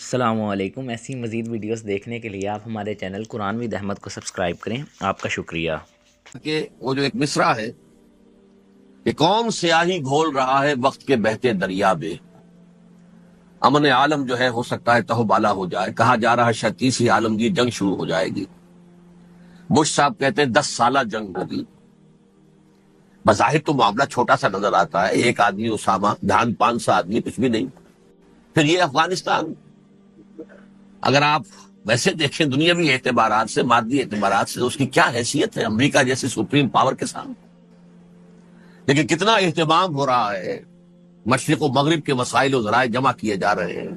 السلام علیکم۔ ایسی مزید ویڈیوز دیکھنے کے لیے آپ ہمارے چینل قرآن ود احمد کو سبسکرائب کریں۔ آپ کا شکریہ۔ کہ وہ جو ایک مصرع ہے کہ کون سیاہی گھول رہا ہے وقت کے بہتے دریا میں، امن عالم جو ہے ہو سکتا ہے تہو بالا ہو جائے، کہا جا رہا ہے شاید تیسری عالمگیر جنگ شروع ہو جائے گی۔ بش صاحب کہتے ہیں 10 سالہ جنگ ہوگی۔ بظاہر تو معاملہ چھوٹا سا نظر آتا ہے، ایک آدمی اسامہ، دھان 500 آدمی، کچھ بھی نہیں۔ پھر یہ افغانستان، اگر آپ ویسے دیکھیں دنیاوی اعتبارات سے، مادی اعتبارات سے، اس کی کیا حیثیت ہے امریکہ جیسے سپریم پاور کے ساتھ، لیکن کتنا اہتمام ہو رہا ہے، مشرق و مغرب کے وسائل و ذرائع جمع کیے جا رہے ہیں،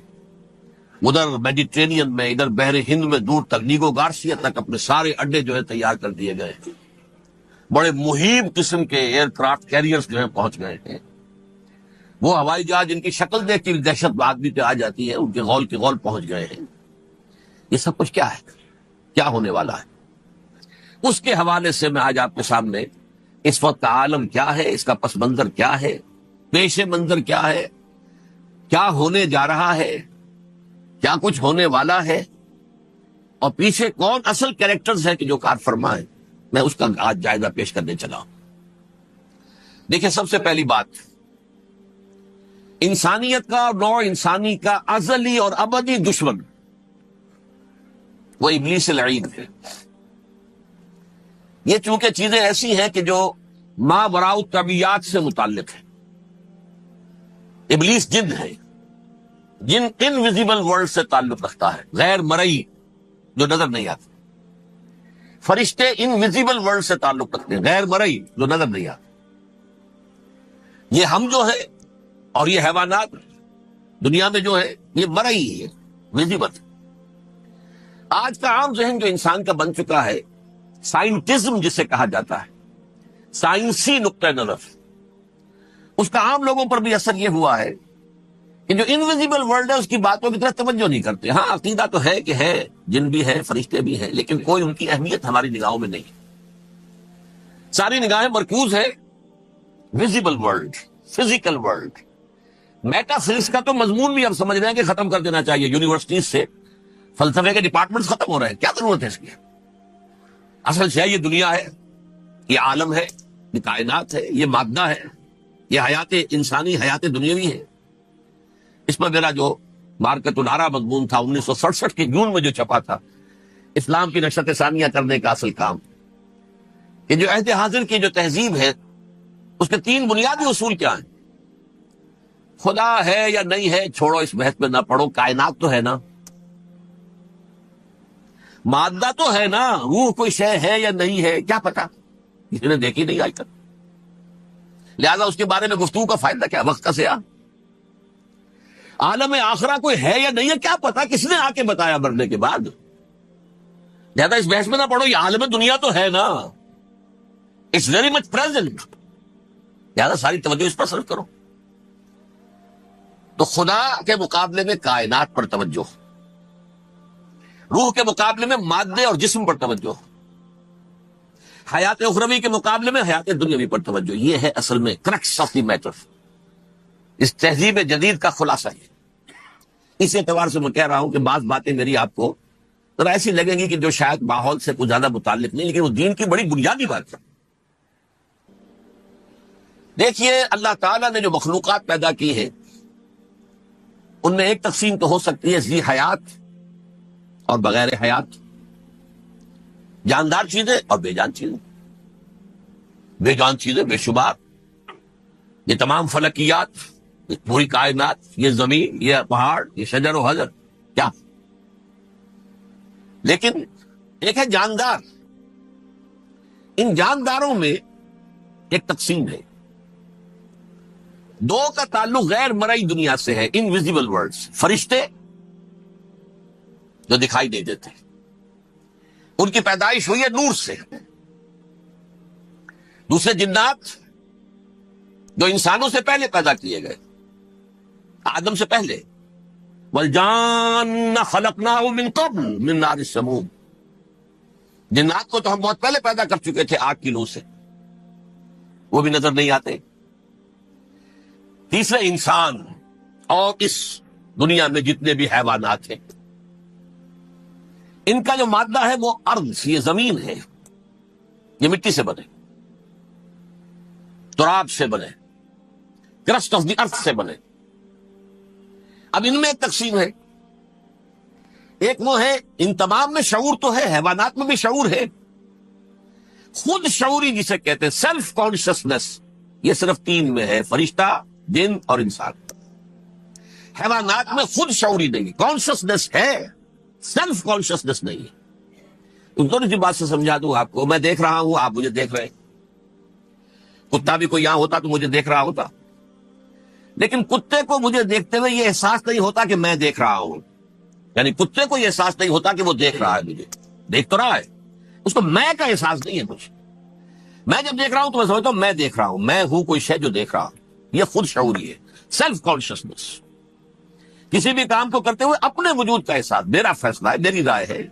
ادھر میڈیٹرینین میں، ادھر بحر ہند میں، دور تک نیگو گارسیا تک اپنے سارے اڈے جو ہے تیار کر دیے گئے ہیں، بڑے مہیم قسم کے ایئر کرافٹ کیریئرز جو ہیں پہنچ گئے ہیں۔ وہ ہوائی جہاز جن کی شکل دیکھ کے دہشت آدمی پہ آ جاتی ہے، ان کے غول کے غول پہنچ گئے ہیں۔ یہ سب کچھ کیا ہے، کیا ہونے والا ہے؟ اس کے حوالے سے میں آج آپ کے سامنے اس وقت کا عالم کیا ہے، اس کا پس منظر کیا ہے، پیش منظر کیا ہے، کیا ہونے جا رہا ہے، کیا کچھ ہونے والا ہے، اور پیچھے کون اصل کیریکٹرز ہے کہ جو کار فرما ہے، میں اس کا آج جائزہ پیش کرنے چلا ہوں۔ دیکھیں، سب سے پہلی بات، انسانیت کا اور نوع انسانی کا ازلی اور ابدی دشمن وہ ابلیس لعین ہے۔ یہ چونکہ چیزیں ایسی ہیں کہ جو ما وراء الطبیعات سے متعلق ہیں۔ ابلیس جن ہے، جن انویزیبل ورلڈ سے تعلق رکھتا ہے، غیر مرئی، جو نظر نہیں آتے۔ فرشتے انویزیبل ورلڈ سے تعلق رکھتے ہیں، غیر مرئی، جو نظر نہیں آتے۔ یہ ہم جو ہے اور یہ حیوانات دنیا میں جو ہے یہ مرئی ہے، ویزیبل۔ آج کا عام ذہن جو انسان کا بن چکا ہے، سائنٹزم جسے کہا جاتا ہے، سائنسی نقطہ نظر، اس کا عام لوگوں پر بھی اثر یہ ہوا ہے کہ جو انویزیبل ورلڈ ہے اس کی باتوں کی طرف توجہ نہیں کرتے۔ ہاں، عقیدہ تو ہے کہ ہے، جن بھی ہے، فرشتے بھی ہیں، لیکن کوئی ان کی اہمیت ہماری نگاہوں میں نہیں۔ ساری نگاہیں مرکوز ہے visible world, physical world. Meta physics کا تو مضمون بھی اب سمجھ رہے ہیں کہ ختم کر دینا چاہیے، یونیورسٹیز سے فلسفے کے ڈپارٹمنٹس ختم ہو رہے ہیں، کیا ضرورت ہے اس کی؟ اصل شے یہ دنیا ہے، یہ عالم ہے، یہ کائنات ہے، یہ مادہ ہے، یہ حیات انسانی، حیات دنیاوی ہے۔ اس پر میرا جو مارکت الارا مضمون تھا 1967 کے جون میں جو چھپا تھا، اسلام کی نشت ثانیہ کرنے کا اصل کام، کہ جو عہد حاضر کی جو تہذیب ہے اس کے 3 بنیادی اصول کیا ہیں؟ خدا ہے یا نہیں ہے چھوڑو، اس بحث میں نہ پڑھو، کائنات تو ہے نا، مادہ تو ہے نا، روح کوئی شے ہے یا نہیں ہے کیا پتا، کسی نے دیکھی نہیں آج تک، لہذا اس کے بارے میں گفتگو کا فائدہ کیا، وقت کا سیاہ۔ عالم آخرہ کوئی ہے یا نہیں ہے کیا پتا، کس نے آ کے بتایا مرنے کے بعد، لہذا اس بحث میں نہ پڑھو، یہ عالم دنیا تو ہے نا، اٹس ویری مچ پریزنٹ، لہذا ساری توجہ اس پر صرف کرو۔ تو خدا کے مقابلے میں کائنات پر توجہ، روح کے مقابلے میں مادے اور جسم پر توجہ، حیات اخروی کے مقابلے میں حیات دنیاوی پر توجہ، یہ ہے اصل میں کرکس آف دی میٹر، اس تہذیب جدید کا خلاصہ ہے۔ اس اعتبار سے میں کہہ رہا ہوں کہ بعض باتیں میری آپ کو ذرا ایسی لگیں گی کہ جو شاید ماحول سے کچھ زیادہ متعلق نہیں، لیکن وہ دین کی بڑی بنیادی بات ہے۔ دیکھیے، اللہ تعالیٰ نے جو مخلوقات پیدا کی ہے ان میں ایک تقسیم تو ہو سکتی ہے ذی حیات اور بغیر حیات، جاندار چیزیں اور بے جان چیزیں۔ بے جان چیزیں بے شمار، یہ تمام فلکیات، یہ پوری کائنات، یہ زمین، یہ پہاڑ، یہ شجر و حجر، کیا؟ لیکن ایک ہے جاندار۔ ان جانداروں میں ایک تقسیم ہے، 2 کا تعلق غیر مرئی دنیا سے ہے، انویزیبل ورلڈز، فرشتے جو دکھائی نہیں دیتے، ان کی پیدائش ہوئی ہے نور سے۔ دوسرے جنات جو انسانوں سے پہلے پیدا کیے گئے، آدم سے پہلے، وَالْجَانَّ خَلَقْنَاهُ مِن قَبْلُ مِن نَارِ السَّمُومِ، جنات کو تو ہم بہت پہلے پیدا کر چکے تھے آگ کی لو سے، وہ بھی نظر نہیں آتے۔ تیسرے انسان، اور اس دنیا میں جتنے بھی حیوانات ہیں، ان کا جو مادہ ہے وہ ارض، یہ زمین ہے، یہ مٹی سے بنے، تراب سے بنے، کرسٹ آف دی ارتھ سے بنے۔ اب ان میں ایک تقسیم ہے، ایک وہ ہے، ان تمام میں شعور تو ہے، حیوانات میں بھی شعور ہے، خود شعوری جسے کہتے ہیں سیلف کانشسنس، یہ صرف تین میں ہے، فرشتہ، جن اور انسان۔ حیوانات میں خود شعوری نہیں، کانشسنس ہے، سیلف کانشسنس نہیں ہے۔ ان دونوں کی بات سے سمجھا دوں آپ کو، میں دیکھ رہا ہوں، آپ مجھے دیکھ رہے ہیں، کتا بھی کوئی یہاں ہوتا تو مجھے دیکھ رہا ہوتا، لیکن کتے کو مجھے دیکھتے ہوئے یہ احساس نہیں ہوتا کہ میں دیکھ رہا ہوں، یعنی کتے کو یہ احساس نہیں ہوتا کہ وہ دیکھ رہا ہے، مجھے دیکھ تو رہا ہے، اس کو میں کا احساس نہیں ہے کچھ۔ میں جب دیکھ رہا ہوں تو میں سمجھتا ہوں میں دیکھ رہا ہوں، میں ہوں کوئی شے جو دیکھ رہا ہوں، یہ خود شعوری ہے، سیلف کانشسنس۔ کسی بھی کام کو کرتے ہوئے اپنے وجود کا احساس، میرا فیصلہ ہے، میری رائے ہے،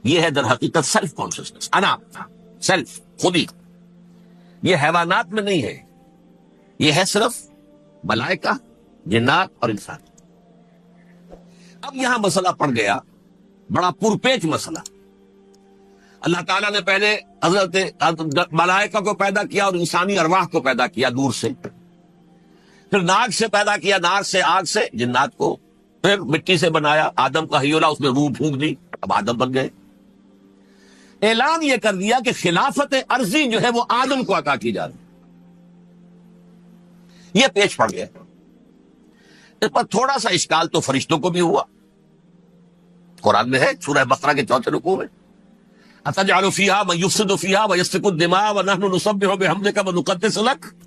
یہ ہے در حقیقت سیلف کانشسنس، انا، سیلف، خودی۔ یہ حیوانات میں نہیں ہے، یہ ہے صرف ملائکہ، جنات اور انسان۔ اب یہاں مسئلہ پڑ گیا، بڑا پرپیچ مسئلہ۔ اللہ تعالیٰ نے پہلے حضرت ملائکہ کو پیدا کیا اور انسانی ارواح کو پیدا کیا نور سے، پھر ناگ سے پیدا کیا، نار سے، آگ سے، جنات کو، پھر مٹی سے بنایا، آدم کا حیولہ، اس میں روح پھونک دی، اب آدم بن گئے۔ اعلان یہ کر دیا کہ خلافت عرضی جو ہے وہ آدم کو عطا کی جا رہی، یہ پیچ پڑ گیا۔ اس پر تھوڑا سا اشکال تو فرشتوں کو بھی ہوا، قرآن میں ہے، سورہ بقرہ کے 4 رکوع میں، أَتَجْعَلُ فِيهَا مَن يُفْسِدُ فِيهَا وَيَسْفِكُ الدِّمَاءَ وَنَحْنُ نُسَبِّحُ بِحَمْدِكَ وَنُقَدِّسُ لَكَ۔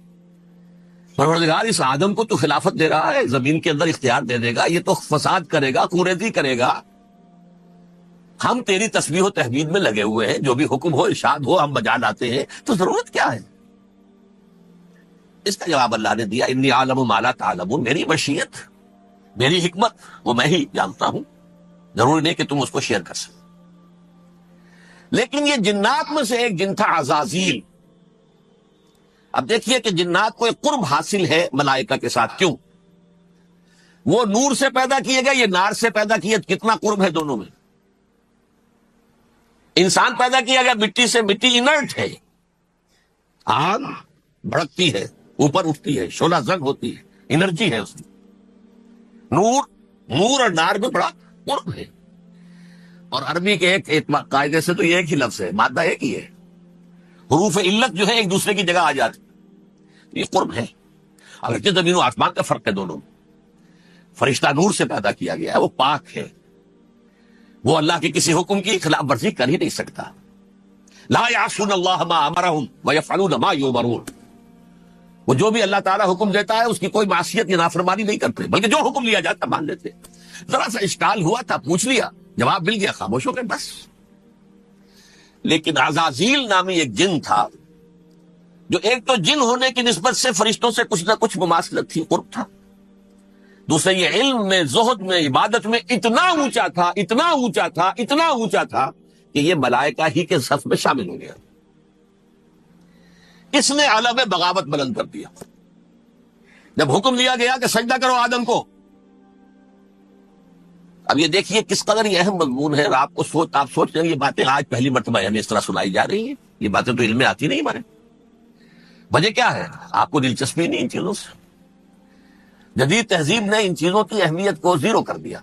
پروردگار اس آدم کو تو خلافت دے رہا ہے، زمین کے اندر اختیار دے دے گا، یہ تو فساد کرے گا، کوریزی کرے گا، ہم تیری تسبیح و تحمید میں لگے ہوئے ہیں، جو بھی حکم ہو، ارشاد ہو، ہم بجا لاتے ہیں، تو ضرورت کیا ہے؟ اس کا جواب اللہ نے دیا، انی عالم ما لا تعلمون، میری مشیت، میری حکمت وہ میں ہی جانتا ہوں، ضروری نہیں کہ تم اس کو شیئر کر سکو۔ لیکن یہ جنات میں سے ایک جن تھا عزازیل۔ اب دیکھیے کہ جنات کو ایک قرب حاصل ہے ملائکہ کے ساتھ، کیوں؟ وہ نور سے پیدا کیے گئے، یہ نار سے پیدا کیے، کتنا قرب ہے دونوں میں۔ انسان پیدا کیا گیا مٹی سے، مٹی انرٹ ہے، آگ بھڑکتی ہے، اوپر اٹھتی ہے، شعلہ زن ہوتی ہے، انرجی ہے اس میں۔ نور اور نار میں بڑا قرب ہے، اور عربی کے ایک قاعدے سے تو یہ ایک ہی لفظ ہے، مادہ ایک ہی ہے، حروف علت جو ہے ایک دوسرے کی جگہ آ جاتی، یہ قرب ہے۔ اگرچہ زمین و آسمان کا فرق ہے دونوں میں، فرشتہ نور سے پیدا کیا گیا ہے، وہ پاک ہے، وہ اللہ کے کسی حکم کی خلاف ورزی کر ہی نہیں سکتا۔ لا یعصون اللہ ما امرہم ویفعلون ما یؤمرون، وہ جو بھی اللہ تعالیٰ حکم دیتا ہے اس کی کوئی معصیت یا نافرمانی نہیں کرتے، بلکہ جو حکم لیا جاتا مان لیتے۔ ذرا سا اشکال ہوا تھا، پوچھ لیا، جواب مل گیا، خاموش ہو گئے بس۔ لیکن عزازیل نامی ایک جن تھا، جو ایک تو جن ہونے کی نسبت سے فرشتوں سے کچھ نہ کچھ مماثلت تھی، قرب تھا، دوسرے یہ علم میں، زہد میں، عبادت میں اتنا اونچا تھا، اتنا اونچا تھا، اتنا اونچا تھا کہ یہ ملائکہ ہی کے صف میں شامل ہو گیا۔ اس نے علم بغاوت بلند کر دیا۔ جب حکم دیا گیا کہ سجدہ کرو آدم کو، اب یہ دیکھیے کس قدر یہ اہم مضمون ہے، آپ سوچ رہے ہیں یہ باتیں آج پہلی مرتبہ ہمیں اس طرح سنائی جا رہی ہیں، یہ باتیں تو علم میں آتی نہیں ہمارے۔ وجہ کیا ہے؟ آپ کو دلچسپی نہیں ان چیزوں سے، جدید تہذیب نے ان چیزوں کی اہمیت کو زیرو کر دیا۔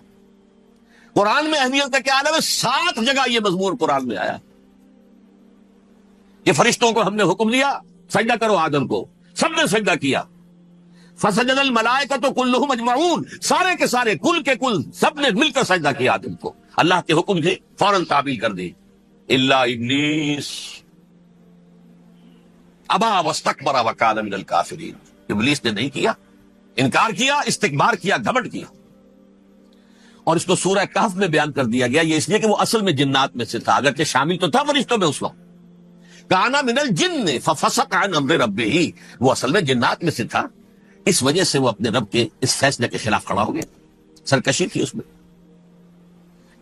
قرآن میں اہمیت کا کیا عالم ہے؟ 7 جگہ یہ مضمون قرآن میں آیا کہ فرشتوں کو ہم نے حکم دیا سجدہ کرو آدم کو، سب نے سجدہ کیا، فسجد الملائکۃ کلھم اجمعون، سارے کے سارے، کل کے کل، سب نے مل کر سجدہ کیا آدم کو، اللہ کے حکم سے فوراً تعبیل کر دی، الا ابلیس ابا واستکبر وکان من الکافرین، ابلیس نے نہیں کیا، انکار کیا، استکبار کیا، گھمنڈ کیا۔ اور اس کو سورہ کہف میں بیان کر دیا گیا، یہ اس لیے کہ وہ اصل میں جنات میں سے تھا، اگرچہ شامل تو تھا فرشتوں میں اس وقت، کانا من الجن ففسق عن امر ربہ، وہ اصل میں جنات میں سے تھا، اس وجہ سے وہ اپنے رب کے اس فیصلے کے خلاف کھڑا ہو گیا، سرکشی تھی اس میں۔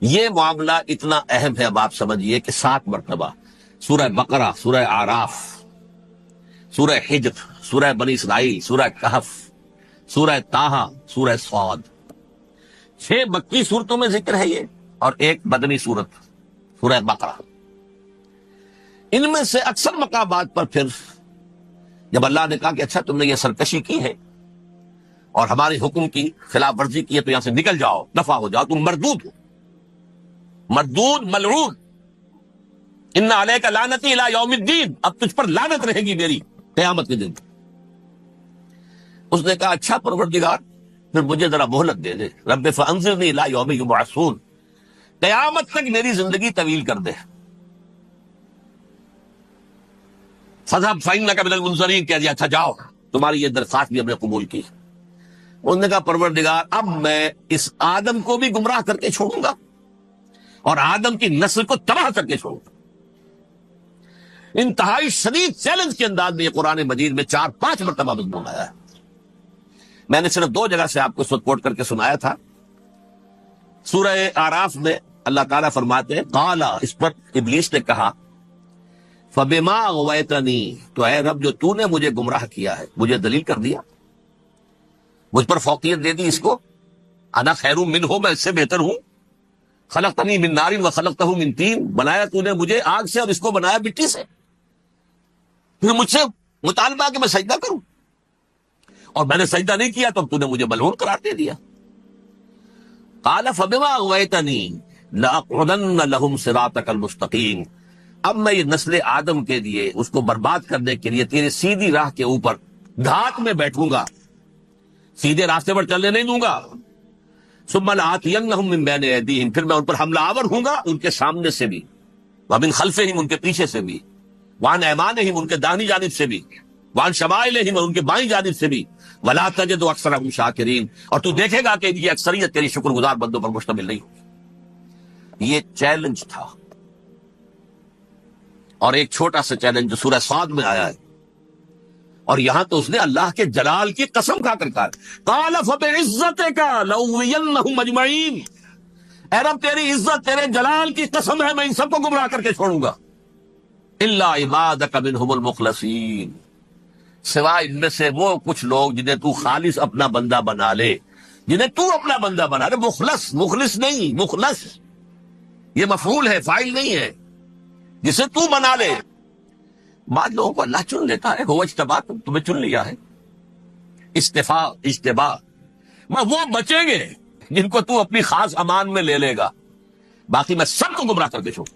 یہ معاملہ اتنا اہم ہے، اب آپ سمجھیے کہ 7 مرتبہ سورہ بقرہ، سورہ اعراف، سورہ حجر، سورہ بنی اسرائیل، سورہ کہف، سورہ طٰہٰ، سورہ صاد، 6 مکی صورتوں میں ذکر ہے یہ، اور ایک مدنی صورت سورہ بقرہ۔ ان میں سے اکثر مقامات پر پھر جب اللہ نے کہا کہ اچھا تم نے یہ سرکشی کی ہے اور ہمارے حکم کی خلاف ورزی کی ہے تو یہاں سے نکل جاؤ، دفع ہو جاؤ، تم مردود ہو، مردود ملعون، ان علیک لعنتی الی یوم الدین، اب تجھ پر لعنت رہے گی میری قیامت کے دن۔ اس نے کہا اچھا پروردگار پھر مجھے ذرا مہلت دے دے، رب فانظرنی الی یوم یبعثون، قیامت تک میری زندگی طویل کر دے۔ فذهب فإنك من المنظرین، کہہ دیا اچھا جاؤ، تمہاری یہ درخواست بھی ہم نے قبول کی۔ انہوں نے کہا پروردگار اب میں اس آدم کو بھی گمراہ کر کے چھوڑوں گا اور آدم کی نسل کو تباہ کر کے چھوڑوں گا۔ انتہائی شدید چیلنج کے انداز میں یہ قرآن مجید میں 4-5 مرتبہ مضمون آیا ہے۔ میں نے صرف 2 جگہ سے آپ کو اس وقت کوٹ کر کے سنایا تھا۔ سورہ اعراف میں اللہ تعالیٰ فرماتے ہیں قالا، اس پر ابلیس نے کہا فبما اغویتنی، تو اے رب جو تو نے مجھے گمراہ کیا ہے، مجھے دلیل کر دیا، مجھ پر فوقیت دے دی، اس کو انا خیر منہ، میں اس سے بہتر ہوں، خلقتنی من نار وخلقتہ من طین، بنایا تو نے مجھے آگ سے اور اس کو بنایا مٹی سے، پھر مجھ سے مطالبہ کہ میں سجدہ کروں اور میں نے سجدہ نہیں کیا تو اب تو نے مجھے ملعون قرار دے دیا۔ قال فبما اغویتنی لاقعدن لهم صراطک المستقیم، اب میں یہ نسل آدم کے لیے اس کو برباد کرنے کے لیے تیرے سیدھی راہ کے اوپر گھات میں بیٹھوں گا، سیدھے راستے پر چلنے نہیں دوں گا۔ ثم لآتینہم من بین ایدیہم، پھر میں ان پر حملہ آور ہوں گا ان کے سامنے سے بھی، ومن خلفہم ان کے پیچھے سے بھی، وعن ایمانہم ان کے داہنی جانب سے بھی، وعن شمائلہم ان کے بائیں جانب سے بھی، ولا تجد اکثرہم شاکرین، اور تو دیکھے گا کہ یہ اکثریت تیری شکر گزار بندوں پر مشتمل نہیں ہوگی۔ یہ چیلنج تھا، اور ایک چھوٹا سا چیلنج جو سورہ صاد میں آیا ہے، اور یہاں تو اس نے اللہ کے جلال کی قسم کھا کر کہا قال فبعزتک لأغوینہم اجمعین، اے رب تیری عزت تیرے جلال کی قسم ہے میں ان سب کو گمراہ کر کے چھوڑوں گا، الا عبادک منہم المخلصین، سوائے ان میں سے وہ کچھ لوگ جنہیں تو خالص اپنا بندہ بنا لے، جنہیں تو اپنا بندہ بنا لے، مخلص، مخلص نہیں، مخلص یہ مفعول ہے، فاعل نہیں ہے، جسے تو بنا لے۔ بعض لوگوں کو اللہ چن لیتا ہے، ہو اجتباکم، تمہیں چن لیا ہے، استفاء اجتباء، وہ بچیں گے جن کو تو اپنی خاص امان میں لے لے گا، باقی میں سب کو گمراہ کر کے چھوڑوں۔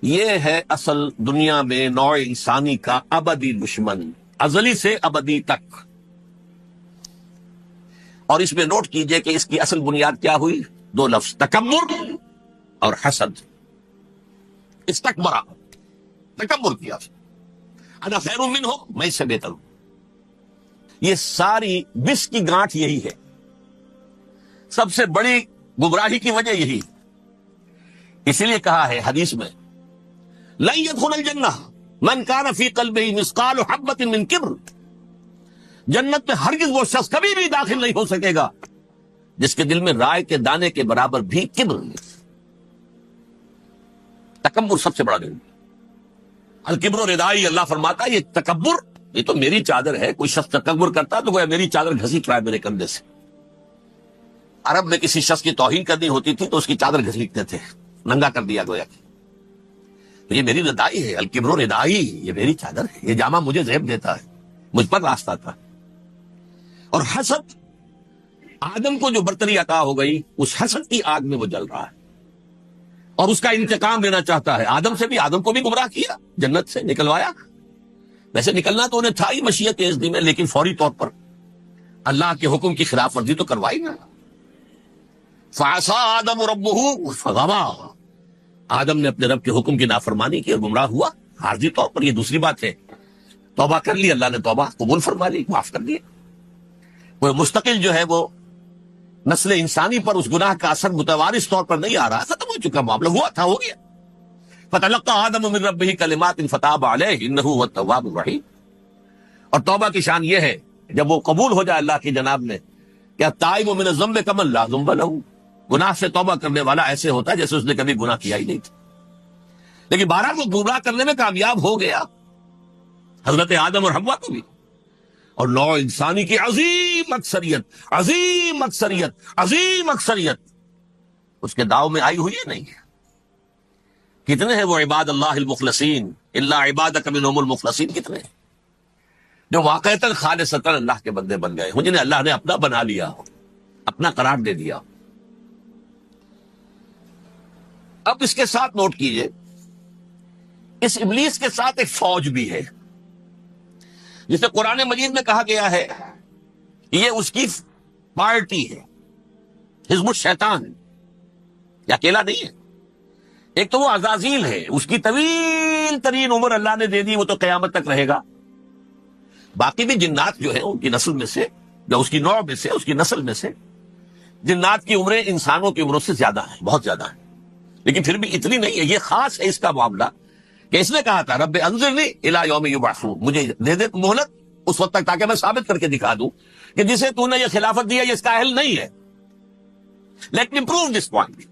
یہ ہے اصل دنیا میں نوع انسانی کا ابدی دشمن، ازلی سے ابدی تک۔ اور اس میں نوٹ کیجئے کہ اس کی اصل بنیاد کیا ہوئی؟ 2 لفظ، تکبر اور حسد۔ استکبرا، تکبر کیا، انا خیر منہ، میں اس سے بہتر ہوں۔ یہ ساری بس کی گانٹھ یہی ہے، سب سے بڑی گمراہی کی وجہ یہی، اسی لیے کہا ہے حدیث میں لن يدخل الجنہ من کان فی قلبہ مثقال حبۃ من کبر، جنت میں ہرگز وہ شخص کبھی بھی داخل نہیں ہو سکے گا جس کے دل میں رائے کے دانے کے برابر بھی کبر نہیں۔ تکبر سب سے بڑا دل، الکبر ردائی، اللہ فرماتا ہے یہ تکبر یہ تو میری چادر ہے، کوئی شخص تکبر کرتا تو گویا میری چادر گھسیٹ رہا ہے میرے کندھے سے۔ عرب میں کسی شخص کی توہین کرنی ہوتی تھی تو اس کی چادر گھسیٹتے تھے، ننگا کر دیا گویا کہ تو یہ میری ردائی ہے، الکبر ردائی، یہ میری چادر ہے، یہ جامہ مجھے زیب دیتا ہے، مجھ پر راستہ تھا۔ اور حسد، آدم کو جو برتری عطا ہو گئی اس حسد کی آگ میں وہ جل رہا ہے اور اس کا انتقام لینا چاہتا ہے۔ آدم سے بھی، آدم کو بھی گمراہ کیا، جنت سے نکلوایا، ویسے نکلنا تو انہیں تھا ہی مشیت اذن میں، لیکن فوری طور پر اللہ کے حکم کی خلاف ورزی تو کروائی نا۔ فعصى آدم ربہ فغوى، آدم نے اپنے رب کے حکم کی نافرمانی کی اور گمراہ ہوا عارضی طور پر۔ یہ دوسری بات ہے، توبہ کر لی، اللہ نے توبہ قبول فرما لی، معاف کر دیا۔ وہ مستقل جو ہے وہ نسل انسانی پر اس گناہ کا اثر متوارث طور پر نہیں آ رہا، ختم ہو چکا معاملہ، ہوا تھا ہو گیا۔ فتلقى آدم من ربہ کلمات فتاب علیہ انہ هو التواب الرحیم۔ اور توبہ کی شان یہ ہے جب وہ قبول ہو جائے اللہ کی جناب میں کہ التائب من الذنب کمن لا ذنب له، گناہ سے توبہ کرنے والا ایسے ہوتا ہے جیسے اس نے کبھی گناہ کیا ہی نہیں تھا، لیکن بہرحال وہ گمراہ کرنے میں کامیاب ہو گیا، حضرت آدم اور حوا کو بھی۔ اور نوع انسانی کی عظیم اکثریت اس کے داؤ میں آئی ہوئی ہے نہیں ہے. کتنے ہیں وہ عباد اللہ المخلصین الا عبادک منہم المخلصین، کتنے ہیں جو واقعتاً خالصتاً اللہ کے بندے بن گئے ہوں، جنہیں اللہ نے اپنا بنا لیا، اپنا قرار دے دیا. اب اس کے ساتھ نوٹ کیجئے، اس ابلیس کے ساتھ ایک فوج بھی ہے، جسے قرآن مجید میں کہا گیا ہے یہ اس کی پارٹی ہے، حزب الشیطان. یہ اکیلا نہیں ہے. ایک تو وہ عزازیل ہے، اس کی طویل ترین عمر اللہ نے دے دی، وہ تو قیامت تک رہے گا. باقی بھی جنات جو ہیں ان کی نسل میں سے، یا اس کی نوع میں سے، اس کی نسل میں سے، جنات کی عمریں انسانوں کی عمروں سے زیادہ ہیں، بہت زیادہ ہیں. لیکن پھر بھی اتنی نہیں ہے. یہ خاص ہے اس کا معاملہ کہ اس نے کہا تھا رب انظرنی الی یوم یبعثون، مجھے دے دے مہلت اس وقت تک تاکہ میں ثابت کر کے دکھا دوں کہ جسے تو نے یہ خلافت دیا یہ اس کا اہل نہیں ہے. Let me prove this point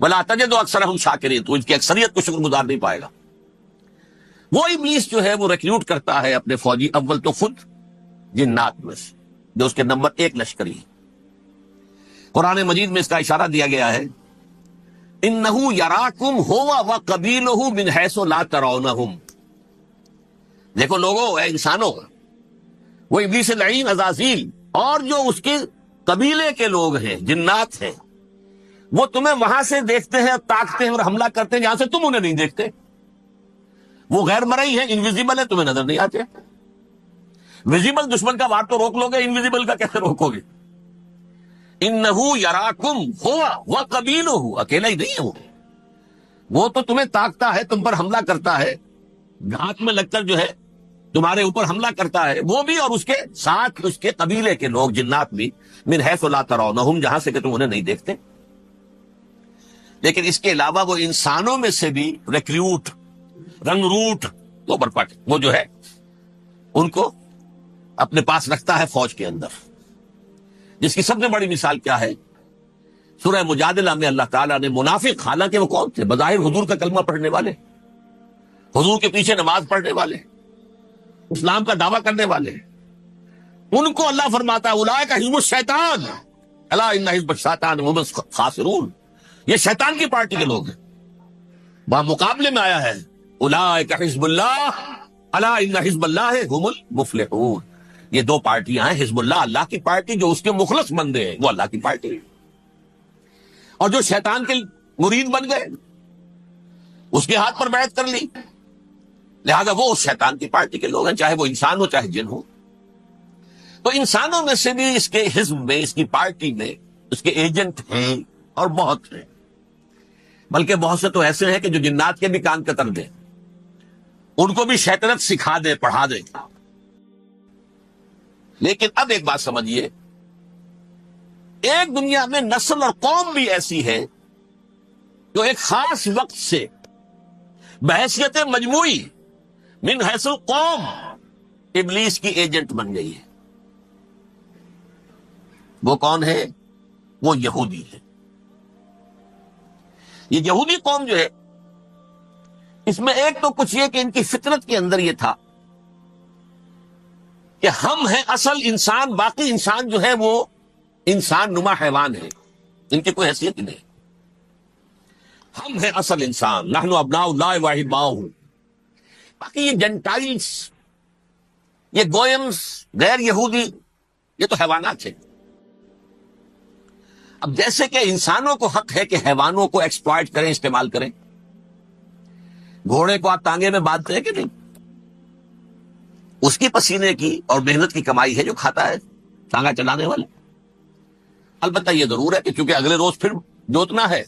ولا تجد اکثرهم شاکرین، تو ان کی اکثریت کو شکر گزار نہیں پائے گا. وہ ابلیس جو ہے وہ ریکروٹ کرتا ہے اپنے فوجی، اول تو خود جنات میں سے جو اس کے نمبر 1 لشکری ہے. قرآن مجید میں اس کا اشارہ دیا گیا ہے انہو یراکم ہوا وقبیلہ من حیث لا ترونہم. دیکھو لوگوں، اے انسانوں، وہ ابلیس لعین عزازیل اور جو اس کے قبیلے کے لوگ ہیں، جنات ہیں، وہ تمہیں وہاں سے دیکھتے ہیں، تاکتے ہیں اور حملہ کرتے ہیں جہاں سے تم انہیں نہیں دیکھتے. وہ غیر مرئی ہیں، انویزیبل ہے، تمہیں نظر نہیں آتے. ویزیبل دشمن کا وار تو روک لو گے، انویزیبل کا کیسے روکو گے؟ انہو یراکم ہوا وقبیلہ، اکیلا ہی نہیں ہے وہ تو تمہیں تاکتا ہے، تم پر حملہ کرتا ہے، گھات میں لگ کر جو ہے تمہارے اوپر حملہ کرتا ہے، وہ بھی اور اس کے ساتھ اس کے قبیلے کے لوگ جنات بھی، من حیث لا ترونہم، جہاں سے کہ تم انہیں نہیں دیکھتے. لیکن اس کے علاوہ وہ انسانوں میں سے بھی ریکریوٹ، رنگ روٹ، وہ برپٹ، وہ جو ہے ان کو اپنے پاس رکھتا ہے فوج کے اندر. جس کی سب سے بڑی مثال کیا ہے؟ سورہ مجادلہ میں اللہ تعالیٰ نے منافق، حالانکہ وہ کون تھے؟ بظاہر حضور کا کلمہ پڑھنے والے، حضور کے پیچھے نماز پڑھنے والے، اسلام کا دعویٰ کرنے والے، ان کو اللہ فرماتا ہے اولئک حزب الشیطان الا ان حزب الشیطان هم الخاسرون. یہ شیطان کی پارٹی کے لوگ ہیں. وہاں مقابلے میں آیا ہے اولئک حزب اللہ الا ان حزب اللہ هم المفلحون. یہ دو پارٹیاں ہیں، حزب اللہ اللہ کی پارٹی جو اس کے مخلص بندے ہیں، وہ اللہ کی پارٹی، اور جو شیطان کے مرید بن گئے اس کے ہاتھ پر بیعت کر لی، لہذا وہ اس شیطان کی پارٹی کے لوگ ہیں، چاہے وہ انسان ہو چاہے جن ہو. تو انسانوں میں سے بھی اس کے حزب میں، اس کی پارٹی میں اس کے ایجنٹ ہیں، اور بہت ہیں. بلکہ بہت سے تو ایسے ہیں کہ جو جنات کے بھی کان کتر دیں، ان کو بھی شیطنت سکھا دے، پڑھا دے. لیکن اب ایک بات سمجھیے، ایک دنیا میں نسل اور قوم بھی ایسی ہے جو ایک خاص وقت سے بحیثیت مجموعی من حیث القوم ابلیس کی ایجنٹ بن گئی ہے. وہ کون ہے؟ وہ یہودی ہے. یہ یہودی قوم جو ہے، اس میں ایک تو کچھ یہ کہ ان کی فطرت کے اندر یہ تھا کہ ہم ہیں اصل انسان، باقی انسان جو ہے وہ انسان نما حیوان ہے، ان کی کوئی حیثیت ہی نہیں. ہم ہیں اصل انسان، نحن ابناء اللہ واحباؤہ. باقی یہ جنٹائلز، یہ گوئمز، غیر یہودی، یہ تو حیوانات ہیں. اب جیسے کہ انسانوں کو حق ہے کہ حیوانوں کو ایکسپلائٹ کریں، استعمال کریں. گھوڑے کو آپ ٹانگے میں باندھتے ہیں کہ نہیں؟ اس کی پسینے کی اور محنت کی کمائی ہے جو کھاتا ہے ٹانگا چلانے والا. البتہ یہ ضرور ہے کہ چونکہ اگلے روز پھر جوتنا ہے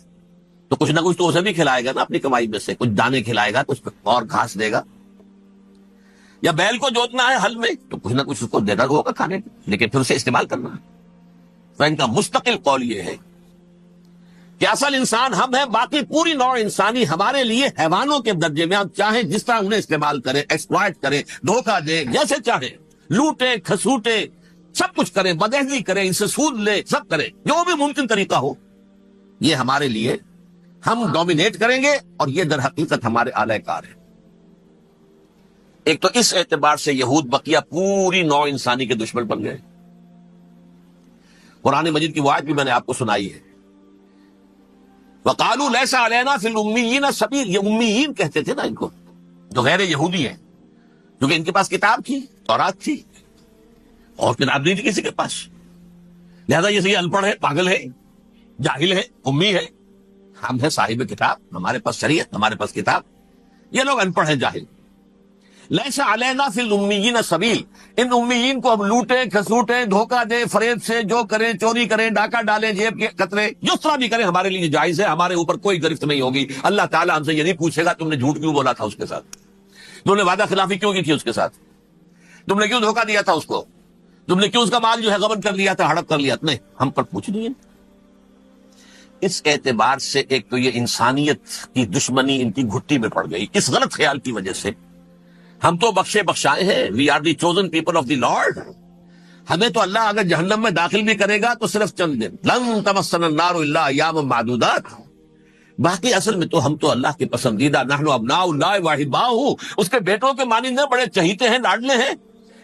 تو کچھ نہ کچھ تو اسے بھی کھلائے گا نا، اپنی کمائی میں سے کچھ دانے کھلائے گا، کچھ اور گھاس دے گا. یا بیل کو جوتنا ہے ہل میں تو کچھ نہ کچھ اس کو دینا ہوگا کھانے کو، لیکن پھر اسے استعمال کرنا ہے. تو ان کا مستقل قول یہ ہے کہ اصل انسان ہم ہیں، باقی پوری نوع انسانی ہمارے لیے حیوانوں کے درجے میں. آپ چاہیں جس طرح انہیں استعمال کریں، ایکسپلائٹ کریں، دھوکہ دیں، جیسے چاہیں، لوٹیں، کھسوٹیں، سب کچھ کریں، بدہضی کریں، ان سے سود لیں، سب کریں، جو بھی ممکن طریقہ ہو، یہ ہمارے لیے، ہم ڈومینیٹ کریں گے، اور یہ در حقیقت ہمارے اعلی کار ہے. ایک تو اس اعتبار سے یہود بقیہ پوری نوع انسانی کے دشمن بن گئے. قرآن مجید کی وہ آیت بھی میں نے آپ کو سنائی ہے. وَقَالُوا لَيْسَ عَلَيْنَا فِي الْأُمِّيِّينَ سَبِيلٌ. یہ امیین کہتے تھے نا ان کو جو غیر یہودی ہیں، کیونکہ ان کے پاس کتاب تھی، تورات تھی، اور کتاب نہیں تھی کسی کے پاس. لہذا یہ ان پڑھ ہے، پاگل ہے، جاہل ہے، امی ہے. ہم ہیں صاحب کتاب، ہمارے پاس شریعت، ہمارے پاس کتاب. یہ لوگ ان پڑھ ہیں، جاہل. لیس علینا فی الامیین سبیل. ان امیین کو ہم لوٹیں، کھسوٹیں، دھوکہ دیں، فریب سے جو کریں، چوری کریں، ڈاکہ ڈالیں، جیب کے قطرے، جس طرح بھی کریں ہمارے لیے جائز ہے. ہمارے اوپر کوئی گرفت نہیں ہوگی. اللہ تعالیٰ ہم سے یہ نہیں پوچھے گا تم نے جھوٹ کیوں بولا تھا اس کے ساتھ، تم نے وعدہ خلافی کیوں کی تھی اس کے ساتھ، تم نے کیوں دھوکہ دیا تھا اس کو، تم نے کیوں اس کا مال جو ہے غبن کر لیا تھا، ہڑپ کر لیا تھا. نہیں، ہم پر پوچھ نہیں ہے. اس اعتبار سے ایک تو یہ انسانیت کی دشمنی ان کی گھٹی میں پڑ گئی اس غلط خیال کی وجہ سے. ہم تو بخشے بخشائے ہیں، we are the chosen people of the Lord. ہمیں تو اللہ اگر جہنم میں داخل بھی کرے گا تو صرف چند دن، لن تمسنا النار الا ایاما معدودات. باقی اصل میں تو ہم تو اللہ کے پسندیدہ، نحن ابناء اللہ واحباؤہ، اس کے بیٹوں کے مانند ہیں، بڑے چہیتے ہیں، لاڈلے ہیں.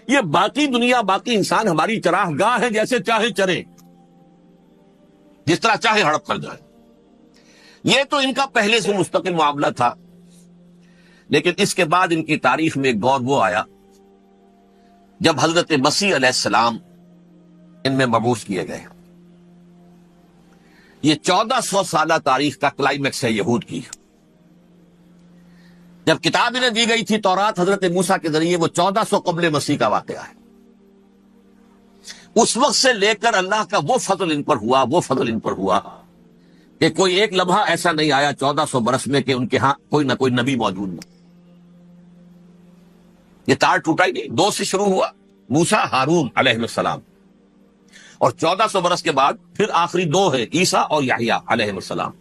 یہ باقی دنیا، باقی انسان ہماری چراہ گاہ ہے، جیسے چاہے چرے، جس طرح چاہے ہڑپ کر جائے. یہ تو ان کا پہلے سے مستقل معاملہ تھا. لیکن اس کے بعد ان کی تاریخ میں ایک دور وہ آیا جب حضرت مسیح علیہ السلام ان میں مبعوث کیے گئے. یہ 1400 سالہ تاریخ کا کلائمیکس ہے یہود کی. جب کتاب انہیں دی گئی تھی تورات حضرت موسیٰ کے ذریعے، وہ 1400 قبل مسیح کا واقعہ ہے. اس وقت سے لے کر اللہ کا وہ فضل ان پر ہوا، وہ فضل ان پر ہوا کہ کوئی ایک لمحہ ایسا نہیں آیا 1400 برس میں کہ ان کے ہاں کوئی نہ کوئی نبی موجود نہیں. یہ تار ٹوٹا ہی نہیں. 2 سے شروع ہوا، موسیٰ، ہارون علیہ السلام، اور 1400 برس کے بعد پھر آخری 2 ہے، عیسیٰ اور یحییٰ علیہ السلام.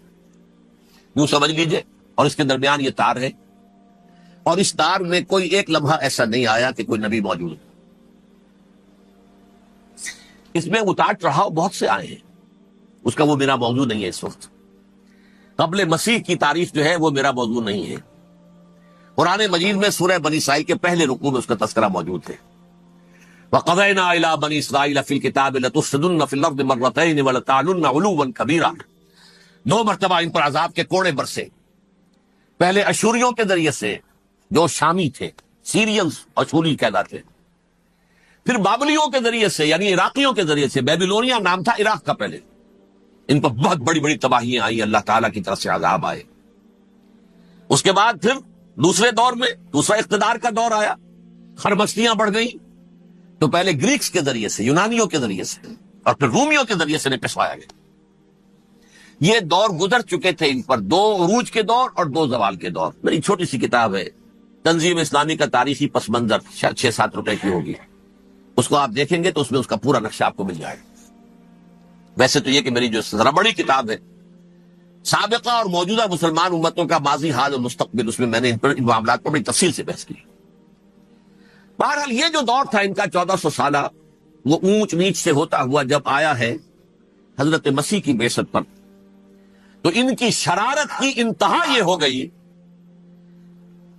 یوں سمجھ لیجئے. اور اس کے درمیان یہ تار ہے، اور اس تار میں کوئی ایک لمحہ ایسا نہیں آیا کہ کوئی نبی موجود. اس میں اتار چڑھاؤ بہت سے آئے ہیں، اس کا وہ میرا موضوع نہیں ہے اس وقت. قبل مسیح کی تاریخ جو ہے وہ میرا موضوع نہیں ہے. قرآن مجید میں سورہ بنی اسرائیل کے پہلے رکوع میں اس کا تذکرہ موجود ہے. وَقَضَيْنَا إِلَىٰ بَنِي إِسْرَائِيلَ فِي الْكِتَابِ لَتُفْسِدُنَّ فِي الْأَرْضِ مَرَّتَيْنِ وَلَتَعْلُنَّ عُلُوًّا كَبِيرًا. 2 مرتبہ ان پر عذاب کے کوڑے برسے. پہلے اشوریوں کے ذریعے سے جو شامی تھے، سیرینز اشوری کہلاتے. پھر بابلیوں کے ذریعے سے، یعنی عراقیوں کے ذریعے سے. بیبیلونیا نام تھا عراق کا پہلے. ان پر بہت بڑی بڑی تباہیاں آئی، اللہ تعالیٰ کی طرف سے عذاب آئے. اس کے بعد پھر دوسرے دور میں دوسرا اقتدار کا دور آیا، خرمستیاں بڑھ گئیں. تو پہلے گریکس کے ذریعے سے، یونانیوں کے ذریعے سے، اور پھر رومیوں کے ذریعے سے پسوایا گیا. یہ دور گزر چکے تھے ان پر، 2 عروج کے دور اور 2 زوال کے دور. میری چھوٹی سی کتاب ہے تنظیم اسلامی کا تاریخی پس منظر، 6-7 روپے کی ہوگی. اس کو آپ دیکھیں گے تو اس میں اس کا پورا نقشہ آپ کو مل جائے گا. ویسے تو یہ کہ میری جو ذرا بڑی کتاب ہے سابقہ اور موجودہ مسلمان امتوں کا ماضی، حال اور مستقبل، اس میں میں نے ان معاملات پر بڑی تفصیل سے بحث کی. بہرحال یہ جو دور تھا ان کا 1400 سالہ، وہ اونچ نیچ سے ہوتا ہوا جب آیا ہے حضرت مسیح کی بعثت پر، تو ان کی شرارت کی انتہا یہ ہو گئی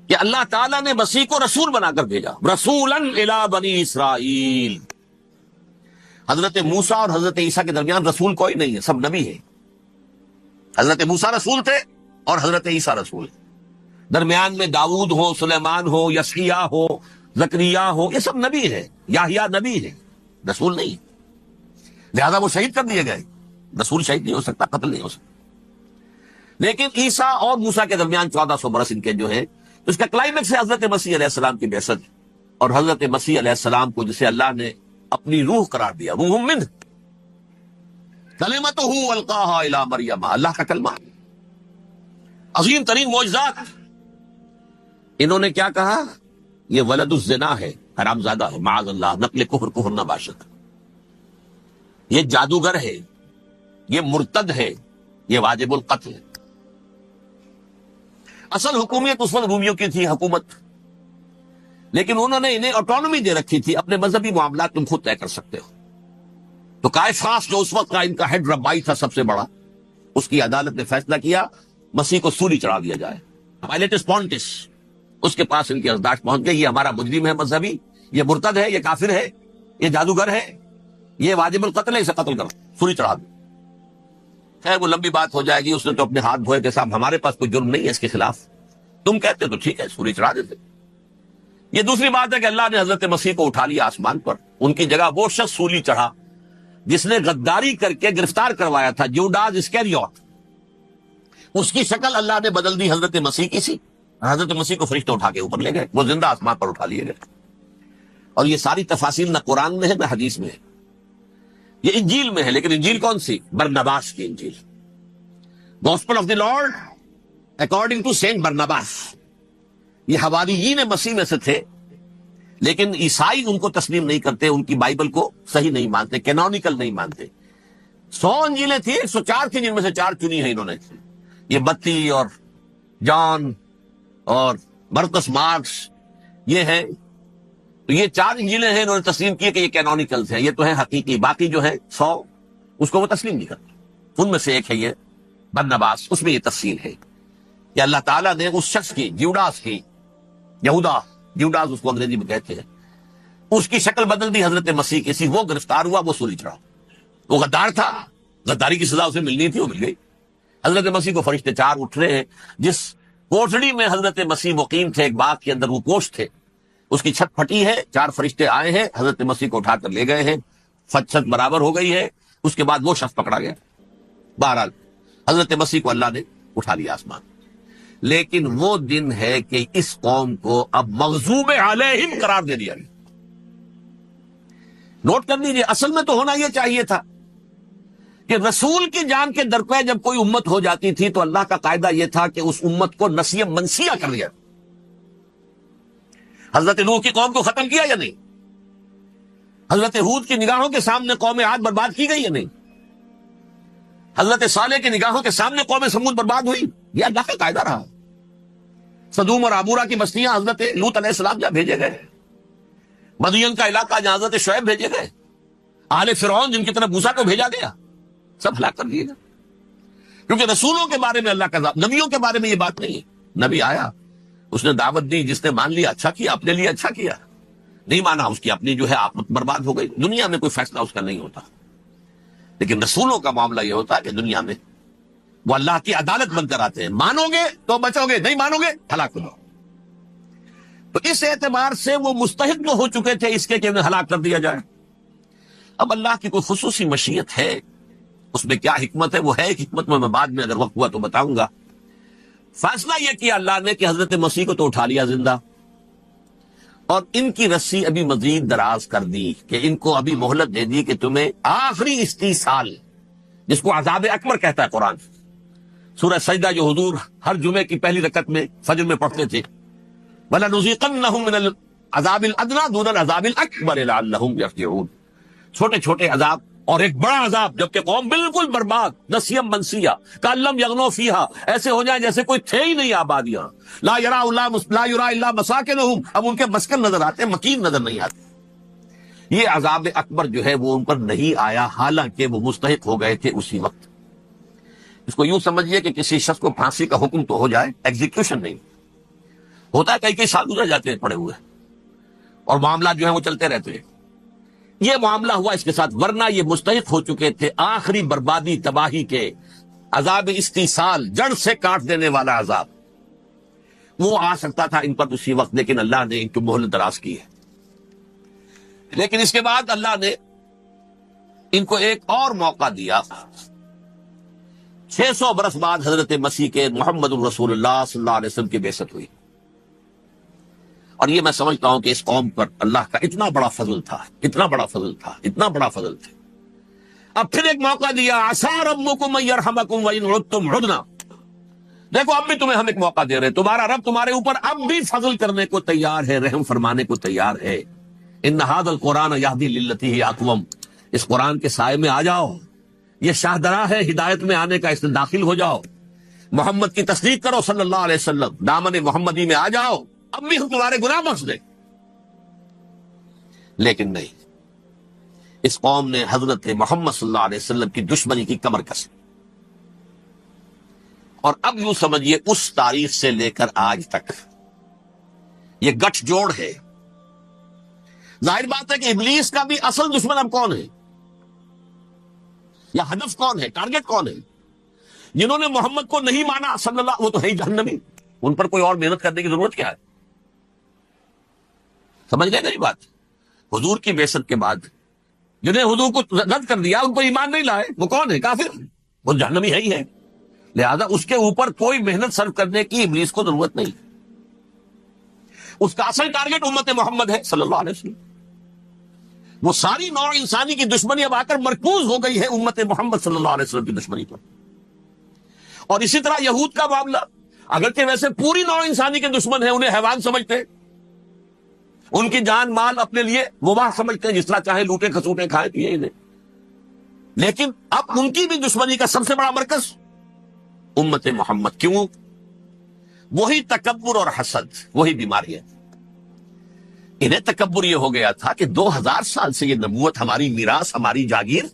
کہ اللہ تعالیٰ نے مسیح کو رسول بنا کر بھیجا. رسولاً الی بنی اسرائیل. حضرت موسیٰ اور حضرت عیسیٰ کے درمیان رسول کوئی نہیں ہے، سب نبی ہے. حضرت موسیٰ رسول تھے اور حضرت عیسیٰ رسول. درمیان میں داؤد ہو، سلیمان ہو، یسعیاہ ہو، زکریا ہو، یہ سب نبی ہے. یحییٰ نبی ہے، رسول نہیں. لہذا وہ شہید کر دیے گئے. رسول شہید نہیں ہو سکتا، قتل نہیں ہو سکتا. لیکن عیسیٰ اور موسیٰ کے درمیان 1400 برس ان کے جو ہے، اس کا کلائمیکس ہے حضرت مسیح علیہ السلام کی بعثت. اور حضرت مسیح علیہ السلام کو جسے اللہ نے اپنی روح قرار دیا، روح منہ، کلمتہ القاہا الی مریم، اللہ کا کلمہ. عظیم ترین معجزات. انہوں نے کیا کہا؟ یہ ولد الزنا ہے، حرام زادہ ہے، معاذ اللہ، نقل کفر نہ باشد. یہ جادوگر ہے، یہ مرتد ہے، یہ واجب القتل ہے. اصل حکومت اس وقت رومیوں کی تھی حکومت، لیکن انہوں نے انہیں آٹونومی دے رکھی تھی، اپنے مذہبی معاملات تم خود طے کر سکتے ہو. تو قائفاس جو اس وقت کا ان کا ہیڈ ربائی تھا سب سے بڑا، اس کی عدالت نے فیصلہ کیا مسیح کو سولی چڑھا دیا جائے. پائلیٹس پونٹس اس کے پاس ان کی ارزداشت پہنچ گئی، یہ ہمارا مجرم ہے مذہبی، یہ مرتد ہے، یہ کافر ہے، یہ جادوگر ہے، یہ واجب القتل ہے، اسے قتل کرو، سولی چڑھا دو۔ خیر وہ لمبی بات ہو جائے گی، اس نے تو اپنے ہاتھ دھوئے کہ صاحب ہمارے پاس کوئی جرم نہیں ہے اس کے خلاف، تم کہتے تو ٹھیک ہے سولی چڑھا دیتے۔ یہ دوسری بات ہے کہ اللہ نے حضرت مسیح کو اٹھا لیا آسمان پر، ان کی جگہ وہ شخص سولی چڑھا جس نے غداری کر کے گرفتار کروایا تھا، جوڈاس اسکریوت، اس کی شکل اللہ نے بدل دی حضرت مسیح کی سی، حضرت مسیح کو فرشتے اٹھا کے اوپر لے گئے، وہ زندہ آسمان پر اٹھا لیے گئے۔ اور یہ ساری تفاصیل نہ قرآن میں ہے نہ حدیث میں ہے، یہ انجیل میں ہے، لیکن انجیل کون سی؟ برنباس کی انجیل، gospel of the Lord according to Saint Barnabas. یہ حواریین مسیح میں سے تھے، لیکن عیسائی ان کو تسلیم نہیں کرتے، ان کی بائبل کو صحیح نہیں مانتے، کینونیکل نہیں مانتے۔ 100 انجیلیں تھیں، 104 تھیں، جن میں سے 4 چنی ہیں انہوں نے، یہ متی اور جان اور مرکس مارکس، یہ ہے، تو یہ 4 انجیلیں ہیں، انہوں نے تسلیم کی کہ یہ کینونیکلز ہیں، یہ تو ہے حقیقی، باقی جو ہے 100 اس کو وہ تسلیم نہیں کرتے۔ ان میں سے ایک ہے یہ برنباس، اس میں یہ تفصیل ہے کہ اللہ تعالیٰ نے اس شخص کی، جیوڈاس کی، یہودا جیوڈاس اس کو انگریزی میں کہتے ہیں، اس کی شکل بدل دی حضرت مسیح کی سی، وہ گرفتار ہوا، وہ سولی چڑھا، وہ غدار تھا، غداری کی سزا اسے ملنی تھی، وہ مل گئی۔ حضرت مسیح کو فرشتے 4 اٹھ رہے ہیں، جس کوٹڑی میں حضرت مسیح مقیم تھے، ایک باغ کے اندر وہ کوٹھ تھے، اس کی چھت پھٹی ہے، 4 فرشتے آئے ہیں، حضرت مسیح کو اٹھا کر لے گئے ہیں، چھت برابر ہو گئی ہے، اس کے بعد وہ شخص پکڑا گیا۔ بہرحال حضرت مسیح کو اللہ نے اٹھا لیا آسمان۔ لیکن وہ دن ہے کہ اس قوم کو اب مغضوب علیہم قرار دے دیا گیا۔ نوٹ کر لیجیے، اصل میں تو ہونا یہ چاہیے تھا کہ رسول کی جان کے درپے جب کوئی امت ہو جاتی تھی تو اللہ کا قاعدہ یہ تھا کہ اس امت کو نسیہ منسیہ کر دیا۔ حضرت نوح کی قوم کو ختم کیا یا نہیں؟ حضرت ہود کی نگاہوں کے سامنے قوم عاد برباد کی گئی یا نہیں؟ حضرت صالح کی نگاہوں کے سامنے قوم سمود برباد ہوئی، یہ اللہ کا قاعدہ رہا۔ سدوم اور عبورہ کی بستیاں حضرت لوط علیہ السلام جہاں بھیجے گئے، مدین کا علاقہ جہاں حضرت شعیب بھیجے گئے، آل فرعون جن کی طرف موسیٰ کو بھیجا گیا، سب ہلاک کر دیے گئے۔ کیونکہ رسولوں کے بارے میں اللہ کا نبیوں کے بارے میں یہ بات نہیں ہے۔ نبی آیا، اس نے دعوت دی، جس نے مان لیا اچھا کیا، اپنے لیے اچھا کیا، نہیں مانا اس کی اپنی جو ہے آپ برباد ہو گئی۔ دنیا میں کوئی فیصلہ اس کا نہیں ہوتا، لیکن رسولوں کا معاملہ یہ ہوتا ہے کہ دنیا میں وہ اللہ کی عدالت بن کر آتے ہیں، مانو گے تو بچو گے، نہیں مانو گے ہلاک ہو جاؤ۔ تو اس اعتبار سے وہ مستحق ہو چکے تھے اس کے کہ انہیں ہلاک کر دیا جائے۔ اب اللہ کی کوئی خصوصی مشیت ہے، اس میں کیا حکمت ہے، وہ ہے ایک حکمت، میں بعد میں اگر وقت ہوا تو بتاؤں گا۔ فیصلہ یہ کیا اللہ نے کہ حضرت مسیح کو تو اٹھا لیا زندہ، اور ان کی رسی ابھی مزید دراز کر دی کہ ان کو ابھی مہلت دے دی کہ تمہیں آخری استیصال، جس کو عذاب اکبر کہتا ہے قرآن، سورہ سجدہ جو حضور ہر جمعے کی پہلی رکعت میں فجر میں پڑھتے تھے، وَلَنُذِيقَنَّهُم مِّنَ الْعَذَابِ الْأَدْنَىٰ دُونَ الْعَذَابِ الْأَكْبَرِ لَعَلَّهُمْ يَرْجِعُونَ، چھوٹے چھوٹے عذاب اور ایک بڑا عذاب، جبکہ قوم بالکل برباد، نسیم منسیہ، کَأَن لَّمْ يَغْنَوْا فِيهَا، ایسے ہو جائیں جیسے کوئی تھے ہی نہیں آبادیاں، لا يَرَىٰ إِلَّا مَسَاكِنُهُمْ، اب ان کے مسکن نظر آتے، مکین نظر نہیں آتے۔ یہ عذاب اکبر جو ہے وہ ان پر نہیں آیا، حالانکہ وہ مستحق ہو گئے تھے اسی وقت۔ اس کو یوں سمجھیے کہ کسی شخص کو پھانسی کا حکم تو ہو جائے، ایگزیکیوشن نہیں ہوتا ہے، کئی سال گزر جاتے ہیں پڑے ہوئے، اور معاملات جو ہیں وہ چلتے رہتے ہیں۔ یہ معاملہ ہوا اس کے ساتھ، ورنہ یہ مستحق ہو چکے تھے آخری بربادی تباہی کے، عذاب استیصال، جڑ سے کاٹ دینے والا عذاب، وہ آ سکتا تھا ان پر اسی وقت، لیکن اللہ نے ان کو مہلت دراز کی ہے۔ لیکن اس کے بعد اللہ نے ان کو ایک اور موقع دیا۔ 600 برس بعد حضرت مسیح کے محمد رسول اللہ صلی اللہ علیہ وسلم کی بعثت ہوئی، اور یہ میں سمجھتا ہوں کہ اس قوم پر اللہ کا اتنا بڑا فضل تھا، اتنا بڑا فضل تھا، اتنا بڑا فضل تھا۔ اب پھر ایک موقع دیا، عسیٰ ربکم ان یرحمکم وان عدتم عدنا، دیکھو اب بھی تمہیں ہم ایک موقع دے رہے ہیں، تمہارا رب تمہارے اوپر اب بھی فضل کرنے کو تیار ہے، رحم فرمانے کو تیار ہے۔ ان ھذا القرآن یہدی للتی ہی اقوم، اس قرآن کے سائے میں آ جاؤ، یہ شاہدرا ہے ہدایت میں آنے کا، اس میں داخل ہو جاؤ، محمد کی تصدیق کرو صلی اللہ علیہ وسلم، دامن محمدی میں آ جاؤ، اب بھی ہم تمہارے گناہ بخش دیں۔ لیکن نہیں، اس قوم نے حضرت محمد صلی اللہ علیہ وسلم کی دشمنی کی کمر کسی، اور اب یوں سمجھیے اس تاریخ سے لے کر آج تک یہ گٹھ جوڑ ہے. ظاہر بات ہے کہ ابلیس کا بھی اصل دشمن اب کون ہے, یا ہدف کون ہے, ٹارگٹ کون ہے؟ جنہوں نے محمد کو نہیں مانا صلی اللہ, وہ تو ہے ہی جہنمی, ان پر کوئی اور محنت کرنے کی ضرورت کیا ہے؟ سمجھ گئے نا یہ بات؟ حضور کی بعثت کے بعد جنہیں حضور کو رد کر دیا, ان کو ایمان نہیں لائے, وہ کون ہے؟ کافر, وہ جہنمی ہے ہی ہے. لہذا اس کے اوپر کوئی محنت صرف کرنے کی ابلیس کو ضرورت نہیں. اس کا اصل ٹارگٹ امت محمد ہے صلی اللہ علیہ وسلم. وہ ساری نوع انسانی کی دشمنی اب آ کر مرکوز ہو گئی ہے امت محمد صلی اللہ علیہ وسلم کی دشمنی پر. اور اسی طرح یہود کا معاملہ, اگرچہ ویسے پوری نوع انسانی کے دشمن ہیں, انہیں حیوان سمجھتے ہیں, ان کی جان مال اپنے لیے مباح سمجھتے ہیں, جس طرح چاہے لوٹے کھسوٹے کھائے پیے انہیں, لیکن اب ان کی بھی دشمنی کا سب سے بڑا مرکز امت محمد. کیوں؟ وہی تکبر اور حسد, وہی بیماری ہے. انہیں تکبر یہ ہو گیا تھا کہ 2000 سال سے یہ نبوت ہماری میراث, ہماری جاگیر.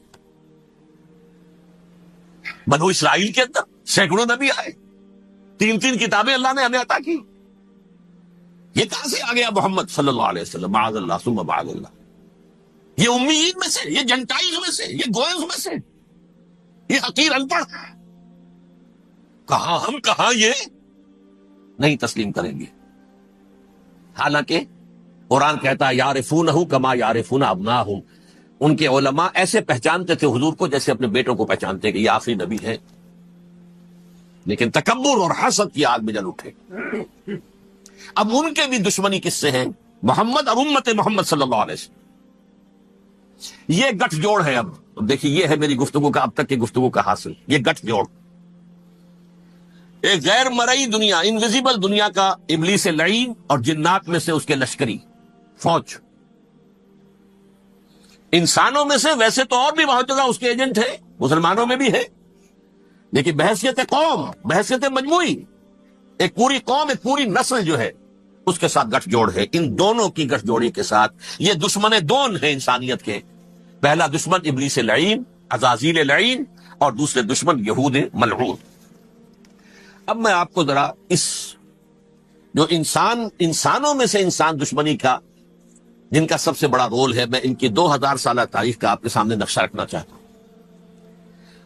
بنو اسرائیل کے اندر سینکڑوں نبی آئے, 3 کتابیں اللہ نے ہمیں عطا کی. یہ کہاں سے آ گیا محمد صلی اللہ علیہ وسلم؟ معاذ اللہ ثم معاذ اللہ. یہ امیین میں سے, یہ جنٹائل میں سے, یہ گوئنز میں سے, یہ حقیر ان پڑھ. کہاں ہم, کہاں یہ نہیں تسلیم کریں گے. حالانکہ قرآن کہتا ہے یعرفونہ کما یعرفون ابناہم. ان کے علماء ایسے پہچانتے تھے حضور کو جیسے اپنے بیٹوں کو پہچانتے کہ یہ آخری نبی ہے. لیکن تکبر اور حسد کی آگ میں جل اٹھے. اب ان کے بھی دشمنی کس سے ہیں؟ محمد اور امت محمد صلی اللہ علیہ وسلم. یہ گٹھ جوڑ ہے. اب دیکھیے, یہ ہے میری گفتگو کا اب تک کی گفتگو کا حاصل, یہ گٹھ جوڑ. ایک غیر مرئی دنیا, انویزیبل دنیا کا ابلیس لعین اور جنات میں سے اس کے لشکری فوج. انسانوں میں سے ویسے تو اور بھی بہت جگہ اس کے ایجنٹ ہے, مسلمانوں میں بھی ہے, لیکن بحیثیت قوم, بحیثیت مجموعی, ایک پوری قوم, ایک پوری نسل جو ہے اس کے ساتھ گٹھ جوڑ ہے. ان دونوں کی گٹھ جوڑی کے ساتھ یہ دشمن دون ہیں انسانیت کے. پہلا دشمن ابلیس لعین, عزازیل لعین, اور دوسرے دشمن یہود ملعون. اب میں آپ کو ذرا اس جو انسانوں میں سے انسان دشمنی کا جن کا سب سے بڑا رول ہے, میں ان کی 2000 سالہ تاریخ کا آپ کے سامنے نقشہ رکھنا چاہتا ہوں.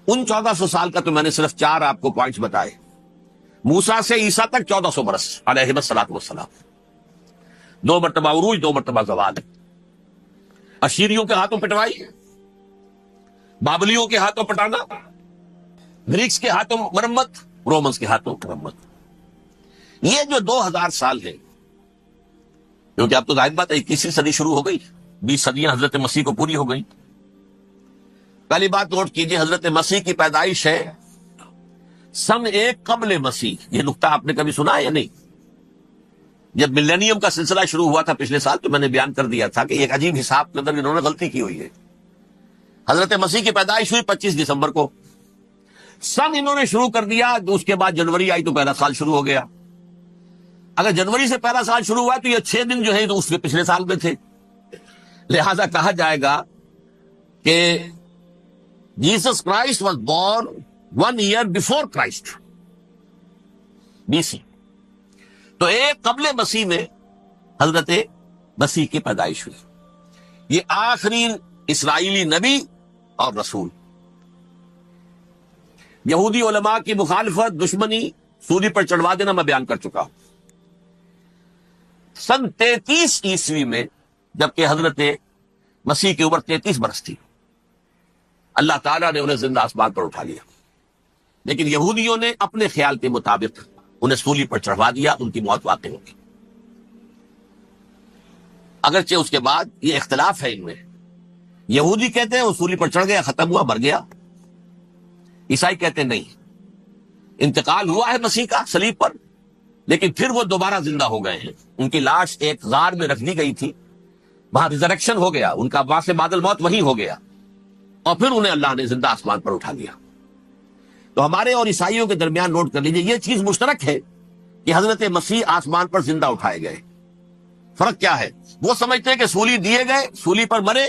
ان 1400 سال کا تو میں نے صرف 4 آپ کو پوائنٹس بتائے. موسیٰ سے عیسیٰ تک 1400 برس علیہ الصلوۃ والسلام. 2 مرتبہ عروج, 2 مرتبہ زوال. اشیریوں کے ہاتھوں پٹوائی, بابلیوں کے ہاتھوں پٹانا, گریکس کے ہاتھوں مرمت, رومنس کے ہاتھوں مرمت. یہ جو 2000 سال ہے, کیونکہ اب تو ظاہر بات ہے 21ویں صدی شروع ہو گئی, 20 صدیاں حضرت مسیح کو پوری ہو گئی. پہلی بات نوٹ کیجئے, حضرت مسیح کی پیدائش ہے سن 1 قبل مسیح. یہ نقطہ آپ نے کبھی سنا ہے یا نہیں؟ جب ملینیم کا سلسلہ شروع ہوا تھا پچھلے سال, تو میں نے بیان کر دیا تھا کہ ایک عجیب حساب کے اندر انہوں نے غلطی کی ہوئی ہے. حضرت مسیح کی پیدائش ہوئی 25 دسمبر کو. سن انہوں نے شروع کر دیا, تو اس کے بعد جنوری آئی تو پہلا سال شروع ہو گیا. اگر جنوری سے پہلا سال شروع ہوا تو یہ 6 دن جو ہے تو اس کے پچھلے سال میں تھے. لہذا کہا جائے گا کہ Jesus Christ was born 1 year before Christ, BC. تو 1 قبل مسیح میں حضرت مسیح کی پیدائش ہوئی. یہ آخری اسرائیلی نبی اور رسول. یہودی علماء کی مخالفت, دشمنی, سولی پر چڑھوا دینا میں بیان کر چکا ہوں. سن 33 عیسوی میں جبکہ حضرت مسیح کی عمر 33 برس تھی, اللہ تعالیٰ نے انہیں زندہ آسمان پر اٹھا لیا. لیکن یہودیوں نے اپنے خیال کے مطابق انہیں سولی پر چڑھوا دیا, ان کی موت واقع ہوگی. اگرچہ اس کے بعد یہ اختلاف ہے ان میں. یہودی کہتے ہیں وہ سولی پر چڑھ گیا, ختم ہوا, مر گیا. عیسائی کہتے ہیں نہیں, انتقال ہوا ہے مسیح کا صلیب پر, لیکن پھر وہ دوبارہ زندہ ہو گئے ہیں. ان کی لاش ایک غار میں رکھ دی گئی تھی, وہاں ریزریکشن ہو گیا, ان کا وہاں سے بعد الموت وہی ہو گیا, اور پھر انہیں اللہ نے زندہ آسمان پر اٹھا لیا. تو ہمارے اور عیسائیوں کے درمیان نوٹ کر لیجئے, یہ چیز مشترک ہے کہ حضرت مسیح آسمان پر زندہ اٹھائے گئے. فرق کیا ہے؟ وہ سمجھتے ہیں کہ سولی دیے گئے, سولی پر مرے,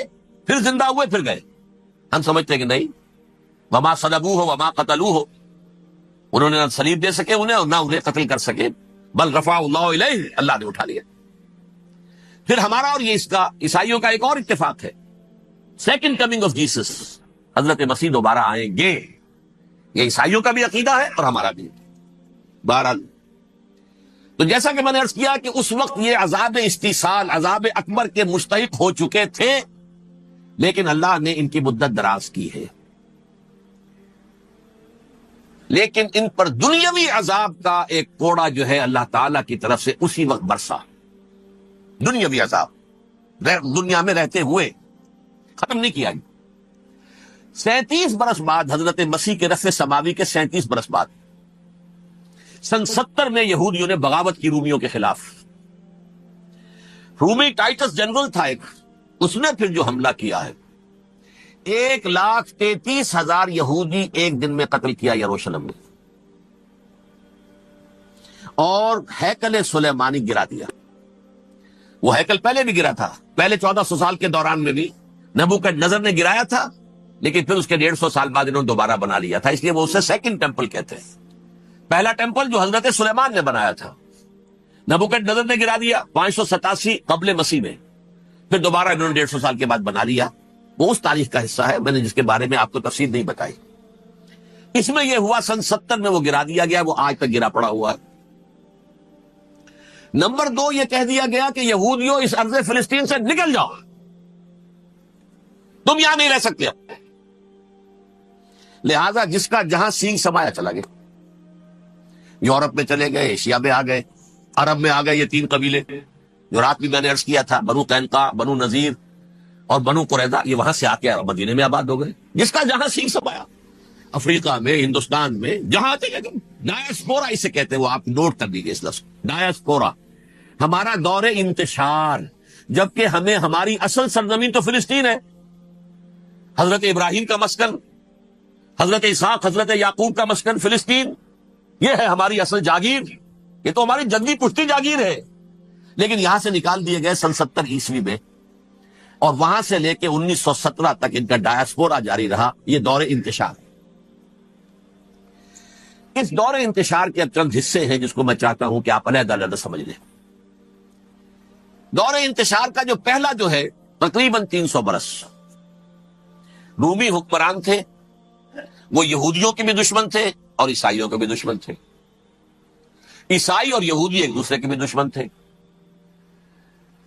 پھر زندہ ہوئے, پھر گئے. ہم سمجھتے ہیں کہ نہیں, وما صلبوہ وما قتلوہ, انہوں نے نہ صلیب دے سکے انہیں اور نہ انہیں قتل کر سکے, بل رفع اللہ الیہ, اللہ نے اٹھا لیا. پھر ہمارا اور یہ اس کا عیسائیوں کا ایک اور اتفاق ہے، سیکنڈ کمنگ آف جیسس، حضرت مسیح دوبارہ آئیں گے، یہ عیسائیوں کا بھی عقیدہ ہے اور ہمارا بھی۔ بہرحال تو جیسا کہ میں نے عرض کیا کہ اس وقت یہ عذاب استیصال، عذاب اکبر کے مستحق ہو چکے تھے، لیکن اللہ نے ان کی مدت دراز کی ہے، لیکن ان پر دنیاوی عذاب کا ایک کوڑا جو ہے اللہ تعالیٰ کی طرف سے اسی وقت برسا، دنیاوی عذاب دنیا میں رہتے ہوئے ختم نہیں کیا گیا۔ 37 برس بعد، حضرت مسیح کے رفع سماوی کے 37 برس بعد، سن 70 میں یہودیوں نے بغاوت کی رومیوں کے خلاف۔ رومی ٹائٹس جنرل تھا ایک، اس نے پھر جو حملہ کیا ہے، 1,33,000 یہودی ایک دن میں قتل کیا یروشلم میں، اور ہیکل سلیمانی گرا دیا۔ وہ ہیکل پہلے بھی گرا تھا، پہلے 1400 سال کے دوران میں بھی نبوکدنضر نے گرایا تھا، لیکن پھر اس کے 150 سال بعد انہوں نے دوبارہ بنا لیا تھا، اس لیے وہ اسے سیکنڈ ٹیمپل کہتے ہیں۔ پہلا ٹیمپل جو حضرت سلیمان نے بنایا تھا، نبوکدنضر نے گرا دیا 587 قبل مسیح میں، پھر دوبارہ انہوں نے 150 سال کے بعد بنا لیا۔ وہ اس تاریخ کا حصہ ہے، میں نے جس کے بارے میں آپ کو تفصیل نہیں بتائی۔ اس میں یہ ہوا سن 70 میں وہ گرا دیا گیا، وہ آج تک گرا پڑا ہوا ہے۔ نمبر 2، یہ کہہ دیا گیا کہ یہودیوں اس ارض فلسطین سے نکل جاؤ، تم یہاں نہیں رہ سکتے اب۔ لہذا جس کا جہاں سینگ سمایا چلا گیا، یورپ میں چلے گئے، ایشیا میں آ گئے، عرب میں آ گئے، یہ 3 قبیلے جو رات بھی میں نے عرض کیا تھا، بنو قینقاع، بنو نذیر اور بنو قریظہ، یہ وہاں سے آ کے مدینے میں آباد ہو گئے، جس کا جہاں سینگ سمایا، افریقہ میں، ہندوستان میں، جہاں چلے گئے۔ ڈایاسپورا اسے کہتے ہیں، وہ آپ نوٹ کر دیجیے اس لفظ، ڈایاسپورا، ہمارا دور انتشار، جبکہ ہمیں ہماری اصل سرزمین تو فلسطین ہے، حضرت ابراہیم کا مسکن، حضرت اسحاق، حضرت یعقوب کا مسکن فلسطین، یہ ہے ہماری اصل جاگیر، یہ تو ہماری جدی پشتی جاگیر ہے، لیکن یہاں سے نکال دیے گئے سن 70 عیسوی میں، اور وہاں سے لے کے 1917 تک ان کا ڈایاسپورا جاری رہا، یہ دور انتشار۔ اس دور انتشار کے اب چند حصے ہیں جس کو میں چاہتا ہوں کہ آپ علیحدہ علیحدہ سمجھ لیں۔ دور انتشار کا جو پہلا جو ہے تقریباً 300 برس، رومی حکمران تھے، وہ یہودیوں کے بھی دشمن تھے اور عیسائیوں کے بھی دشمن تھے، عیسائی اور یہودی ایک دوسرے کے بھی دشمن تھے،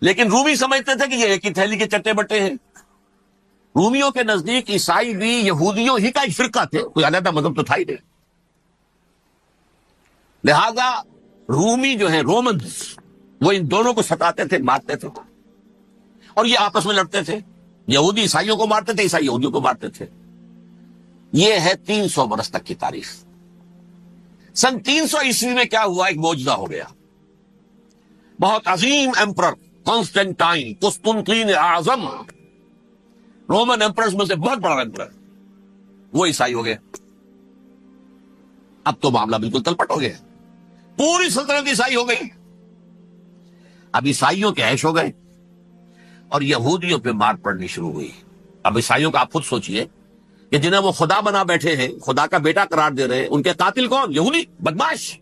لیکن رومی سمجھتے تھے کہ یہ ایک ہی تھیلی کے چٹے بٹے ہیں۔ رومیوں کے نزدیک عیسائی بھی یہودیوں ہی کا ایک فرقہ تھے، کوئی علیحدہ مذہب تو تھا ہی نہیں۔ لہذا رومی جو ہیں، رومنز، وہ ان دونوں کو ستاتے تھے، مارتے تھے، اور یہ آپس میں لڑتے تھے، یہودی عیسائیوں کو مارتے تھے، عیسائی یہودیوں کو مارتے تھے۔ یہ ہے 300 برس تک کی تاریخ۔ سن 300 عیسوی میں کیا ہوا؟ ایک معجزہ ہو گیا۔ بہت عظیم ایمپرر کانسٹینٹائن، قسطنطین اعظم، رومن ایمپررز میں سے بہت بڑا ایمپرر، وہ عیسائی ہو گئے۔ اب تو معاملہ بالکل تلپٹ ہو گیا، پوری سلطنت عیسائی ہو گئی۔ اب عیسائیوں کے عیش ہو گئے اور یہودیوں پہ مار پڑنی شروع ہوئی۔ اب عیسائیوں کا آپ خود سوچئے کہ جنہیں وہ خدا بنا بیٹھے ہیں، خدا کا بیٹا قرار دے رہے ہیں، ان کے قاتل کون؟ یہودی، بدماش۔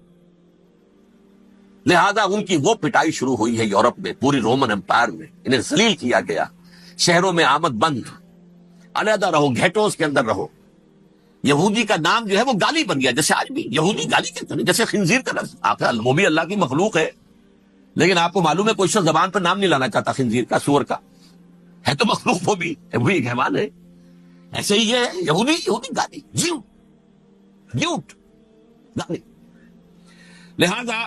لہذا ان کی وہ پٹائی شروع ہوئی ہے یورپ میں، پوری رومن امپائر میں، انہیں ذلیل کیا گیا، شہروں میں آمد بند، علیحدہ رہو، گھیٹوز کے اندر رہو۔ یہودی کا نام جو ہے وہ گالی بن گیا، جیسے آج بھی یہودی گالی کہتے ہیں، جیسے خنزیر کا لفظ، آخر وہ بھی اللہ کی مخلوق ہے، لیکن آپ کو معلوم ہے کوئی شخص زبان پر نام نہیں لانا چاہتا خنزیر کا، سور کا، ہے تو مخلوق، وہ بھی ایک حیوان ہے۔ ایسے ہی یہ یہودی گالی، جھوٹ گالی۔ لہذا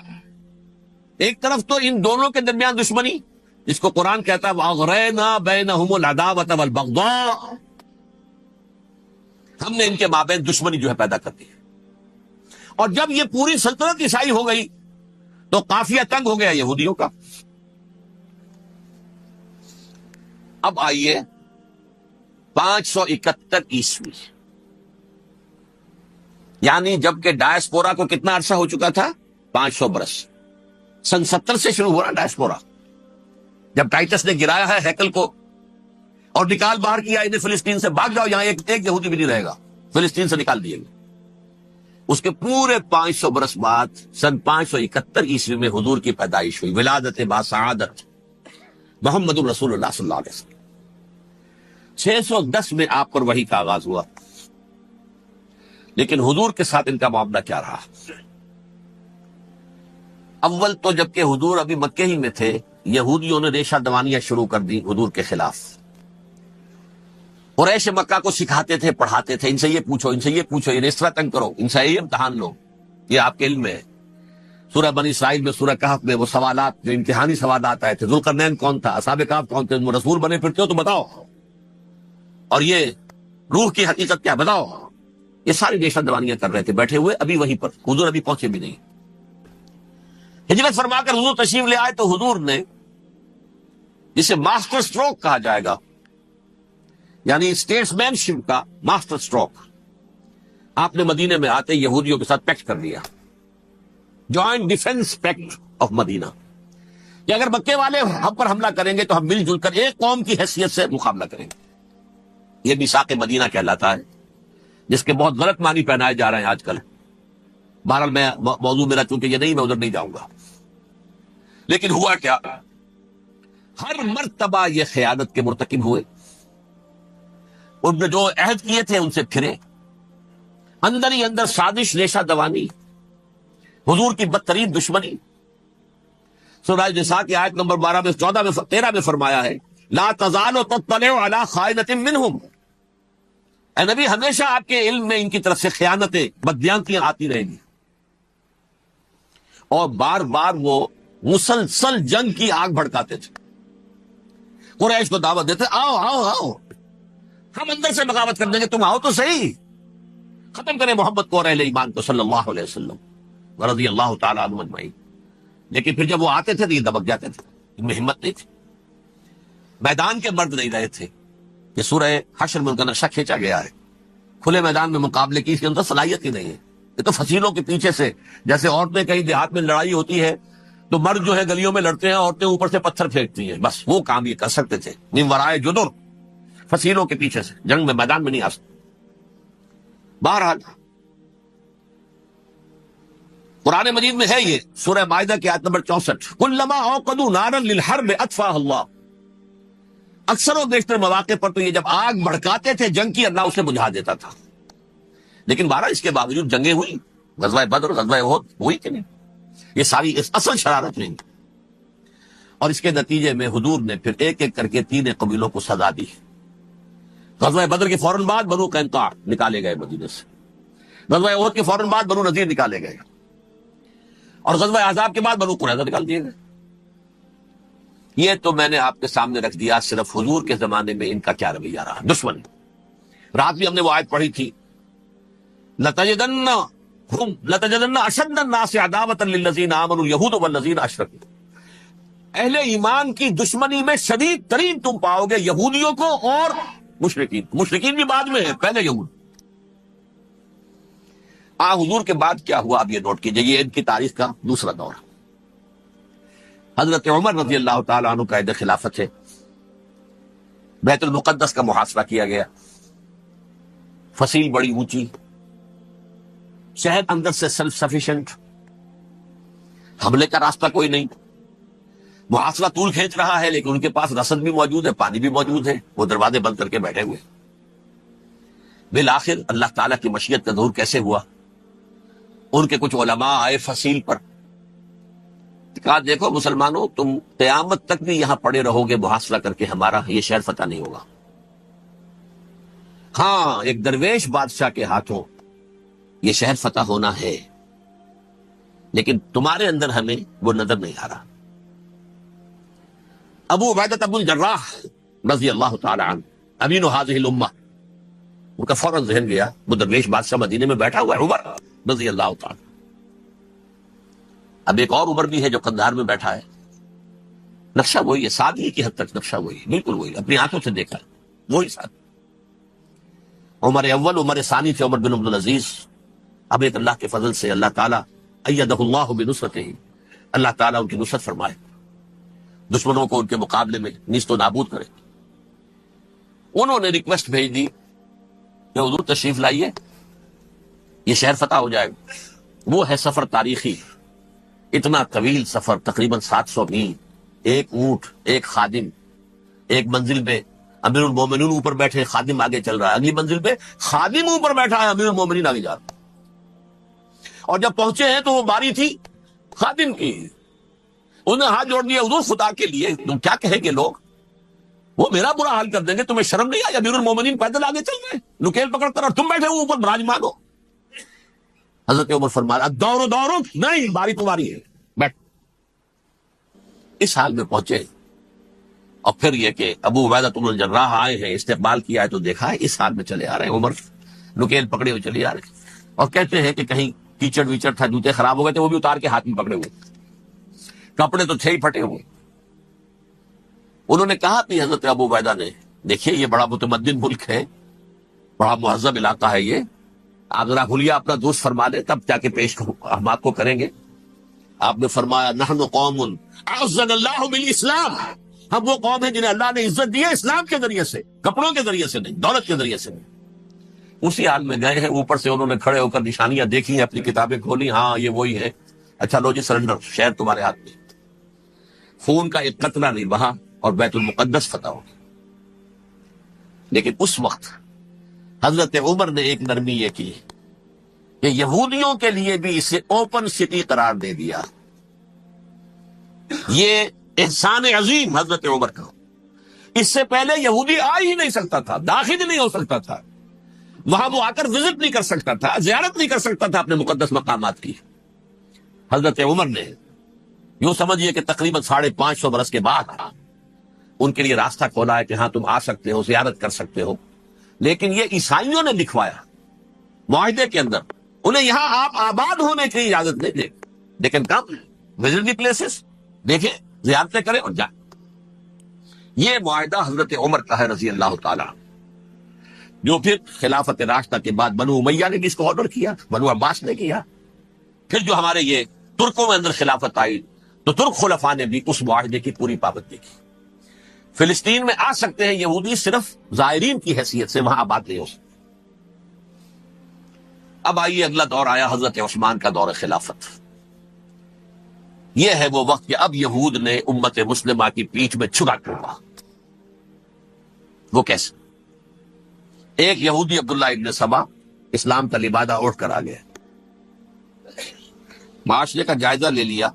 ایک طرف تو ان دونوں کے درمیان دشمنی، جس کو قرآن کہتا ہے وَأَغْرَيْنَا بَيْنَهُمُ الْعَدَاوَةَ وَالْبَغْضَاءَ، ہم نے ان کے مابین دشمنی جو ہے پیدا کر دی۔ اور جب یہ پوری سلطنت عیسائی ہو گئی تو قافیہ تنگ ہو گیا یہودیوں کا۔ اب آئیے 571 عیسوی، یعنی جب کہ ڈایاسپورا کو کتنا عرصہ ہو چکا تھا؟ 500 برس۔ سن 70 سے شروع ہوا ڈایاسپورا، جب ٹائٹس نے گرایا ہے ہیکل کو اور نکال باہر کیا انہیں فلسطین سے، بھاگ جاؤ، یہاں ایک یہودی بھی نہیں رہے گا، فلسطین سے نکال دیے گئے۔ اس کے پورے 500 برس بعد سن 571 عیسوی میں حضور کی پیدائش ہوئی، ولادت با سعادت، محمد الرسول اللہ صلی اللہ علیہ وسلم. 610 میں آپ پر وحی کا آغاز ہوا. لیکن حضور کے ساتھ ان کا معاملہ کیا رہا؟ اول تو جبکہ حضور ابھی مکے ہی میں تھے، یہودیوں نے ریشہ دوانیاں شروع کر دی حضور کے خلاف. قریش مکہ کو سکھاتے تھے، پڑھاتے تھے، ان سے یہ پوچھو، ان سے یہ پوچھو، یہ اس طرح تنگ کرو، ان سے یہ امتحان لو، یہ آپ کے علم میں ہے. سورہ بنی اسرائیل میں، سورہ کہف میں وہ سوالات، جو امتحانی سوالات آئے تھے، ذوالقرنین کون تھا، اصحاب کہف کون تھے، تم رسول بنے پھرتے ہو تو بتاؤ، اور یہ روح کی حقیقت کیا بتاؤ. یہ ساری ریشہ دوانیاں کر رہے تھے بیٹھے ہوئے ابھی وہیں پر. حضور ابھی پہنچے بھی نہیں. ہجرت فرما کر حضور تشریف لے آئے تو حضور نے، جسے ماسٹر سٹروک کہا جائے گا، یعنی اسٹیٹس مین شپ کا ماسٹر سٹروک، آپ نے مدینے میں آتے یہودیوں کے ساتھ پیکٹ کر لیا، جوائنٹ ڈیفنس پیکٹ آف مدینہ، کہ اگر مکے والے ہم پر حملہ کریں گے تو ہم مل جل کر ایک قوم کی حیثیت سے مقابلہ کریں گے. یہ میثاق مدینہ کہلاتا ہے، جس کے بہت غلط معنی پہنائے جا رہے ہیں آج کل. بہرحال میں موضوع میرا چونکہ یہ نہیں، میں ادھر نہیں جاؤں گا. لیکن ہوا کیا؟ ہر مرتبہ یہ خیانت کے مرتکب ہوئے. ان نے جو عہد کیے تھے ان سے پھرے، اندر ہی اندر سازش، ریشہ دوانی، حضور کی بدترین دشمنی. سورہ نساء کی آیت نمبر 12 میں، 14 میں، 13 میں فرمایا ہے، لا تزال تطلع علی خائنۃ منہم. اے نبی، ہمیشہ آپ کے علم میں ان کی طرف سے خیانتیں، بددیانتیاں آتی رہیں گی. اور بار بار وہ مسلسل جنگ کی آگ بھڑکاتے تھے. قریش کو دعوت دیتے، آؤ آؤ آؤ، ہم اندر سے بغاوت کر دیں گے، تم آؤ تو صحیح، ختم کریں محمد کو اور اہل ایمان کو صلی اللہ علیہ وسلم رضی اللہ تعالیٰ عنہم اجمعین. لیکن پھر جب وہ آتے تھے تو یہ دبک جاتے تھے، ان میں ہمت نہیں تھی. میدان کے مرد نہیں رہے تھے. یہ سورہ حشر میں ان کا نقشہ کھینچا گیا ہے. کھلے میدان میں مقابلے کی اس کے اندر صلاحیت ہی نہیں ہے. یہ تو فصیلوں کے پیچھے سے، جیسے عورتیں کہیں دیہات میں لڑائی ہوتی ہے تو مرد جو ہے گلیوں میں لڑتے ہیں، عورتیں اوپر سے پتھر پھینکتی ہیں، بس وہ کام یہ کر سکتے تھے. من ورائے جدر، فصیلوں کے پیچھے سے، جنگ میں میدان میں نہیں آ سکتے. بہرحال قرآن مجید میں ہے یہ سورہ مائدہ کی آیت نمبر 64، کلما اوقدوا نارا للحرب اطفاها اللہ. اکثر و بیشتر مواقع پر تو یہ جب آگ بھڑکاتے تھے جنگ کی، اللہ اسے بجھا دیتا تھا. لیکن بہرحال اس کے باوجود جنگیں ہوئی، غزوہ بدر، غزوہ احد ہوئی کہ نہیں؟ یہ ساری اس اصل شرارت نہیں. اور اس کے نتیجے میں حضور نے پھر ایک ایک کر کے 3 قبیلوں کو سزا دی. غزوہ بدر کے فوراً بعد بنو قینقاع نکالے گئے مدینے سے. غزوہ احد کے فوراً بعد بنو نذیر نکالے گئے. اور غزوہ احزاب کے بعد بنو قریظہ نکال دیے گئے. یہ تو میں نے آپ کے سامنے رکھ دیا صرف حضور کے زمانے میں ان کا کیا رویہ رہا. دشمن، رات بھی ہم نے وہ آیت پڑھی تھی، لَتَجِدَنَّ أَشَدَّ النَّاسِ عَدَاوَةً لِلَّذِينَ آمَنُوا الْيَهُودُ وَالَّذِينَ أَشْرَكُوا. اہل ایمان کی دشمنی میں شدید ترین تم پاؤ گے یہودیوں کو اور مشرکین. مشرکین بھی بعد میں ہیں، پہلے یہود. حضور کے بعد کیا ہوا اب یہ نوٹ کیجئے. یہ ان کی تاریخ کا دوسرا دور. حضرت عمر رضی اللہ تعالیٰ عنہ کا عہد خلافت ہے. بیت المقدس کا محاصرہ کیا گیا. فصیل بڑی اونچی، شہر اندر سے سیلف سفیشینٹ، حملے کا راستہ کوئی نہیں. محاصرہ طول کھینچ رہا ہے لیکن ان کے پاس رسد بھی موجود ہے، پانی بھی موجود ہے. وہ دروازے بند کر کے بیٹھے ہوئے. بالآخر اللہ تعالیٰ کی مشیت کا ظہور کیسے ہوا؟ ان کے کچھ علماء آئے فصیل پر، کہا دیکھو مسلمانوں، تم قیامت تک بھی یہاں پڑے رہو گے محاصرہ کر کے، ہمارا یہ شہر فتح نہیں ہوگا. ہاں، ایک درویش بادشاہ کے ہاتھوں یہ شہر فتح ہونا ہے، لیکن تمہارے اندر ہمیں وہ نظر نہیں آ رہا. ابو عبیدہ بن الجراح رضی اللہ تعالی عنہ، امین هذه الامہ، ان کا فوراً ذہن گیا وہ درویش بادشاہ مدینے میں بیٹھا ہوا ہے، عمر رضی اللہ تعالی. اب ایک اور عمر بھی ہے جو قندھار میں بیٹھا ہے. نقشہ وہی ہے، سادگی کی حد تک نقشہ وہی، بالکل وہی، اپنی آنکھوں سے دیکھا وہی ساتھ. عمر اول، عمر ثانی تھے عمر بن عبد العزیز. اب ایک اللہ کے فضل سے اللہ تعالیٰ ایدہ اللہ بنصرتہ، اللہ تعالیٰ ان کی نصرت فرمائے، دشمنوں کو ان کے مقابلے میں نیست و نابود کرے. انہوں نے ریکویسٹ بھیج دی کہ حضور تشریف لائیے، یہ شہر فتح ہو جائے گا. وہ ہے سفر تاریخی، اتنا طویل سفر، تقریباً 700 میل ایک اونٹ، ایک خادم، ایک منزل پہ امیر المومنین اوپر بیٹھے، خادم آگے چل رہا ہے، اگلی منزل پہ خادم اوپر بیٹھا ہے، امیر المومنین آگے جا رہا ہے۔ اور جب پہنچے ہیں تو وہ باری تھی خادم کی، انہوں نے ہاتھ جوڑ دیا، حضور خدا کے لیے تم کیا کہیں گے لوگ، وہ میرا برا حال کر دیں گے، تمہیں شرم نہیں آئی؟ امیر المومنین پیدل آگے چل رہے ہیں نکیل پکڑ کر، اور تم بیٹھے ہو اوپر براجمان ہو۔ حضرت عمر فرمایا دورو دورو، نہیں باری تمہاری ہے، بیٹھ۔ اس حال میں پہنچے، اور پھر یہ کہ ابو عبیدہ بن الجراح آئے ہیں، استقبال کیا ہے تو دیکھا ہے اس حال میں چلے آ رہے ہیں، عمر نکیل پکڑے ہوئے چلے آ رہے ہیں، اور کہتے ہیں کہ کہیں کیچڑ ویچڑ تھا، جوتے خراب ہو گئے تھے، وہ بھی اتار کے ہاتھ میں پکڑے ہوئے، کپڑے تو تھے ہی پھٹے ہوئے۔ انہوں نے کہا کہ حضرت ابو عبیدہ نے، دیکھیے یہ بڑا متمدن ملک ہے، بڑا مہذب علاقہ ہے یہ، آپ ذرا حلیہ اپنا دوست فرما لیں تب جا کے پیش ہم آپ کو کریں گے۔ آپ نے فرمایا نحن قوم اعزنا اللہ بالاسلام، ہم وہ قوم ہیں جنہیں اللہ نے عزت دی ہے اسلام کے ذریعے سے، کپڑوں کے ذریعے سے نہیں، دولت کے ذریعے سے نہیں۔ اسی حال میں گئے ہیں، اوپر سے انہوں نے کھڑے ہو کر نشانیاں دیکھی ہیں، اپنی کتابیں کھولی، ہاں یہ وہی ہے، اچھا لو جی سرنڈر، شہر تمہارے ہاتھ میں، خون کا ایک قطرہ نہیں بہا، اور بیت المقدس فتح ہو گیا۔ لیکن اس وقت حضرت عمر نے ایک نرمی یہ کی کہ یہودیوں کے لیے بھی اسے اوپن سٹی قرار دے دیا۔ یہ احسان عظیم حضرت عمر کا، اس سے پہلے یہودی آ ہی نہیں سکتا تھا، داخل ہی نہیں ہو سکتا تھا، وہاں وہ آ کر وزٹ نہیں کر سکتا تھا، زیارت نہیں کر سکتا تھا اپنے مقدس مقامات کی۔ حضرت عمر نے یوں سمجھیے کہ تقریباً 550 برس کے بعد ان کے لیے راستہ کھولا ہے کہ ہاں تم آ سکتے ہو، زیارت کر سکتے ہو۔ لیکن یہ عیسائیوں نے لکھوایا معاہدے کے اندر، انہیں یہاں آپ آباد ہونے کی اجازت نہیں دے، لیکن کم وزٹ دی پلیسز، دیکھیں زیارتیں کریں اور جائیں۔ یہ معاہدہ حضرت عمر کا ہے رضی اللہ تعالیٰ، جو پھر خلافت راشدہ کے بعد بنو امیہ نے بھی اس کو آرڈر کیا، بنو عباس نے کیا، پھر جو ہمارے یہ ترکوں میں اندر خلافت آئی تو ترک خلفاء نے بھی اس معاہدے کی پوری پابندی کی۔ فلسطین میں آ سکتے ہیں یہودی، صرف زائرین کی حیثیت سے، وہاں آباد نہیں ہو سکتے۔ اب آئیے اگلا دور آیا حضرت عثمان کا دور خلافت۔ یہ ہے وہ وقت کہ اب یہود نے امت مسلمہ کی پیٹھ میں چھرا ٹوکا۔ وہ کیسے؟ ایک یہودی عبداللہ ابن سبا اسلام کا لبادہ اوڑھ کر آ گیا، معاشرے کا جائزہ لے لیا،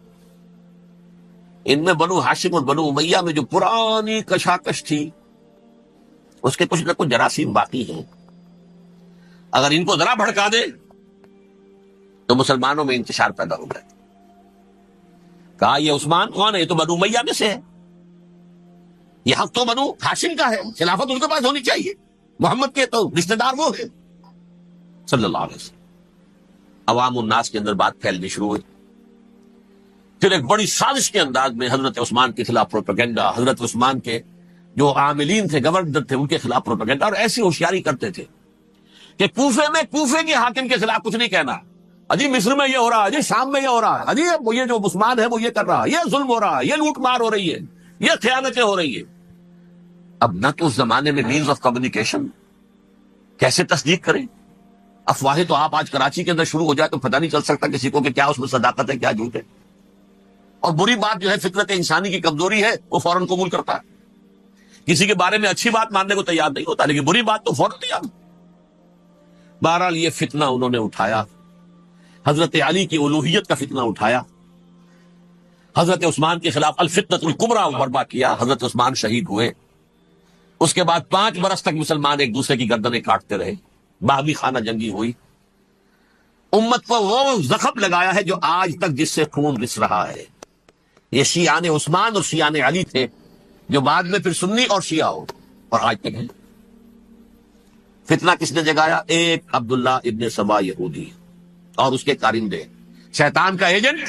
ان میں بنو ہاشم اور بنو امیہ میں جو پرانی کشاکش تھی اس کے کچھ نہ کچھ جراثیم باقی ہیں، اگر ان کو ذرا بھڑکا دے تو مسلمانوں میں انتشار پیدا ہو گیا۔ کہا یہ عثمان کون ہے؟ یہ تو بنو امیہ میں سے ہے، یہ حق تو بنو ہاشم کا ہے، خلافت ان کے پاس ہونی چاہیے، محمد کے تو رشتہ دار وہ ہے صلی اللہ علیہ وسلم۔ عوام الناس کے اندر بات پھیلنی شروع ہوئی، پھر ایک بڑی سازش کے انداز میں حضرت عثمان کے خلاف پروپیگنڈا، حضرت عثمان کے جو عاملین تھے، گورنر تھے، ان کے خلاف پروپیگنڈا، اور ایسی ہوشیاری کرتے تھے کہ کوفے کے حاکم کے خلاف کچھ نہیں کہنا، اجی مصر میں یہ ہو رہا ہے، اجی شام میں یہ ہو رہا ہے، اجی یہ جو عثمان ہے وہ یہ کر رہا ہے، یہ ظلم ہو رہا ہے، یہ لوٹ مار ہو رہی ہے، یہ خیانتیں ہو رہی ہے۔ اب نہ تو اس زمانے میں مینز آف کمیونیکیشن، کیسے تصدیق کریں؟ افواہیں تو آپ آج کراچی کے اندر شروع ہو جائے تو پتہ نہیں چل سکتا کسی کو کہ کیا اس میں صداقت ہے کیا جھوٹ ہے، اور بری بات جو ہے فطرت انسانی کی کمزوری ہے، وہ فوراً قبول کرتا ہے، کسی کے بارے میں اچھی بات ماننے کو تیار نہیں ہوتا، لیکن بری بات تو فوراً تیار۔ بہرحال یہ فتنہ انہوں نے اٹھایا، حضرت علی کی الوہیت کا فتنہ اٹھایا، حضرت عثمان کے خلاف الفتنۃ الکبریٰ برپا کیا، حضرت عثمان شہید ہوئے، اس کے بعد 5 برس تک مسلمان ایک دوسرے کی گردنیں کاٹتے رہے، باہمی خانہ جنگی ہوئی، امت پر وہ زخم لگایا ہے جو آج تک جس سے خون رس رہا ہے۔ یہ شیعان عثمان اور شیعان علی تھے، جو بعد میں پھر سنی اور شیعہ ہو، اور آج تک ہیں۔ فتنہ کس نے جگایا؟ ایک عبداللہ ابن سبا یہودی اور اس کے کارندے، شیطان کا ایجنٹ،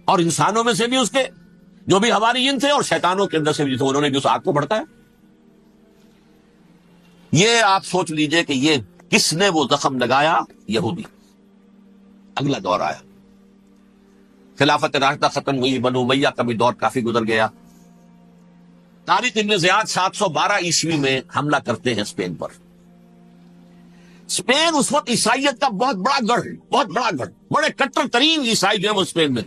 اور انسانوں میں سے بھی اس کے جو بھی حواریین تھے اور شیطانوں کے اندر سے بھی تھے، انہوں نے بھی اس آگ کو بھڑکایا۔ یہ آپ سوچ لیجئے کہ یہ کس نے وہ زخم لگایا؟ یہودی۔ اگلا دور آیا، خلافت راشدہ ختم ہوئی، بنو امیہ کا بھی دور کافی گزر گیا۔ طارق ابن زیاد 712 عیسوی میں حملہ کرتے ہیں اسپین پر۔ اسپین اس وقت عیسائیت کا بہت بڑا گڑھ، بہت بڑا گڑھ، بڑے کٹر ترین عیسائی جو ہے وہ اسپین میں،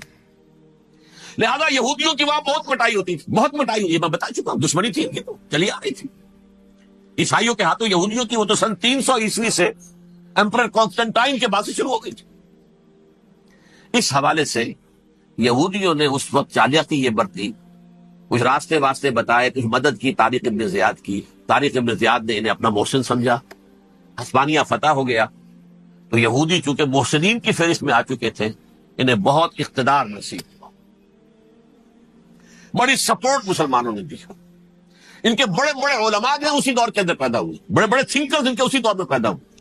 لہذا یہودیوں کی وہاں بہت مٹائی ہوتی تھی، بہت مٹائی ہوئی، میں بتا چکا ہوں، دشمنی تھی ان کی تو چلی آ رہی تھی عیسائیوں کے ہاتھوں یہودیوں کی، وہ تو سن 300 عیسوی سے ایمپرر کانسٹنٹائن کے بعد سے شروع ہو گئی تھی۔ اس حوالے سے یہودیوں نے اس وقت چالاکی یہ برتی، کچھ راستے واسطے بتائے، کچھ مدد کی طارق ابن زیاد کی۔ طارق ابن زیاد نے انہیں اپنا محسن سمجھا، ہسپانیہ فتح ہو گیا، تو یہودی چونکہ محسنین کی فہرست میں آ چکے تھے، انہیں بہت اقتدار نصیب ہوا، بڑی سپورٹ مسلمانوں نے دی۔ ان کے بڑے بڑے علماء جو اسی دور کے اندر پیدا ہوئے، بڑے بڑے تھنکرز ان کے اسی دور میں پیدا ہوئے۔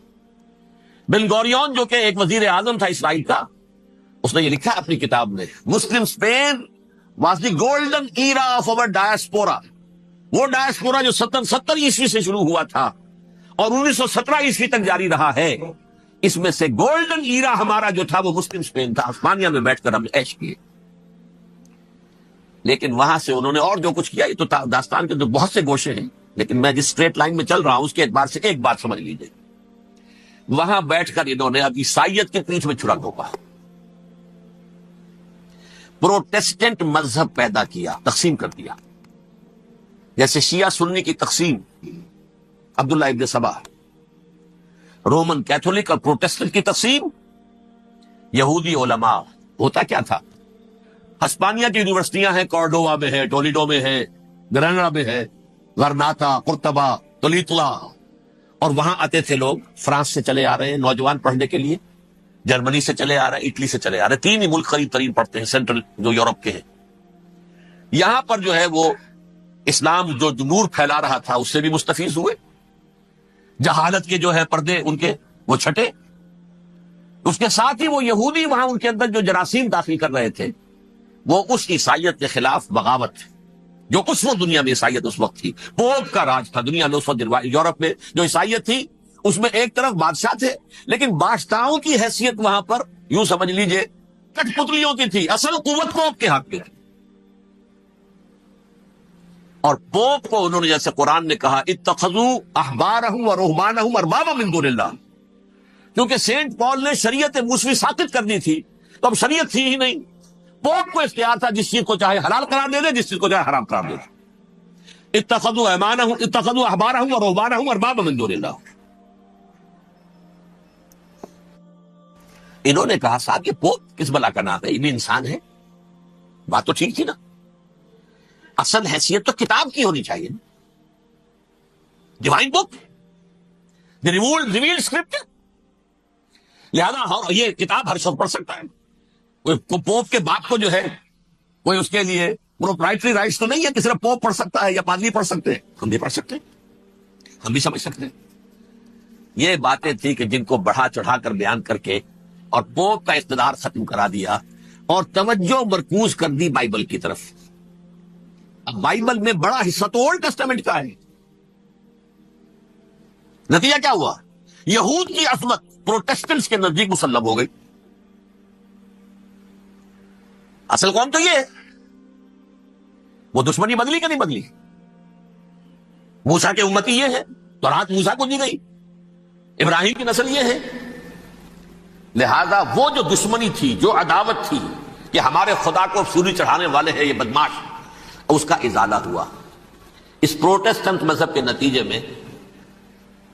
بن گوریون جو کہ ایک وزیر اعظم تھا اسرائیل کا، اس نے یہ لکھا ہے اپنی کتاب میں، Muslim Spain was the golden era of our diaspora. وہ ڈائسپورا جو 70 عیسوی سے شروع ہوا تھا اور 1917 عیسوی تک جاری رہا ہے، اس میں سے گولڈن ایرا ہمارا جو تھا وہ مسلم اسپین تھا۔ ہسپانیہ میں بیٹھ کر ہم نے عیش کیے، لیکن وہاں سے انہوں نے اور جو کچھ کیا، یہ تو داستان کے تو بہت سے گوشے ہیں، لیکن میں جس اسٹریٹ لائن میں چل رہا ہوں اس کے اعتبار سے ایک بات سمجھ لیجیے، وہاں بیٹھ کر انہوں نے اب عیسائیت کے پیٹھ میں چھڑا گھونپا، پروٹیسٹنٹ مذہب پیدا کیا، تقسیم کر دیا، جیسے شیعہ سنی کی تقسیم، عبداللہ ابن سبا، رومن کیتھولک اور پروٹیسٹنٹ کی تقسیم، یہودی علماء۔ ہوتا کیا تھا، ہسپانیہ کی یونیورسٹیاں ہیں، کارڈووا میں ہے، ٹولیڈو میں ہے، گراناڈا میں ہے، غرناطہ، قرطبہ، تولیتلا، اور وہاں آتے تھے لوگ، فرانس سے چلے آ رہے ہیں نوجوان پڑھنے کے لیے، جرمنی سے چلے آ رہے ہیں، اٹلی سے چلے آ رہے ہیں، 3 ہی ملک قریب ترین پڑھتے ہیں سینٹرل جو یورپ کے ہیں۔ یہاں پر جو ہے وہ اسلام جو نور پھیلا رہا تھا اس سے بھی مستفیض ہوئے، جہالت کے جو ہے پردے ان کے وہ چھٹے، اس کے ساتھ ہی وہ یہودی وہاں ان کے اندر جو جراثیم داخل کر رہے تھے وہ اس عیسائیت کے خلاف بغاوت تھی، جو اس وقت دنیا میں عیسائیت اس وقت تھی، پوپ کا راج تھا دنیا میں اس وقت۔ یورپ میں جو عیسائیت تھی اس میں ایک طرف بادشاہ تھے، لیکن بادشاہوں کی حیثیت وہاں پر یوں سمجھ لیجئے کٹ پتلیوں کی تھی، اصل قوت پوپ کے ہاتھ میں تھی۔ اور پوپ کو انہوں نے جیسے قرآن نے کہا اتخذوا احبارهم ورهبانهم اربابا من دون اللہ، کیونکہ سینٹ پال نے شریعت موسوی ساقط کر دی تھی تو اب شریعت تھی ہی نہیں، پوپ کو اختیار تھا جس چیز کو چاہے حلال قرار دے دے، جس چیز کو چاہے حرام قرار دے دے۔ اتخذوا احبارهم ورهبانهم اربابا من دون اللہ۔ انہوں نے کہا صاحب یہ پوپ کس بلا کا نام ہے، یہ بھی انسان ہے، بات تو ٹھیک تھی نا، اصل حیثیت تو کتاب کی ہونی چاہیے، ڈیوائن بک، ریویلڈ اسکرپچر، لہذا یہ کتاب ہر شخص پڑھ سکتا ہے، کوئی پوپ کے باپ کو جو ہے کوئی اس کے لیے پروپرائٹری رائٹس تو نہیں ہے کہ صرف پوپ پڑھ سکتا ہے یا پادری پڑھ سکتے ہیں، ہم بھی پڑھ سکتے ہیں، ہم بھی سمجھ سکتے ہیں۔ یہ باتیں تھی کہ جن کو بڑھا چڑھا کر بیان کر کے اور پوپ کا اقتدار ختم کرا دیا اور توجہ مرکوز کر دی بائبل کی طرف۔ اب بائبل میں بڑا حصہ تو اولڈ ٹیسٹامنٹ کا ہے، نتیجہ کیا ہوا، یہود کی عظمت پروٹیسٹنٹس کے نزدیک مسلم ہو گئی۔ اصل قوم تو یہ ہے، وہ دشمنی بدلی کہ نہیں بدلی، موسیٰ کے امتی یہ ہے تو رات موسیٰ کو دی گئی، ابراہیم کی نسل یہ ہے، لہذا وہ جو دشمنی تھی، جو عداوت تھی کہ ہمارے خدا کو سوری چڑھانے والے ہیں یہ بدماش، اس کا ازالہ ہوا۔ اس پروٹیسٹنٹ مذہب کے نتیجے میں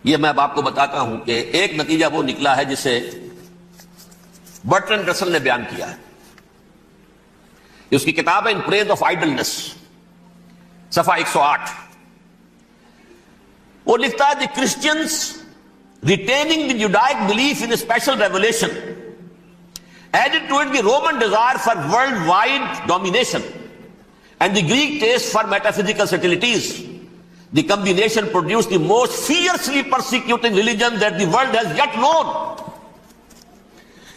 یہ میں اب آپ کو بتاتا ہوں کہ ایک نتیجہ وہ نکلا ہے جسے برٹرنڈ رسل نے بیان کیا ہے، اس کی کتاب ہے ان پریز آف آئیڈلنس، صفحہ 108۔ وہ لکھتا ہے دی Christians retaining the Judaic belief in a special revelation added to it the Roman desire for worldwide domination and the Greek taste for metaphysical subtleties. The combination produced the most fiercely persecuting religion that the world has yet known.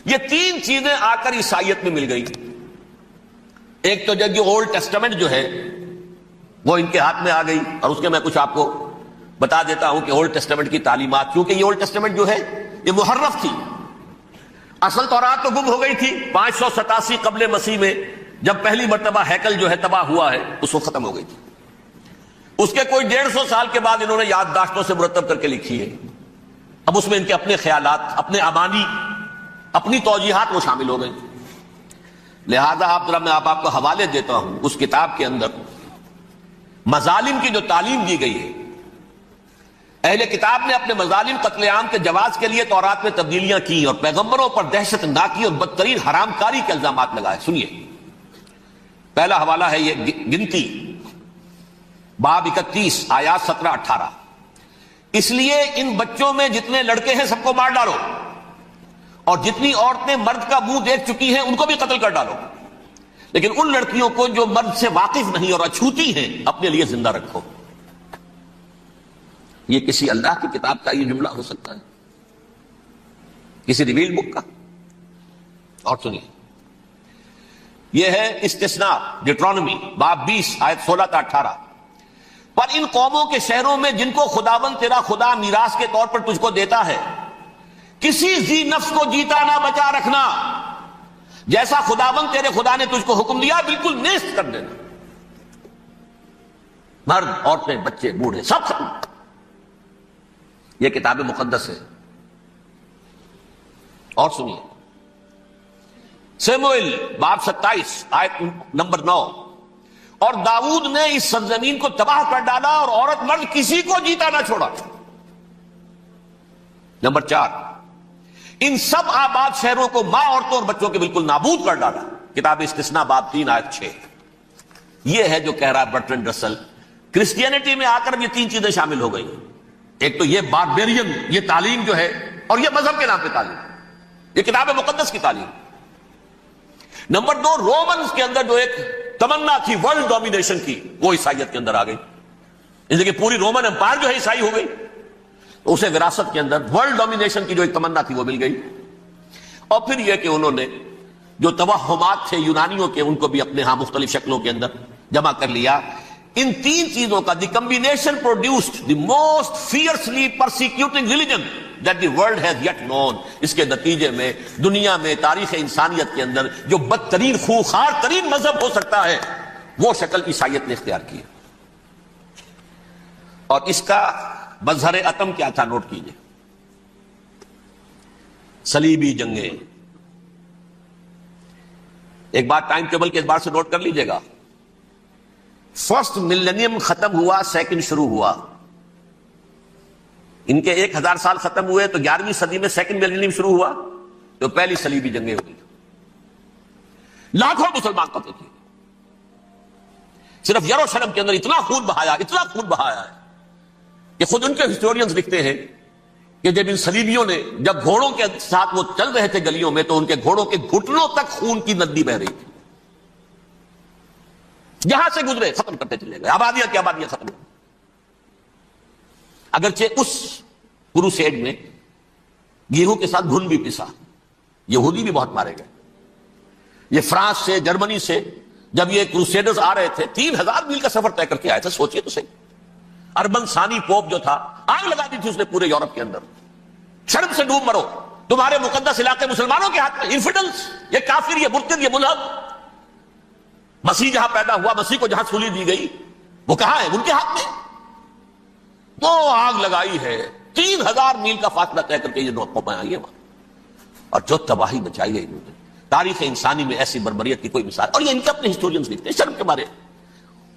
یہ 3 چیزیں آ کر عیسائیت میں مل گئی۔ ایک تو جب یہ اولڈ ٹیسٹامنٹ جو ہے وہ ان کے ہاتھ میں آ گئی، اور اس کے میں کچھ آپ کو بتا دیتا ہوں کہ اولڈ ٹیسٹامنٹ کی تعلیمات، کیونکہ یہ اولڈ ٹیسٹامنٹ جو ہے یہ محرف تھی، اصل تورات تو گم ہو گئی تھی 587 قبل مسیح میں، جب پہلی مرتبہ ہیکل جو ہے تباہ ہوا ہے اس وقت ختم ہو گئی تھی۔ اس کے کوئی 150 سال کے بعد انہوں نے یادداشتوں سے مرتب کر کے لکھی ہے، اب اس میں ان کے اپنے خیالات، اپنے امانی، اپنی توجیحات وہ شامل ہو گئی۔ لہذا میں آپ کو حوالے دیتا ہوں اس کتاب کے اندر مظالم کی جو تعلیم دی گئی ہے. اہل کتاب نے اپنے مظالم قتل عام کے جواز کے لیے تورات میں تبدیلیاں کی اور پیغمبروں پر دہشت ناکی اور بدترین حرام کاری کے الزامات لگائے. سنیے، پہلا حوالہ ہے یہ گنتی باب 31 آیات 17-18. اس لیے ان بچوں میں جتنے لڑکے ہیں سب کو مار ڈالو، اور جتنی عورتیں مرد کا منہ دیکھ چکی ہیں ان کو بھی قتل کر ڈالو، لیکن ان لڑکیوں کو جو مرد سے واقف نہیں اور اچھوتی ہیں اپنے لیے زندہ رکھو. یہ کسی اللہ کی کتاب کا یہ جملہ ہو سکتا ہے؟ کسی ریویل بک کا؟ اور سنیے، یہ ہے استثناء ڈیٹرانومی باب 20 آیت 16-18. پر ان قوموں کے شہروں میں جن کو خداوند تیرا خدا میراث کے طور پر تجھ کو دیتا ہے، کسی ذی نفس کو جیتا نہ بچا رکھنا، جیسا خداوند تیرے خدا نے تجھ کو حکم دیا بالکل نیست کر دینا. مرد، عورتیں، بچے، بوڑھے سب ختم. یہ کتاب مقدس ہے. اور سنیے، سموئیل باب 27 آیت نمبر 9. اور داؤد نے اس سرزمین کو تباہ کر ڈالا اور عورت مرد کسی کو جیتا نہ چھوڑا. نمبر 4، ان سب آباد شہروں کو ماں، عورتوں اور بچوں کے بالکل نابود کر ڈالا. کتاب استثناء باب 3 آیت 6. یہ ہے جو کہہ رہا ہے برٹرنڈ رسل، کرسچینٹی میں آ کر یہ تین چیزیں شامل ہو گئی. ایک تو یہ باربیرین یہ تعلیم جو ہے، اور یہ مذہب کے نام پہ تعلیم، یہ کتاب مقدس کی تعلیم. نمبر 2، رومنز کے اندر جو ایک تمنا تھی ورلڈ ڈومینیشن کی، وہ عیسائیت کے اندر آ گئی. اس لیے کہ پوری رومن امپائر جو ہے عیسائی ہو گئی، اسے وراثت کے اندر ورلڈ ڈومینیشن کی جو ایک تمنا تھی وہ مل گئی. اور پھر یہ کہ انہوں نے جو توہمات تھے یونانیوں کے، ان کو بھی اپنے ہاں مختلف شکلوں کے اندر جمع کر لیا. ان تین چیزوں کا the combination produced the most fiercely persecuting religion that the world has yet known. اس کے نتیجے میں دنیا میں تاریخ انسانیت کے اندر جو بدترین خوخار ترین مذہب ہو سکتا ہے وہ شکل عیسائیت نے اختیار کی. اور اس کا مظہر عتم کیا تھا نوٹ کیجئے، صلیبی جنگیں. ایک بات ٹائم ٹیبل کے اعتبار سے نوٹ کر لیجئے گا، فرسٹ ملینیم ختم ہوا، سیکنڈ شروع ہوا. ان کے 1000 سال ختم ہوئے تو 11ویں صدی میں سیکنڈ ملینیم شروع ہوا، تو پہلی صلیبی جنگیں ہوئی. لاکھوں مسلمان قتل کیے. صرف یروشلم کے اندر اتنا خون بہایا ہے کہ خود ان کے ہسٹورینز لکھتے ہیں کہ جب ان صلیبیوں نے جب گھوڑوں کے ساتھ وہ چل رہے تھے گلیوں میں تو ان کے گھوڑوں کے گھٹنوں تک خون کی ندی بہ رہی تھی. جہاں سے گزرے ختم کرتے چلے گئے، آبادیاں کی آبادیاں ختم. اگرچہ اس کروسیڈ میں گیہوں کے ساتھ گھن بھی پسا، یہودی بھی بہت مارے گئے. یہ فرانس سے، جرمنی سے جب یہ کروسیڈرز آ رہے تھے 3000 میل کا سفر طے کر کے آئے تھے. سوچئے تو صحیح، اربن ثانی پوپ جو تھا آگ لگا دی تھی اس نے پورے یورپ کے اندر. شرم سے ڈوب مرو، تمہارے مقدس علاقے مسلمانوں کے ہاتھ میں. انفیڈلز، یہ کافر، یہ مرتد، یہ ملحد. مسیح جہاں پیدا ہوا، مسیح کو جہاں سولی دی گئی، وہ کہاں ہے؟ ان کے ہاتھ میں. وہ آگ لگائی ہے، 3000 میل کا فاصلہ طے کر کے یہ قومیں آئی ہیں وہاں، اور جو تباہی مچائی ہے انہوں نے. تاریخ انسانی میں ایسی بربریت کی کوئی مثال. اور یہ ان کے اپنے ہسٹورینز لکھتے ہیں. شرم کے مارے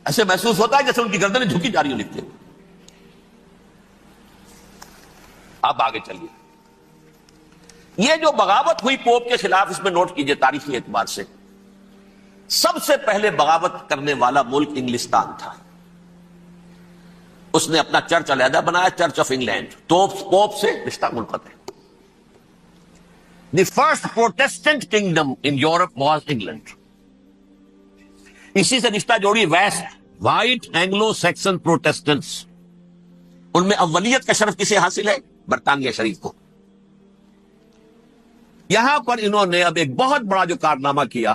ایسے محسوس ہوتا ہے جیسے ان کی گردنیں جھکی جا رہی ہوں لکھتے ہیں. اب آگے چلیے، یہ جو بغاوت ہوئی پوپ کے خلاف، اس میں نوٹ کیجئے تاریخی اعتبار سے سب سے پہلے بغاوت کرنے والا ملک انگلستان تھا. اس نے اپنا چرچ علیحدہ بنایا، چرچ آف انگلینڈ. پوپ سے رشتہ منقطع. The first Protestant kingdom in Europe was England. اسی سے رشتہ جوڑی west white Anglo Saxon Protestants. ان میں اولیت کا شرف کسے حاصل ہے؟ برطانیہ شریف کو. یہاں پر انہوں نے اب ایک بہت بڑا جو کارنامہ کیا،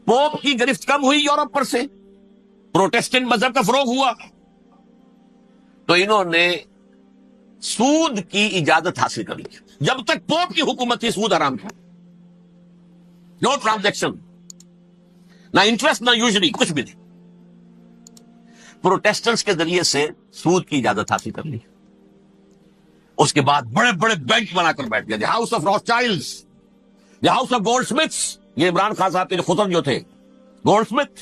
پوپ کی گرفت کم ہوئی یورپ پر سے، پروٹیسٹنٹ مذہب کا فروغ ہوا، تو انہوں نے سود کی اجازت حاصل کر لی. جب تک پوپ کی حکومت تھی سود حرام تھا. نو ٹرانزیکشن، نہ انٹرسٹ، نہ یوزری، کچھ بھی نہیں. پروٹیسٹنٹس کے ذریعے سے سود کی اجازت حاصل کر لی. اس کے بعد بڑے بڑے بینک بنا کر بیٹھ گئے. The house of Rothschilds, the house of Goldsmiths, یہ عمران خان صاحب کے جو خسر جو تھے، گولڈ سمتھ،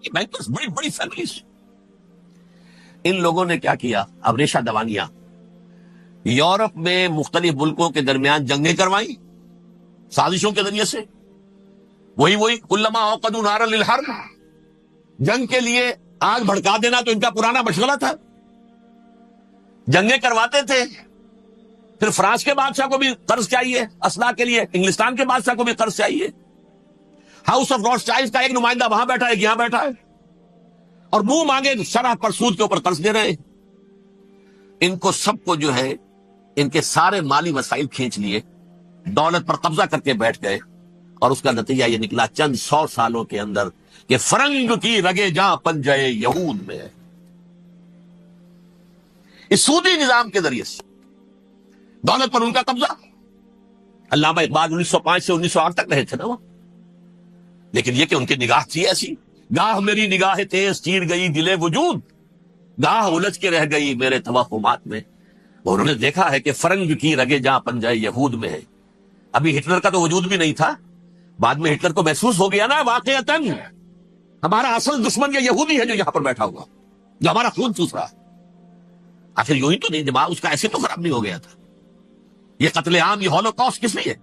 یہ بینکرز، بڑی بڑی فیملیز. ان لوگوں نے کیا کیا؟ اب ریشہ دوانیاں یورپ میں مختلف ملکوں کے درمیان جنگیں کروائیں سازشوں کے ذریعے سے. وہی کلما اوقدوا نارا للحرب، جنگ کے لیے آگ بھڑکا دینا تو ان کا پرانا مشغلہ تھا. جنگیں کرواتے تھے، پھر فرانس کے بادشاہ کو بھی قرض چاہیے اسلحہ کے لیے، انگلستان کے بادشاہ کو بھی قرض چاہیے. ہاؤس آف روتشائلڈ کا ایک نمائندہ وہاں بیٹھا ہے، ایک یہاں بیٹھا ہے، اور منہ مانگے شرح پر سود کے اوپر قرض دے رہے ہیں. ان کو سب کو جو ہے ان کے سارے مالی وسائل کھینچ لیے، دولت پر قبضہ کر کے بیٹھ گئے، اور اس کا نتیجہ یہ نکلا چند 100 سالوں کے اندر کہ فرنگ کی رگے جہاں پنجے یہود میں ہے. اس سودی نظام کے ذریعے سے دولت پر ان کا قبضہ. علامہ اقبال 1905 سے 1908 تک رہے تھے نا وہ، لیکن یہ کہ ان کی نگاہ تھی ایسی، گاہ میری نگاہ تیز چیر گئی دل وجود، گاہ الجھ کے رہ گئی میرے توہمات میں. انہوں نے دیکھا ہے کہ فرنگ کی رگے جہاں پنجے یہود میں ہے. ابھی ہٹلر کا تو وجود بھی نہیں تھا، بعد میں ہٹلر کو محسوس ہو گیا نا واقعتاً ہمارا اصل دشمن یہ یہودی ہے جو یہاں پر بیٹھا ہوا، جو ہمارا خون چوس رہا ہے. آخر یوں ہی تو نہیں، دماغ اس کا ایسے تو خراب نہیں ہو گیا تھا. یہ قتل عام، یہ ہولوکاسٹ کس لیے؟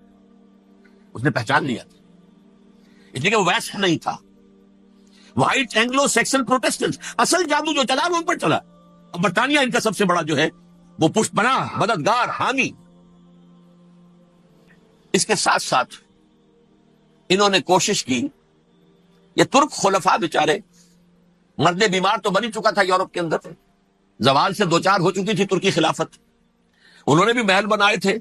اس نے پہچان لیا تھا، اس لیے کہ وہ ویسٹ نہیں تھا. وائٹ اینگلو سیکسن پروٹیسٹنٹ، اصل جادو جو چلا وہ ان پر چلا. اور برطانیہ ان کا سب سے بڑا جو ہے وہ پشت بنا، مددگار، حامی. اس کے ساتھ ساتھ انہوں نے کوشش کی، یہ ترک خلفاء بیچارے، مرد بیمار تو بن ہی چکا تھا یورپ کے اندر، زوال سے دوچار ہو چکی تھی ترکی خلافت. انہوں نے بھی محل بنائے تھے.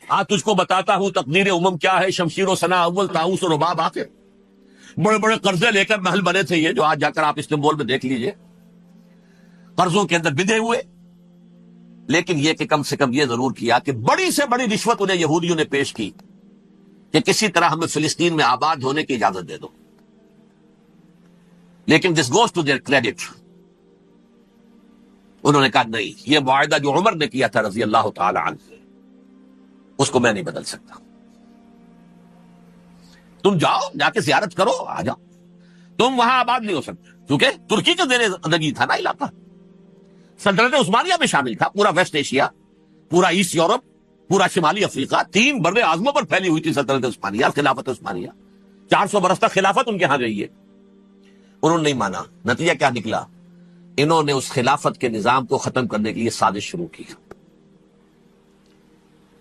آج تجھ کو بتاتا ہوں تقدیر امم کیا ہے، شمشیر و ثنا اول، طاؤس و رباب آخر. بڑے بڑے قرضے لے کر محل بنے تھے یہ، جو آج جا کر آپ استنبول میں دیکھ لیجئے، قرضوں کے اندر بندھے ہوئے. لیکن یہ کہ کم سے کم یہ ضرور کیا کہ بڑی سے بڑی رشوت انہیں یہودیوں نے پیش کی کہ کسی طرح ہمیں فلسطین میں آباد ہونے کی اجازت دے دو. لیکن this goes to their credit, انہوں نے کہا نہیں، یہ معاہدہ جو عمر نے کیا تھا رضی اللہ تعالی عنہ، اس کو میں نہیں بدل سکتا. تم جاؤ، جا کے زیارت کرو، آ جاؤ، تم وہاں آباد نہیں ہو سکتے، کیونکہ ترکی کا زیر زندگی تھا نا علاقہ. سلطنت عثمانیہ میں شامل تھا، پورا ویسٹ ایشیا، پورا ایسٹ یورپ، پورا شمالی افریقہ، 3 بر اعظموں پر پھیلی ہوئی تھی سلطنت عثمانیہ، خلافت عثمانیہ. 400 برس تک خلافت ان کے ہاں رہی ہے. انہوں نے نہیں مانا. نتیجہ کیا نکلا؟ انہوں نے اس خلافت کے نظام کو ختم کرنے کے لیے سازش شروع کی.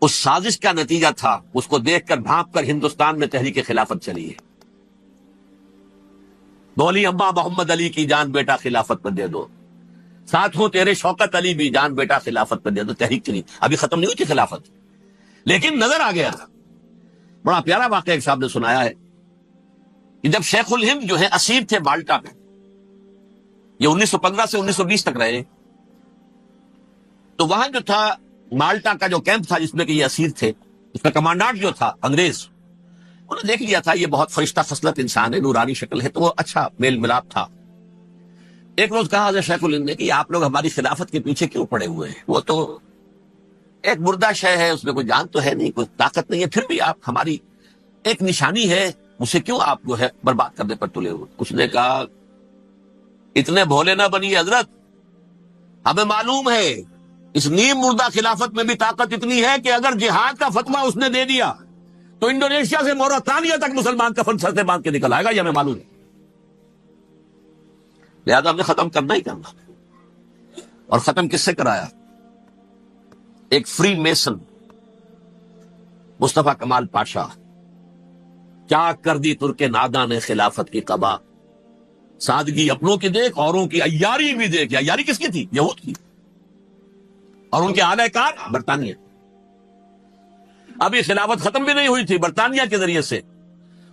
اس سازش کا نتیجہ تھا، اس کو دیکھ کر بھانپ کر ہندوستان میں تحریک خلافت چلی ہے. بولی اماں محمد علی کی جان بیٹا خلافت پر دے دو، ساتھوں تیرے شوکت علی بھی جان بیٹا خلافت پر دے دو. تحریک چلی، ابھی ختم نہیں ہوئی تھی خلافت، لیکن نظر آ گیا تھا. بڑا پیارا واقعہ ایک صاحب نے سنایا ہے کہ جب شیخ الہند جو ہے اسیر تھے مالٹا میں، یہ 1915 سے 1920 تک رہے، تو وہاں جو تھا مالٹا کا جو کیمپ تھا جس میں کہ یہ اسیر تھے، اس کا کمانڈانٹ جو تھا انگریز، انہوں نے دیکھ لیا تھا یہ بہت فرشتہ خصلت انسان ہے، نورانی شکل ہے، تو وہ اچھا میل ملاپ تھا. ایک روز کہا حضرت شیخ الہند نے کہ آپ لوگ ہماری خلافت کے پیچھے کیوں پڑے ہوئے ہیں؟ وہ تو ایک مردہ شے ہے، اس میں کوئی جان تو ہے نہیں، کوئی طاقت نہیں ہے، پھر بھی آپ ہماری ایک نشانی ہے، اسے کیوں آپ جو ہے برباد کرنے پر تلے ہوئے؟ اس نے کہا اتنے بھولے نہ بنیے حضرت، ہمیں معلوم ہے اس نیم مردہ خلافت میں بھی طاقت اتنی ہے کہ اگر جہاد کا فتویٰ اس نے دے دیا تو انڈونیشیا سے موریتانیہ تک مسلمان کفن سر سے باندھ کے نکل آئے گا، یہ ہمیں معلوم ہے. لہذا ہم نے ختم کرنا ہی کرنا. اور ختم کس سے کرایا؟ ایک فری میسن مصطفیٰ کمال پاشا. کیا کر دی ترک ناداں نے خلافت کی قبا، سادگی اپنوں کی دیکھ اوروں کی عیاری بھی دیکھ. عیاری کس کی تھی؟ یہود کی، اور ان کے اعلی کار برطانیہ. ابھی خلافت ختم بھی نہیں ہوئی تھی، برطانیہ کے ذریعے سے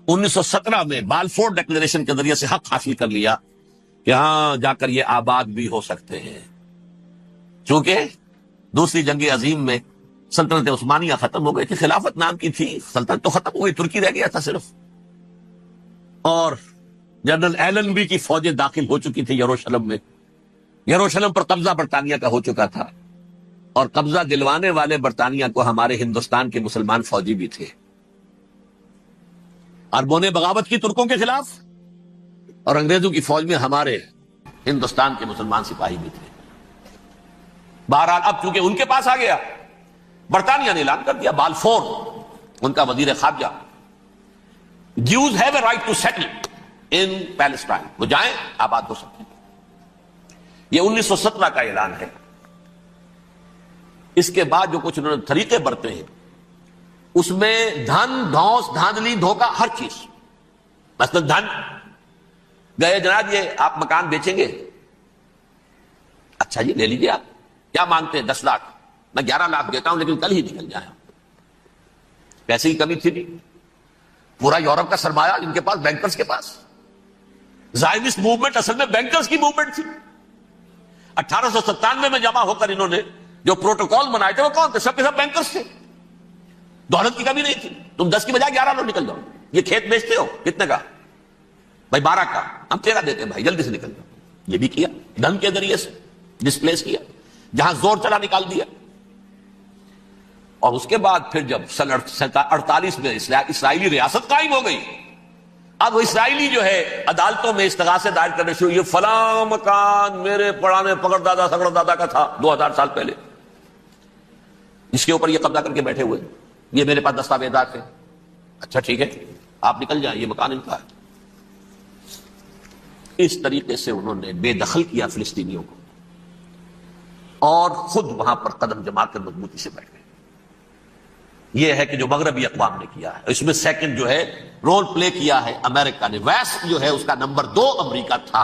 1917 میں بالفور ڈکلیریشن کے ذریعے سے حق حاصل کر لیا کہ ہاں جا کر یہ آباد بھی ہو سکتے ہیں. چونکہ دوسری جنگ عظیم میں سلطنت عثمانیہ ختم ہو گئی تھی، خلافت نام کی تھی، سلطنت تو ختم ہو گئی، ترکی رہ گیا تھا صرف. اور جنرل ایلن بی کی فوجیں داخل ہو چکی تھی یروشلم میں. یروشلم پر قبضہ برطانیہ کا ہو چکا تھا، اور قبضہ دلوانے والے برطانیہ کو ہمارے ہندوستان کے مسلمان فوجی بھی تھے. اربوں نے بغاوت کی ترکوں کے خلاف، اور انگریزوں کی فوج میں ہمارے ہندوستان کے مسلمان سپاہی بھی تھے۔ بہرحال اب چونکہ ان کے پاس آ گیا، برطانیہ نے اعلان کر دیا، بالفور ان کا وزیر خارجہ، Jews have a right to settle in Palestine، وہ جائیں آباد ہو سکتے ہیں۔ یہ 1917 کا اعلان ہے۔ اس کے بعد جو کچھ انہوں نے طریقے برتے ہیں، اس میں دھن، دھوس، دھاندلی، دھوکہ، ہر چیز۔ مثلا دھن، گئے جناب یہ آپ مکان بیچیں گے، اچھا جی لے لیجیے، آپ کیا مانگتے ہیں؟ 10 لاکھ، میں 11 لاکھ دیتا ہوں لیکن کل ہی نکل جائے۔ پیسے کی کمی تھی نہیں، پورا یورپ کا سرمایہ ان کے پاس، بینکرز کے پاس۔ زائنسٹ موومنٹ اصل میں بینکرز کی موومنٹ تھی۔ 1897 میں جمع ہو کر انہوں نے جو پروٹوکول بنائے تھے وہ کون تھے؟ سب کے سب بینکرز تھے۔ دولت کی کمی نہیں تھی، تم 10 کی بجائے 11 لوگ نکل جاؤ۔ یہ کھیت بیچتے ہو کتنے کا؟ بھائی 12 کا، ہم 13 دیتے ہیں بھائی، جلدی سے نکل جاؤ۔ یہ بھی کیا، دھن کے ذریعے سے ڈسپلیس کیا، جہاں زور چلا نکال دیا۔ اور اس کے بعد پھر جب سن 48 میں اسرائیلی ریاست قائم ہو گئی، اب اسرائیلی جو ہے عدالتوں میں استغاثے دائر کرنے شروع، یہ فلاں مکان میرے پرانے پکڑ دادا سگڑ دادا کا تھا 2000 سال پہلے، اس کے اوپر یہ قبضہ کر کے بیٹھے ہوئے، یہ میرے پاس دستاویزات ہیں۔ اچھا ٹھیک ہے، آپ نکل جائیں، یہ مکان ان کا ہے۔ اس طریقے سے انہوں نے بے دخل کیا فلسطینیوں کو، اور خود وہاں پر قدم جما کر مضبوطی سے بیٹھ گئے۔ یہ ہے کہ جو مغربی اقوام نے کیا ہے، اس میں سیکنڈ جو ہے رول پلے کیا ہے امریکہ نے۔ ویسٹ جو ہے اس کا نمبر 2 امریکہ تھا،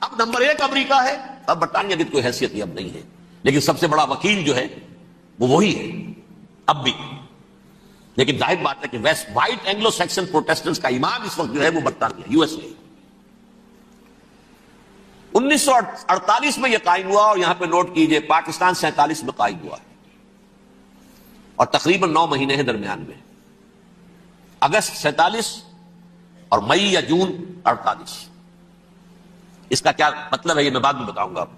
اب نمبر 1 امریکہ ہے۔ اب برطانیہ کی کوئی حیثیت اب نہیں ہے، لیکن سب سے بڑا وکیل جو ہے وہ وہی ہے اب بھی۔ لیکن ظاہر بات ہے کہ west white Anglo Saxon Protestants کا امام اس وقت جو ہے وہ برطانیہ، یو ایس اے۔ 1948 میں یہ قائم ہوا، اور یہاں پہ نوٹ کیجئے پاکستان 47 میں قائم ہوا، اور تقریباً 9 مہینے ہیں درمیان میں، اگست 47 اور مئی یا جون 48۔ اس کا کیا مطلب ہے یہ میں بعد میں بتاؤں گا آپ۔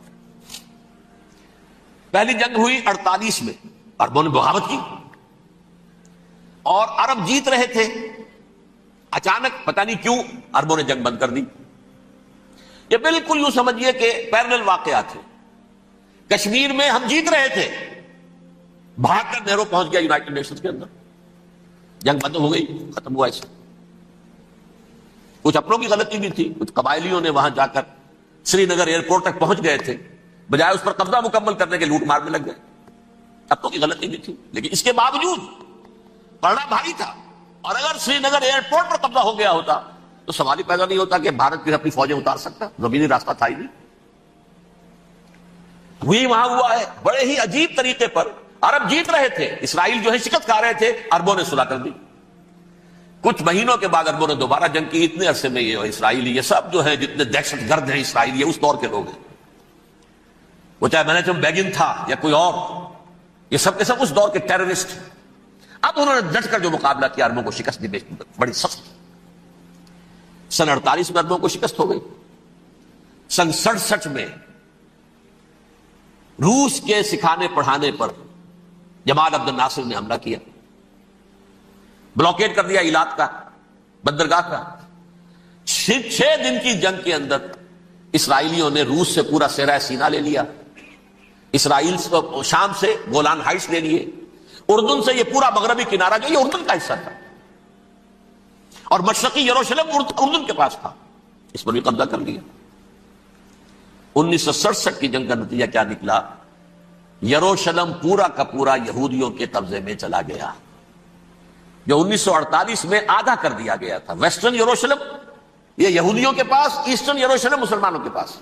پہلی جنگ ہوئی 48 میں، عربوں نے بغاوت کی اور عرب جیت رہے تھے، اچانک پتہ نہیں کیوں عربوں نے جنگ بند کر دی۔ یہ بالکل یوں سمجھیے کہ پیرلل واقعات تھے۔ کشمیر میں ہم جیت رہے تھے، بھاگ کر نہرو پہنچ گیا یونائٹڈ نیشنز کے اندر، جنگ بند ہو گئی، ختم ہوا۔ اسے کچھ اپنوں کی غلطی بھی تھی، کچھ قبائلیوں نے وہاں جا کر سری نگر ایئرپورٹ تک پہنچ گئے تھے، بجائے اس پر قبضہ مکمل کرنے کے لوٹ مار میں لگ گئے، اپنوں کی غلطی بھی تھی۔ لیکن اس کے باوجود پڑنا بھاری تھا، اور اگر سری نگر ایئرپورٹ پر قبضہ ہو گیا ہوتا تو سوال ہی پیدا نہیں ہوتا کہ بھارت پھر اپنی فوجیں اتار سکتا، زمینی راستہ تھا ہی نہیں۔ وہی وہاں ہوا ہے، بڑے ہی عجیب طریقے پر عرب جیت رہے تھے، اسرائیل جو ہے شکست کھا رہے تھے، عربوں نے صلح کر دی۔ کچھ مہینوں کے بعد عربوں نے دوبارہ جنگ کی۔ اتنے عرصے میں یہ اسرائیلی، یہ سب جو ہے جتنے دہشت گرد ہیں اسرائیل، یہ اس دور کے لوگ ہیں، وہ چاہے مینیجم بیگن تھا یا کوئی اور، یہ سب کے سب اس دور کے ٹیررسٹ۔ اب انہوں نے ڈٹ کر جو مقابلہ کیا، عربوں کو شکست دی بڑی سخت۔ سن 48 میں عربوں کو شکست ہو گئی۔ سن 67 میں روس کے سکھانے پڑھانے پر جمال عبد الناصر نے حملہ کیا، بلاکیٹ کر دیا ایلات کا، بندرگاہ کا۔ 6 دن کی جنگ کے اندر اسرائیلیوں نے روس سے پورا صحرا سینا لے لیا، اسرائیل شام سے گولان ہائٹس لے لیے، اردن سے یہ پورا مغربی کنارہ جو یہ اردن کا حصہ تھا، اور مشرقی یروشلم اردن کے پاس تھا، اس پر بھی قبضہ کر لیا۔ 1967 کی جنگ کا نتیجہ کیا نکلا؟ یروشلم پورا کا پورا یہودیوں کے قبضے میں چلا گیا، جو 1948 میں آدھا کر دیا گیا تھا۔ ویسٹرن یروشلم یہ یہودیوں کے پاس، ایسٹرن یروشلم مسلمانوں کے پاس،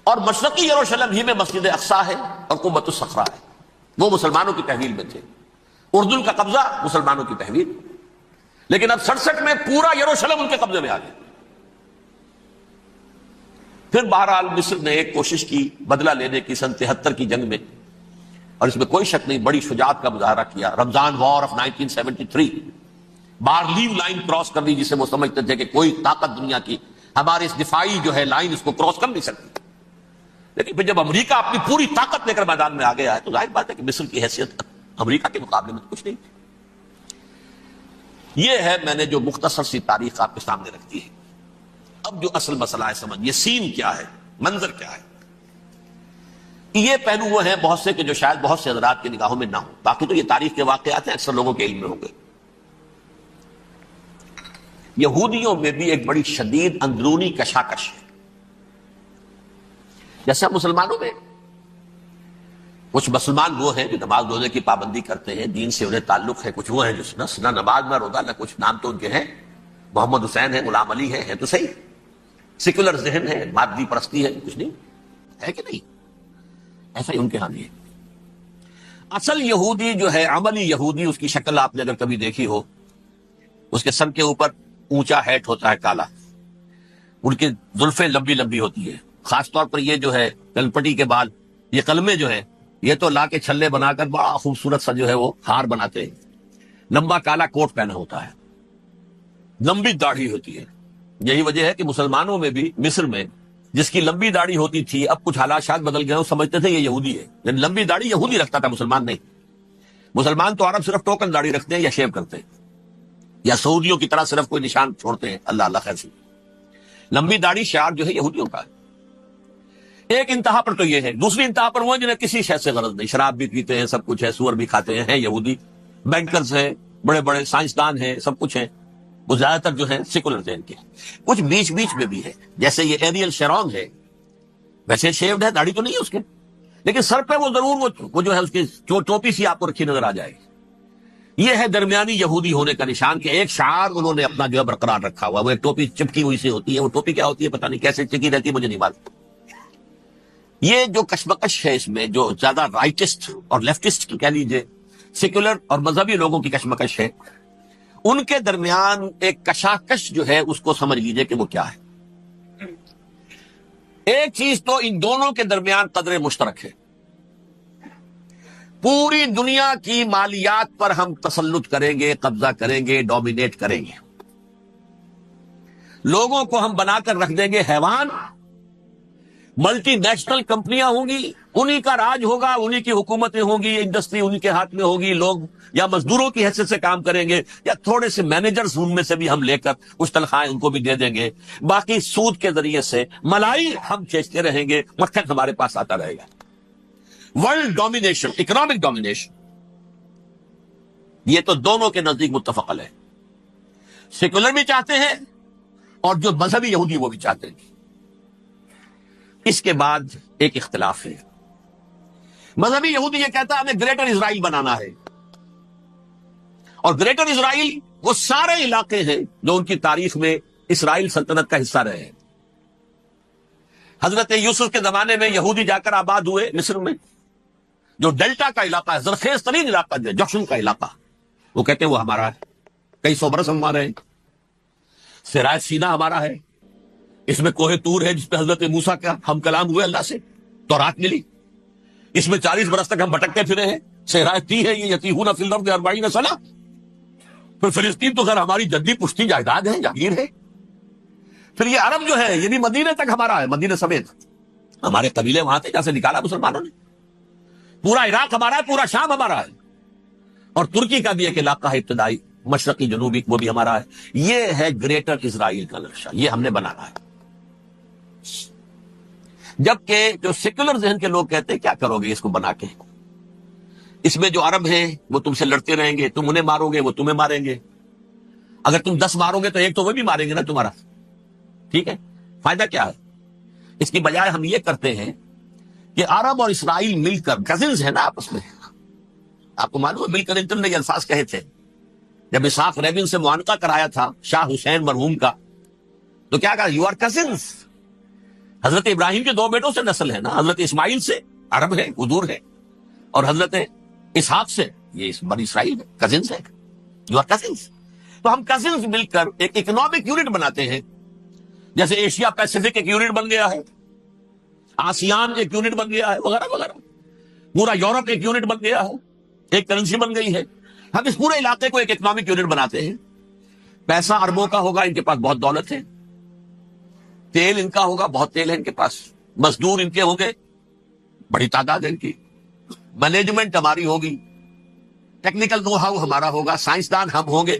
اور مشرقی یروشلم ہی میں مسجد اقصی ہے اور قبۃ الصخرہ ہے، وہ مسلمانوں کی تحویل میں تھے۔ اردن کا قبضہ مسلمانوں کی تحویل، لیکن اب 67 میں پورا یروشلم ان کے قبضے میں آ گیا۔ پھر بہرحال مصر نے ایک کوشش کی بدلہ لینے کی سن 73 کی جنگ میں، اور اس میں کوئی شک نہیں بڑی شجاعت کا مظاہرہ کیا۔ رمضان وار آف 1973 بارلیو لائن کراس کر دی، جسے وہ سمجھتے تھے کہ کوئی طاقت دنیا کی ہمارے اس دفاعی جو ہے لائن اس کو کراس کر نہیں سکتی۔ لیکن پھر جب امریکہ اپنی پوری طاقت لے کر میدان میں آ گیا ہے تو ظاہر بات ہے کہ مصر کی حیثیت امریکہ کے مقابلے میں کچھ نہیں تھی۔ یہ ہے میں نے جو مختصر سی تاریخ آپ کے سامنے رکھتی ہے. اب جو اصل مسئلہ ہے سمجھ، یہ سین کیا ہے، منظر کیا ہے. یہ پہلو وہ ہیں بہت سے کہ جو شاید بہت سے حضرات کی نگاہوں میں نہ ہو، باقی تو یہ تاریخ کے واقعات ہیں، اکثر لوگوں کے علم میں ہوں گے. یہودیوں میں بھی ایک بڑی شدید اندرونی کشاکش ہے. جیسے ہم مسلمانوں میں کچھ مسلمان وہ ہیں جو نماز روزے کی پابندی کرتے ہیں، دین سے انہیں تعلق ہے، کچھ وہ ہیں جو نہ نماز نہ روزہ نہ کچھ، نام تو ان کے ہیں، محمد حسین ہے، غلام علی ہے تو صحیح، سیکولر ذہن ہے، مادی پرستی ہے، کچھ نہیں ہے کہ نہیں، ایسا ہی ان کے ہاں بھی ہے. اصل یہودی جو ہے، عملی یہودی، اس کی شکل آپ نے اگر کبھی دیکھی ہو، اس کے سر کے اوپر اونچا ہیٹ ہوتا ہے کالا، ان کی زلفیں لمبی لمبی ہوتی ہے، خاص طور پر یہ جو ہے کلپٹی کے بال، یہ قلمے جو ہے یہ تو لا کے چھلے بنا کر بڑا خوبصورت سا جو ہے وہ ہار بناتے ہیں. لمبا کالا کوٹ پہنا ہوتا ہے، لمبی داڑھی ہوتی ہے. یہی وجہ ہے کہ مسلمانوں میں بھی مصر میں جس کی لمبی داڑھی ہوتی تھی، اب کچھ حالات شاید بدل گئے، سمجھتے تھے یہ یہودی ہے، لیکن لمبی داڑھی یہودی رکھتا تھا، مسلمان نہیں. مسلمان تو عرب صرف ٹوکن داڑھی رکھتے ہیں یا شیو کرتے ہیں، یا سعودیوں کی طرح صرف کوئی نشان چھوڑتے ہیں، اللہ اللہ خیر سے. لمبی داڑھی شعار جو ہے یہودیوں کا ہے. ایک انتہا پر تو یہ ہے، دوسری انتہا پر وہ جنہیں کسی شے سے غرض نہیں، شراب بھی پیتے ہیں، سب کچھ ہے، سور بھی کھاتے ہیں یہودی، بینکرز ہیں، بڑے بڑے سائنسدان ہیں، سب کچھ ہیں. وہ زیادہ تر جو ہے سیکولر ذہن کے. کچھ بیچ بیچ میں بھی ہے، جیسے یہ ایریل شیرون ہے، ویسے شیوڈ ہے، داڑھی تو نہیں ہے اس کے، لیکن سر پہ وہ ضرور وہ جو ہے اس کی ٹوپی سی آپ کو رکھی نظر آ جائے گی. یہ ہے درمیانی یہودی ہونے کا نشان، کہ ایک شعار انہوں نے اپنا جو ہے برقرار رکھا ہوا. وہ ایک ٹوپی چپکی ہوئی سے ہوتی ہے، وہ ٹوپی کیا ہوتی ہے پتہ نہیں، کیسے چکی رہتی ہے مجھے نہیں معلوم. یہ جو کشمکش ہے اس میں، جو زیادہ رائٹسٹ اور لیفٹسٹ کی کہہ لیجیے، سیکولر اور مذہبی لوگوں کی کشمکش ہے، ان کے درمیان ایک کشاکش جو ہے اس کو سمجھ لیجیے کہ وہ کیا ہے. ایک چیز تو ان دونوں کے درمیان قدر مشترک ہے، پوری دنیا کی مالیات پر ہم تسلط کریں گے، قبضہ کریں گے، ڈومینیٹ کریں گے، لوگوں کو ہم بنا کر رکھ دیں گے حیوان. ملٹی نیشنل کمپنیاں ہوں گی، انہی کا راج ہوگا، انہی کی حکومتیں ہوں گی، انڈسٹری انہی کے ہاتھ میں ہوگی. لوگ یا مزدوروں کی حیثیت سے کام کریں گے، یا تھوڑے سے مینیجرز ان میں سے بھی ہم لے کر کچھ تنخواہیں ان کو بھی دے دیں گے. باقی سود کے ذریعے سے ملائی ہم کھینچتے رہیں گے، مکھن ہمارے پاس آتا رہے گا. ورلڈ ڈومینیشن، اکنامک ڈومینیشن، یہ تو دونوں کے نزدیک متفق ہے. سیکولر بھی چاہتے ہیں اور جو مذہبی یہودی وہ بھی چاہتے ہیں. اس کے بعد ایک اختلاف ہے. مذہبی یہودی یہ کہتا ہے ہمیں گریٹر اسرائیل بنانا ہے، اور گریٹر اسرائیل وہ سارے علاقے ہیں جو ان کی تاریخ میں اسرائیل سلطنت کا حصہ رہے ہیں. حضرت یوسف کے زمانے میں یہودی جا کر آباد ہوئے مصر میں. جو ڈیلٹا کا علاقہ ہے، زرخیز ترین علاقہ جو ہے، جوشن کا علاقہ، وہ کہتے ہیں وہ ہمارا ہے، کئی سو برس ہمارے ہیں. سرائے سینا ہمارا ہے، اس میں کوہ طور ہے جس پہ حضرت موسیٰ کا ہم کلام ہوئے اللہ سے، تورات ملی. اس میں 40 برس تک ہم بھٹکتے پھرے ہیں. صحرائے تی ہے یہ، یتیہون فی الارض 40 سنہ. پھر فلسطین تو خیر ہماری جدی پشتی جائیداد ہے، جاگیر ہے. پھر یہ عرب جو ہے یہ بھی مدینے تک ہمارا ہے، مدینے سمیت. ہمارے قبیلے وہاں تھے جہاں سے نکالا مسلمانوں نے. پورا عراق ہمارا ہے، پورا شام ہمارا ہے، اور ترکی کا بھی ایک علاقہ ہے ابتدائی، مشرقی جنوبی، وہ بھی ہمارا ہے. یہ ہے گریٹر اسرائیل کا نقشہ، یہ ہم نے بنانا ہے. جبکہ جو سیکولر ذہن کے لوگ کہتے ہیں کیا کرو گے اس کو بنا کے، اس میں جو عرب ہیں وہ تم سے لڑتے رہیں گے، تم انہیں مارو گے وہ تمہیں ماریں گے. اگر تم 10 مارو گے تو ایک تو وہ بھی ماریں گے نا تمہارا. ٹھیک ہے، فائدہ کیا ہے؟ اس کی بجائے ہم یہ کرتے ہیں کہ عرب اور اسرائیل مل کر، کزنز ہیں نا آپس میں، آپ کو معلوم ہے بل کلنٹن نے یہ الفاظ کہے تھے جب اسحاق ریبن سے معانقہ کرایا تھا شاہ حسین مرحوم کا، تو کیا کہا؟ You are cousins. حضرت ابراہیم کے 2 بیٹوں سے نسل ہے نا، حضرت اسماعیل سے عرب ہے، حضور ہے، اور حضرت اسحاق سے یہ بنی اسرائیل ہے، کزنز ہے. You are cousins. تو ہم کزنز مل کر ایک اکنامک یونٹ بناتے ہیں، جیسے ایشیا پیسیفک ایک یونٹ بن گیا ہے، آسیان ایک یونٹ بن گیا ہے، وغیرہ وغیرہ. پورا یورپ ایک یونٹ بن گیا ہے، ایک کرنسی بن گئی ہے. ہم اس پورے علاقے کو ایک اکنامک یونٹ بناتے ہیں. پیسہ اربوں کا ہوگا، ان کے پاس بہت دولت ہے. تیل ان کا ہوگا، بہت تیل ہے ان کے پاس. مزدور ان کے ہوں گے، بڑی تعداد ہے ان کی. مینجمنٹ ہماری ہوگی، ٹیکنیکل نو ہاؤ ہمارا ہوگا، سائنسدان ہم ہوں گے.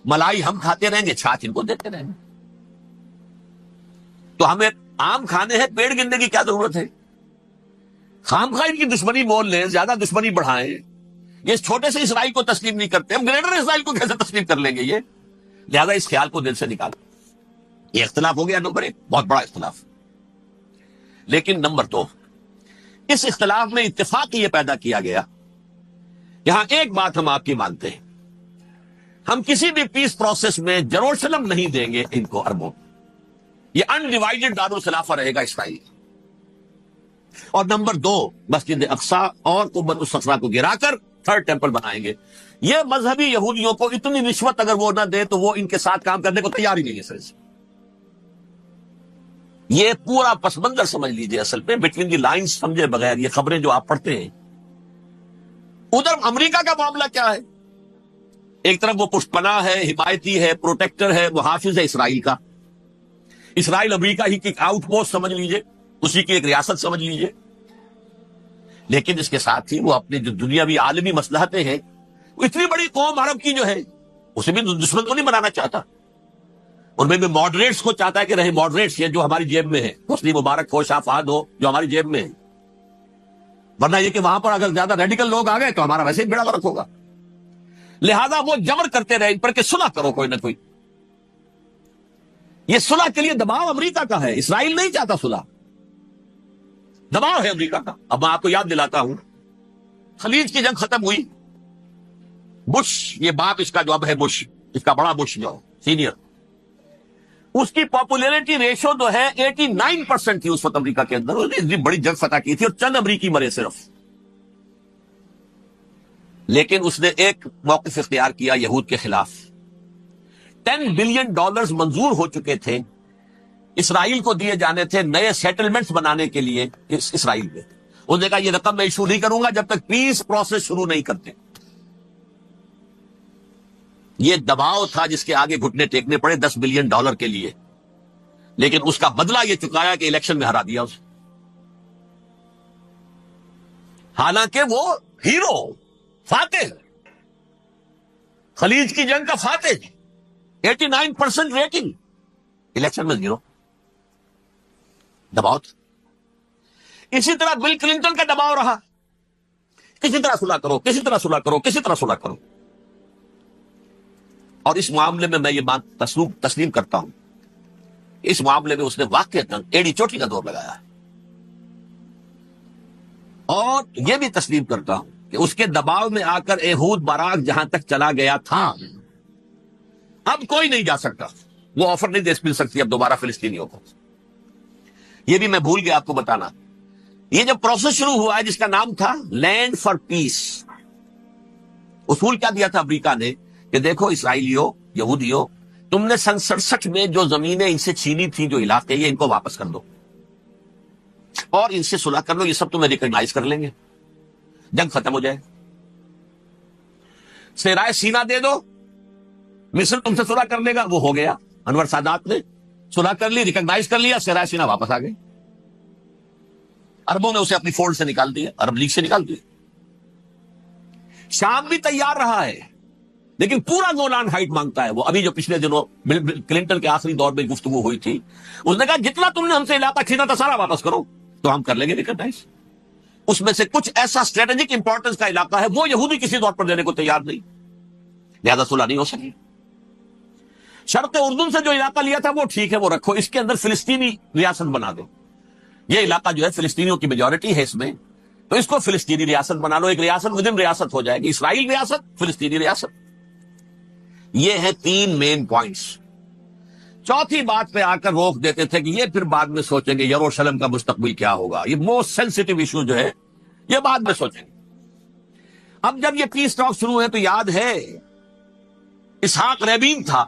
ملائی ہم کھاتے رہیں گے، چھاچھ ان کو دیتے رہیں گے. تو ہمیں آم کھانے ہیں، پیڑ گننے کی کیا ضرورت ہے؟ خام خواہ ان کی دشمنی مول لیں، زیادہ دشمنی بڑھائیں. یہ اس چھوٹے سے اسرائیل کو تسلیم نہیں کرتے، ہم گریٹر اسرائیل کو کیسے تسلیم کر لیں گے؟ یہ لہذا اس خیال کو دل سے نکالو. یہ اختلاف ہو گیا نمبر ایک، بہت بڑا اختلاف. لیکن نمبر دو، اس اختلاف میں اتفاق یہ پیدا کیا گیا، یہاں ایک بات ہم آپ کی مانتے ہیں، ہم کسی بھی پیس پروسیس میں جروسلم نہیں دیں گے ان کو عربوں. یہ انڈیوائیڈڈ دارالخلافہ رہے گا اسرائیل. اور نمبر دو، مسجد اقصی اور قبۃ الصخرہ کو گرا کر تھرڈ ٹیمپل بنائیں گے. یہ مذہبی یہودیوں کو اتنی رشوت اگر وہ نہ دے تو وہ ان کے ساتھ کام کرنے کو تیار ہی نہیں ہے. سر یہ پورا پس منظر سمجھ لیجئے. اصل میں بٹوین دی لائنز سمجھے بغیر یہ خبریں جو آپ پڑھتے ہیں. ادھر امریکہ کا معاملہ کیا ہے؟ ایک طرف وہ پشت پناہ ہے، حمایتی ہے، پروٹیکٹر ہے، محافظ ہے اسرائیل کا. اسرائیل امریکہ ہی کی آؤٹ پوسٹ سمجھ لیجئے، اسی کی ایک ریاست سمجھ لیجئے. لیکن اس کے ساتھ ہی وہ اپنے جو دنیاوی عالمی مصلحتیں ہیں، وہ اتنی بڑی قوم عرب کی جو ہے اسے بھی دشمن کو نہیں بنانا چاہتا. ان میں بھی ماڈریٹس کو چاہتا ہے کہ رہے ماڈریٹس یہ جو ہماری جیب میں ہے، حسنی مبارک ہو، شافعات ہو، جو ہماری جیب میں ہے. ورنہ یہ کہ وہاں پر اگر زیادہ ریڈیکل لوگ آ گئے تو ہمارا ویسے ہی بیڑا غرق ہوگا. لہذا وہ جبر کرتے رہے ان پر کہ صلح کرو کوئی نہ کوئی. یہ صلح کے لیے دباؤ امریکہ کا ہے، اسرائیل نہیں چاہتا صلح، دباؤ ہے امریکہ کا. اب میں آپ کو یاد دلاتا ہوں، خلیج کی جنگ ختم ہوئی، بش، یہ باپ اس کا جو اب ہے بش، اس کا بڑا بش جو سینئر، اس کی پاپولیرٹی ریشو جو ہے 89% تھی اس وقت امریکہ کے اندر. اس نے بڑی جنگ فتح کی تھی اور چند امریکی مرے صرف. لیکن اس نے ایک موقف اختیار کیا یہود کے خلاف. $10 بلین منظور ہو چکے تھے، اسرائیل کو دیے جانے تھے نئے سیٹلمنٹس بنانے کے لیے اسرائیل میں. انہوں نے کہا یہ رقم میں ایشو نہیں کروں گا جب تک پیس پروسیس شروع نہیں کرتے. یہ دباؤ تھا جس کے آگے گھٹنے ٹیکنے پڑے $10 بلین کے لیے. لیکن اس کا بدلہ یہ چکایا کہ الیکشن میں ہرا دیا اسے. حالانکہ وہ ہیرو، فاتح، خلیج کی جنگ کا فاتح، 89% ریٹنگ، الیکشن میں زیرو. دباؤ تھا. اسی طرح بل کلنٹن کا دباؤ رہا، کسی طرح صلح کرو، کسی طرح صلح کرو، کسی طرح صلح کرو. اور اس معاملے میں میں یہ بات تسلیم کرتا ہوں، اس معاملے میں اس نے واقعتاً ایڑی چوٹی کا دور لگایا ہے. اور یہ بھی تسلیم کرتا ہوں کہ اس کے دباؤ میں آ کر ایہود باراک جہاں تک چلا گیا تھا، اب کوئی نہیں جا سکتا. وہ آفر نہیں دے مل سکتی اب دوبارہ فلسطینیوں کو. یہ بھی میں بھول گیا آپ کو بتانا. یہ جب پروسیس شروع ہوا ہے جس کا نام تھا لینڈ فار پیس، اصول کیا دیا تھا امریکہ نے کہ دیکھو اسرائیلیوں، یہودیوں، تم نے سن 67 میں جو زمینیں ان سے چھینی تھیں، جو علاقے، یہ ان کو واپس کر دو اور ان سے صلح کر لو، یہ سب تمہیں ریکگنائز کر لیں گے، جنگ ختم ہو جائے. صحرائے سینا دے دو، مصر تم سے صلح کر لے گا. وہ ہو گیا، انور سادات نے صلح کر لی، ریکگنائز کر لیا، صحرائے سینا واپس آ گئی. عربوں نے اسے اپنی فولڈ سے نکال دیا، عرب لیگ سے نکال دیا. شام بھی تیار رہا ہے لیکن پورا گولان ہائٹ مانگتا ہے. وہ ابھی جو پچھلے دنوں کلنٹن کے آخری دور میں گفتگو ہوئی تھی، اس نے کہا جتنا تم نے ہم سے علاقہ چھینا تھا سارا واپس کرو تو ہم کر لیں گے ریکگنائز. اس میں سے کچھ ایسا اسٹریٹجک امپورٹنس کا علاقہ ہے وہ یہودی کسی طور پر دینے کو تیار نہیں، لہذا صلح نہیں ہو سکی. شرق اردن سے جو علاقہ لیا تھا وہ ٹھیک ہے، وہ رکھو، اس کے اندر فلسطینی ریاست بنا دو. یہ علاقہ جو ہے فلسطینیوں کی میجورٹی ہے اس میں، تو اس کو فلسطینی ریاست بنا لو. ایک ریاست ودن ریاست ہو جائے گی، اسرائیل ریاست، فلسطینی ریاست. یہ ہے 3 مین پوائنٹس. چوتھی بات پہ آ کر روک دیتے تھے کہ یہ پھر بعد میں سوچیں گے یروشلم کا مستقبل کیا ہوگا، یہ موسٹ سینسٹیو ایشو جو ہے یہ بعد میں سوچیں گے. اب جب یہ پیس ٹاک شروع ہوئے تو یاد ہے اسحاق ریبین تھا،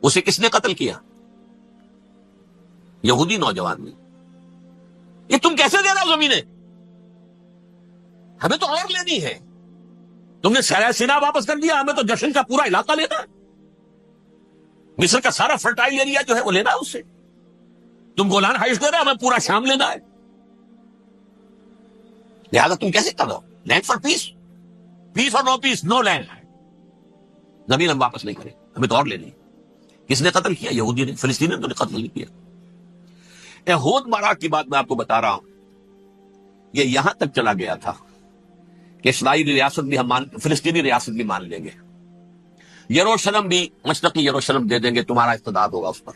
اسے کس نے قتل کیا؟ یہودی نوجوان نے. یہ تم کیسے دے رہے ہو زمینیں؟ ہمیں تو اور لینی ہے. تم نے صحرائے سینا واپس کر دیا، ہمیں تو جشن کا پورا علاقہ لینا ہے. مصر کا سارا فرٹائل ایریا جو ہے وہ لینا ہے اس سے. تم گولان ہائٹس دے رہے، ہمیں پورا شام لینا ہے. لہذا تم کیسے کر رہے ہو؟ لینڈ فار پیس، پیس اور نو پیس، نو لینڈ. زمین ہم واپس نہیں کریں، ہمیں تو اور لینی ہے۔ کس نے قتل کیا؟ یہودی نے، فلسطینی نے تو قتل نہیں کیا۔ احود باراک کی بات میں آپ کو بتا رہا ہوں، یہ یہاں تک چلا گیا تھا کہ اسرائیلی ریاست بھی ہم فلسطینی ریاست بھی مان لیں گے، یروشلم بھی، مشرقی یروشلم دے دیں گے، تمہارا اقتدار ہوگا اس پر۔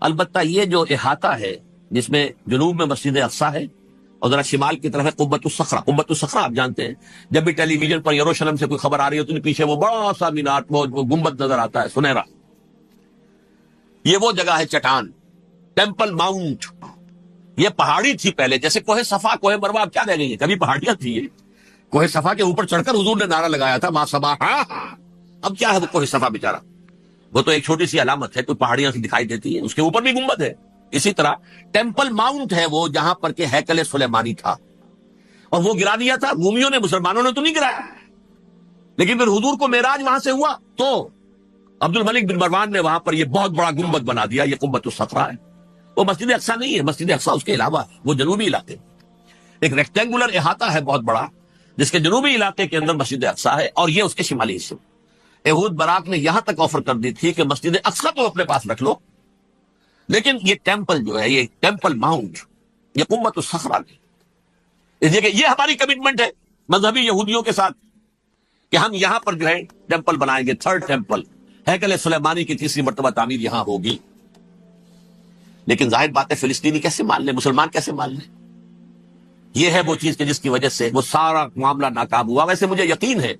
البتہ یہ جو احاطہ ہے جس میں جنوب میں مسجد اقصی ہے اور ذرا شمال کی طرف ہے قبۃ الصخرہ۔ قبۃ الصخرہ آپ جانتے ہیں، جب بھی ٹیلی ویژن پر یروشلم سے کوئی خبر آ رہی ہوتی ہے پیچھے وہ بڑا سا مینار، وہ گنبد نظر آتا ہے سنہرا، یہ وہ جگہ ہے چٹان، ٹیمپل ماؤنٹ۔ یہ پہاڑی تھی پہلے، جیسے کوہ صفا، کوہ مروہ اب کیا رہ گئی ہے، کبھی پہاڑیاں تھی یہ۔ کوہ صفا کے اوپر چڑھ کر حضور نے نعرہ لگایا تھا ما صبا، اب کیا ہے وہ کوہ صفا بیچارہ، وہ تو ایک چھوٹی سی علامت ہے، کوئی پہاڑیاں سی دکھائی دیتی ہیں، اس کے اوپر بھی گنبد ہے۔ اسی طرح ٹیمپل ماؤنٹ ہے وہ جہاں پر کہ ہیکل سلیمانی تھا، اور وہ گرا دیا تھا رومیوں نے، مسلمانوں نے تو نہیں گرایا۔ لیکن پھر حضور کو معراج وہاں سے ہوا تو عبد الملک بن مروان نے وہاں پر یہ بہت بڑا گنبد بنا دیا، یہ قبۃ الصخرہ ہے۔ وہ مسجد اقصی نہیں ہے، مسجد اقصی اس کے علاوہ وہ جنوبی علاقے، ایک ریکٹینگولر احاطہ ہے بہت بڑا جس کے جنوبی علاقے کے اندر مسجد اقصی ہے، اور یہ اس کے شمالی حصے۔ احود باراک نے یہاں تک آفر کر دی تھی کہ مسجد اقصی تو اپنے پاس رکھ لو، لیکن یہ ٹیمپل جو ہے، یہ ٹیمپل ماؤنٹ، یہ قبۃ الصخرہ نہیں۔ اس لیے کہ یہ ہماری کمٹمنٹ ہے مذہبی یہودیوں کے ساتھ کہ ہم یہاں پر جو ہے ٹیمپل بنائیں گے، تھرڈ ٹیمپل، ہیکل سلیمانی کی تیسری مرتبہ تعمیر یہاں ہوگی۔ لیکن ظاہر بات ہے فلسطینی کیسے مان لیں، مسلمان کیسے مان لیں؟ یہ ہے وہ چیز کہ جس کی وجہ سے وہ سارا معاملہ ناکام ہوا۔ ویسے مجھے یقین ہے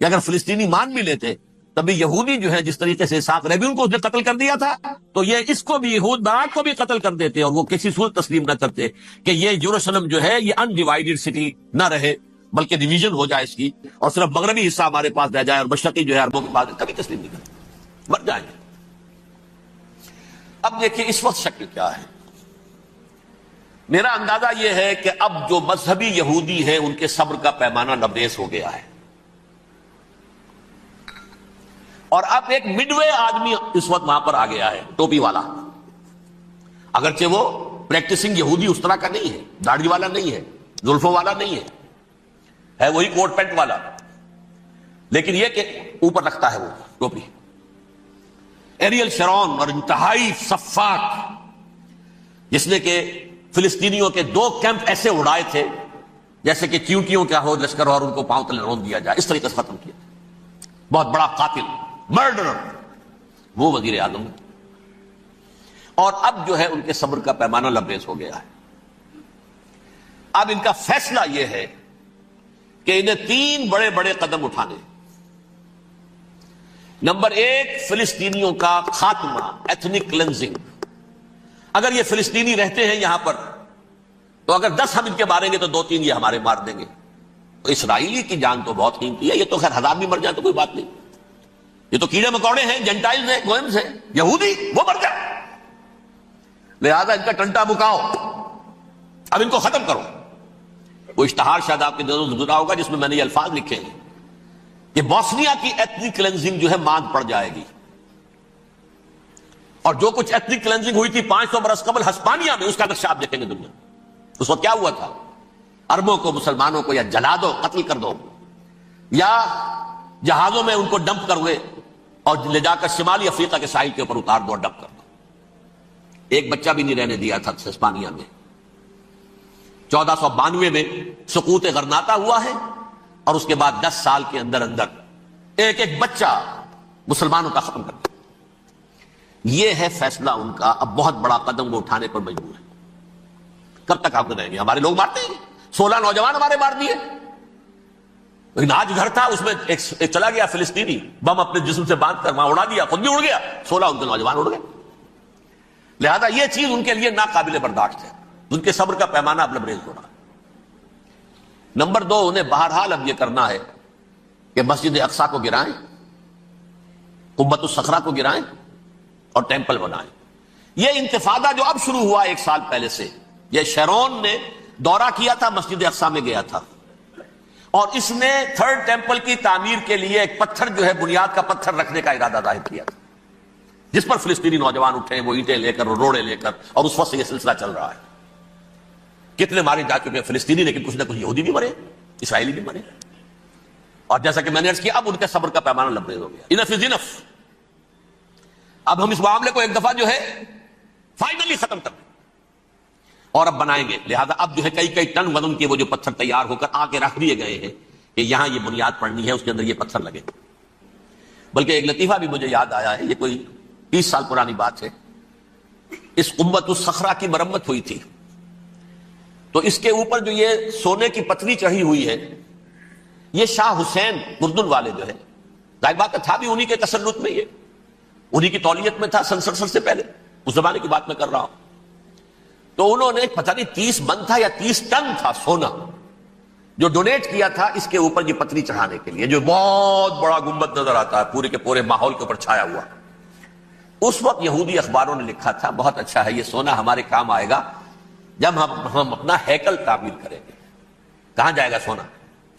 کہ اگر فلسطینی مان بھی لیتے تبھی یہودی جو ہے جس طریقے سے اسحاق ربیون کو اس نے قتل کر دیا تھا، تو یہ اس کو بھی، احود باراک کو بھی قتل کر دیتے، اور وہ کسی صورت تسلیم نہ کرتے کہ یہ یروشلم جو ہے یہ ان ڈیوائیڈڈ سٹی نہ رہے، بلکہ ڈویژن ہو جائے اس کی، اور صرف مغربی حصہ ہمارے پاس رہ جائے اور مشرقی جو ہے عربوں کے پاس، کبھی تسلیم نہیں کرتے، مر جائیں گے۔ اب دیکھیں اس وقت شکل کیا ہے۔ میرا اندازہ یہ ہے کہ اب جو مذہبی یہودی ہیں ان کے صبر کا پیمانہ لبریز ہو گیا ہے، اور اب ایک مڈ وے آدمی اس وقت وہاں پر آ گیا ہے، ٹوپی والا۔ اگرچہ وہ پریکٹسنگ یہودی اس طرح کا نہیں ہے، داڑھی والا نہیں ہے، زلفوں والا نہیں ہے وہی کوٹ پینٹ والا، لیکن یہ کہ اوپر رکھتا ہے وہ ٹوپی۔ ایریل شرون اور انتہائی سفاک، جس نے کہ فلسطینیوں کے 2 کیمپ ایسے اڑائے تھے جیسے کہ چیونٹیوں کا ہو لشکر اور ان کو پاؤں تلے رون دیا جائے، اس طریقے سے ختم کیا، بہت بڑا قاتل، مرڈرر، وہ وزیر اعظم۔ اور اب جو ہے ان کے صبر کا پیمانہ لبریز ہو گیا ہے۔ اب ان کا فیصلہ یہ ہے کہ انہیں 3 بڑے بڑے قدم اٹھانے۔ نمبر 1، فلسطینیوں کا خاتمہ، ایتھنک کلینزنگ۔ اگر یہ فلسطینی رہتے ہیں یہاں پر تو اگر 10 ہم ان کے ماریں گے تو 2-3 یہ ہمارے مار دیں گے۔ تو اسرائیلی کی جان تو بہت قیمتی ہے، یہ تو خیر 1000 بھی مر جائیں تو کوئی بات نہیں، یہ تو کیڑے مکوڑے ہیں، جنٹائلز ہیں، گوئمز ہیں، یہودی، وہ مر جائے۔ لہذا ان کا ٹنٹا بکاؤ، اب ان کو ختم کرو۔ وہ اشتہار شاید آپ کے نظروں سے گزرا ہوگا جس میں میں نے یہ الفاظ لکھے ہیں کہ بوسنیا کی ایتھنک کلینزنگ جو ہے ماند پڑ جائے گی، اور جو کچھ ایتھنک کلینزنگ ہوئی تھی 500 برس قبل ہسپانیہ میں، اس کا نقشہ آپ دیکھیں گے دنیا میں۔ اس وقت کیا ہوا تھا؟ عربوں کو، مسلمانوں کو یا جلا دو، قتل کر دو، یا جہازوں میں ان کو ڈمپ کر ہوئے اور لے جا کر شمالی افریقہ کے ساحل کے اوپر اتار دو اور ڈمپ کر دو۔ ایک بچہ بھی نہیں رہنے دیا تھا ہسپانیہ میں۔ 1492 میں سقوط غرناطہ ہوا ہے، اور اس کے بعد 10 سال کے اندر اندر ایک ایک بچہ مسلمانوں کا ختم کر دیا۔ یہ ہے فیصلہ ان کا۔ اب بہت بڑا قدم وہ اٹھانے پر مجبور ہے۔ کب تک آپ رہیں گے؟ ہمارے لوگ مارتے ہیں، 16 نوجوان ہمارے مار دیے۔ لیکن آج گھر تھا، اس میں ایک چلا گیا فلسطینی، بم اپنے جسم سے باندھ کر وہاں اڑا دیا، خود بھی اڑ گیا، 16 ان کے نوجوان اڑ گئے۔ لہذا یہ چیز ان کے لیے ناقابل برداشت ہے، ان کے صبر کا پیمانہ اب لبریز ہو رہا ہے۔ نمبر 2، انہیں بہرحال اب یہ کرنا ہے کہ مسجد اقصی کو گرائیں، قبۃ الصخرہ کو گرائیں اور ٹیمپل بنائیں۔ یہ انتفاضہ جو اب شروع ہوا 1 سال پہلے سے، یہ شیرون نے دورہ کیا تھا، مسجد اقصی میں گیا تھا، اور اس نے 3rd ٹیمپل کی تعمیر کے لیے ایک پتھر جو ہے، بنیاد کا پتھر رکھنے کا ارادہ ظاہر کیا تھا، جس پر فلسطینی نوجوان اٹھے، وہ اینٹیں لے کر اور روڑے لے کر، اور اس وقت سے یہ سلسلہ چل رہا ہے۔ کتنے مارے جا چکے ہیں فلسطینی، لیکن کچھ نہ کچھ یہودی بھی مرے، اسرائیلی بھی مرے۔ اور جیسا کہ میں نے عرض کیا اب ان کے صبر کا پیمانہ لبریز ہو گیا. انف از انف. اب ہم اس معاملے کو ایک دفعہ جو ہے فائنلی ختم کر دیں اور اب بنائیں گے. لہذا اب جو ہے کئی ٹن وزن کے وہ جو پتھر تیار ہو کر آ کے رکھ دیے گئے ہیں کہ یہاں یہ بنیاد پڑنی ہے, اس کے اندر یہ پتھر لگے. بلکہ ایک لطیفہ بھی مجھے یاد آیا ہے, یہ کوئی 30 سال پرانی بات ہے. اس قمۃ الصخرہ کی مرمت ہوئی تھی تو اس کے اوپر جو یہ سونے کی پتھری چڑھی ہوئی ہے, یہ شاہ حسین اردن والے جو ہے, ظاہر بات تھا بھی انہی کے تسلط میں, یہ انہی کی تولیت میں تھا سن 67 سے پہلے, اس زمانے کی بات میں کر رہا ہوں. تو انہوں نے پتہ نہیں 30 من تھا یا 30 ٹن تھا سونا جو ڈونیٹ کیا تھا اس کے اوپر یہ پتھری چڑھانے کے لیے, جو بہت بڑا گنبد نظر آتا ہے پورے کے پورے ماحول کے اوپر چھایا ہوا. اس وقت یہودی اخباروں نے لکھا تھا بہت اچھا ہے, یہ سونا ہمارے کام آئے گا جب ہم اپنا ہیکل تعمیر کریں گے. کہاں جائے گا سونا؟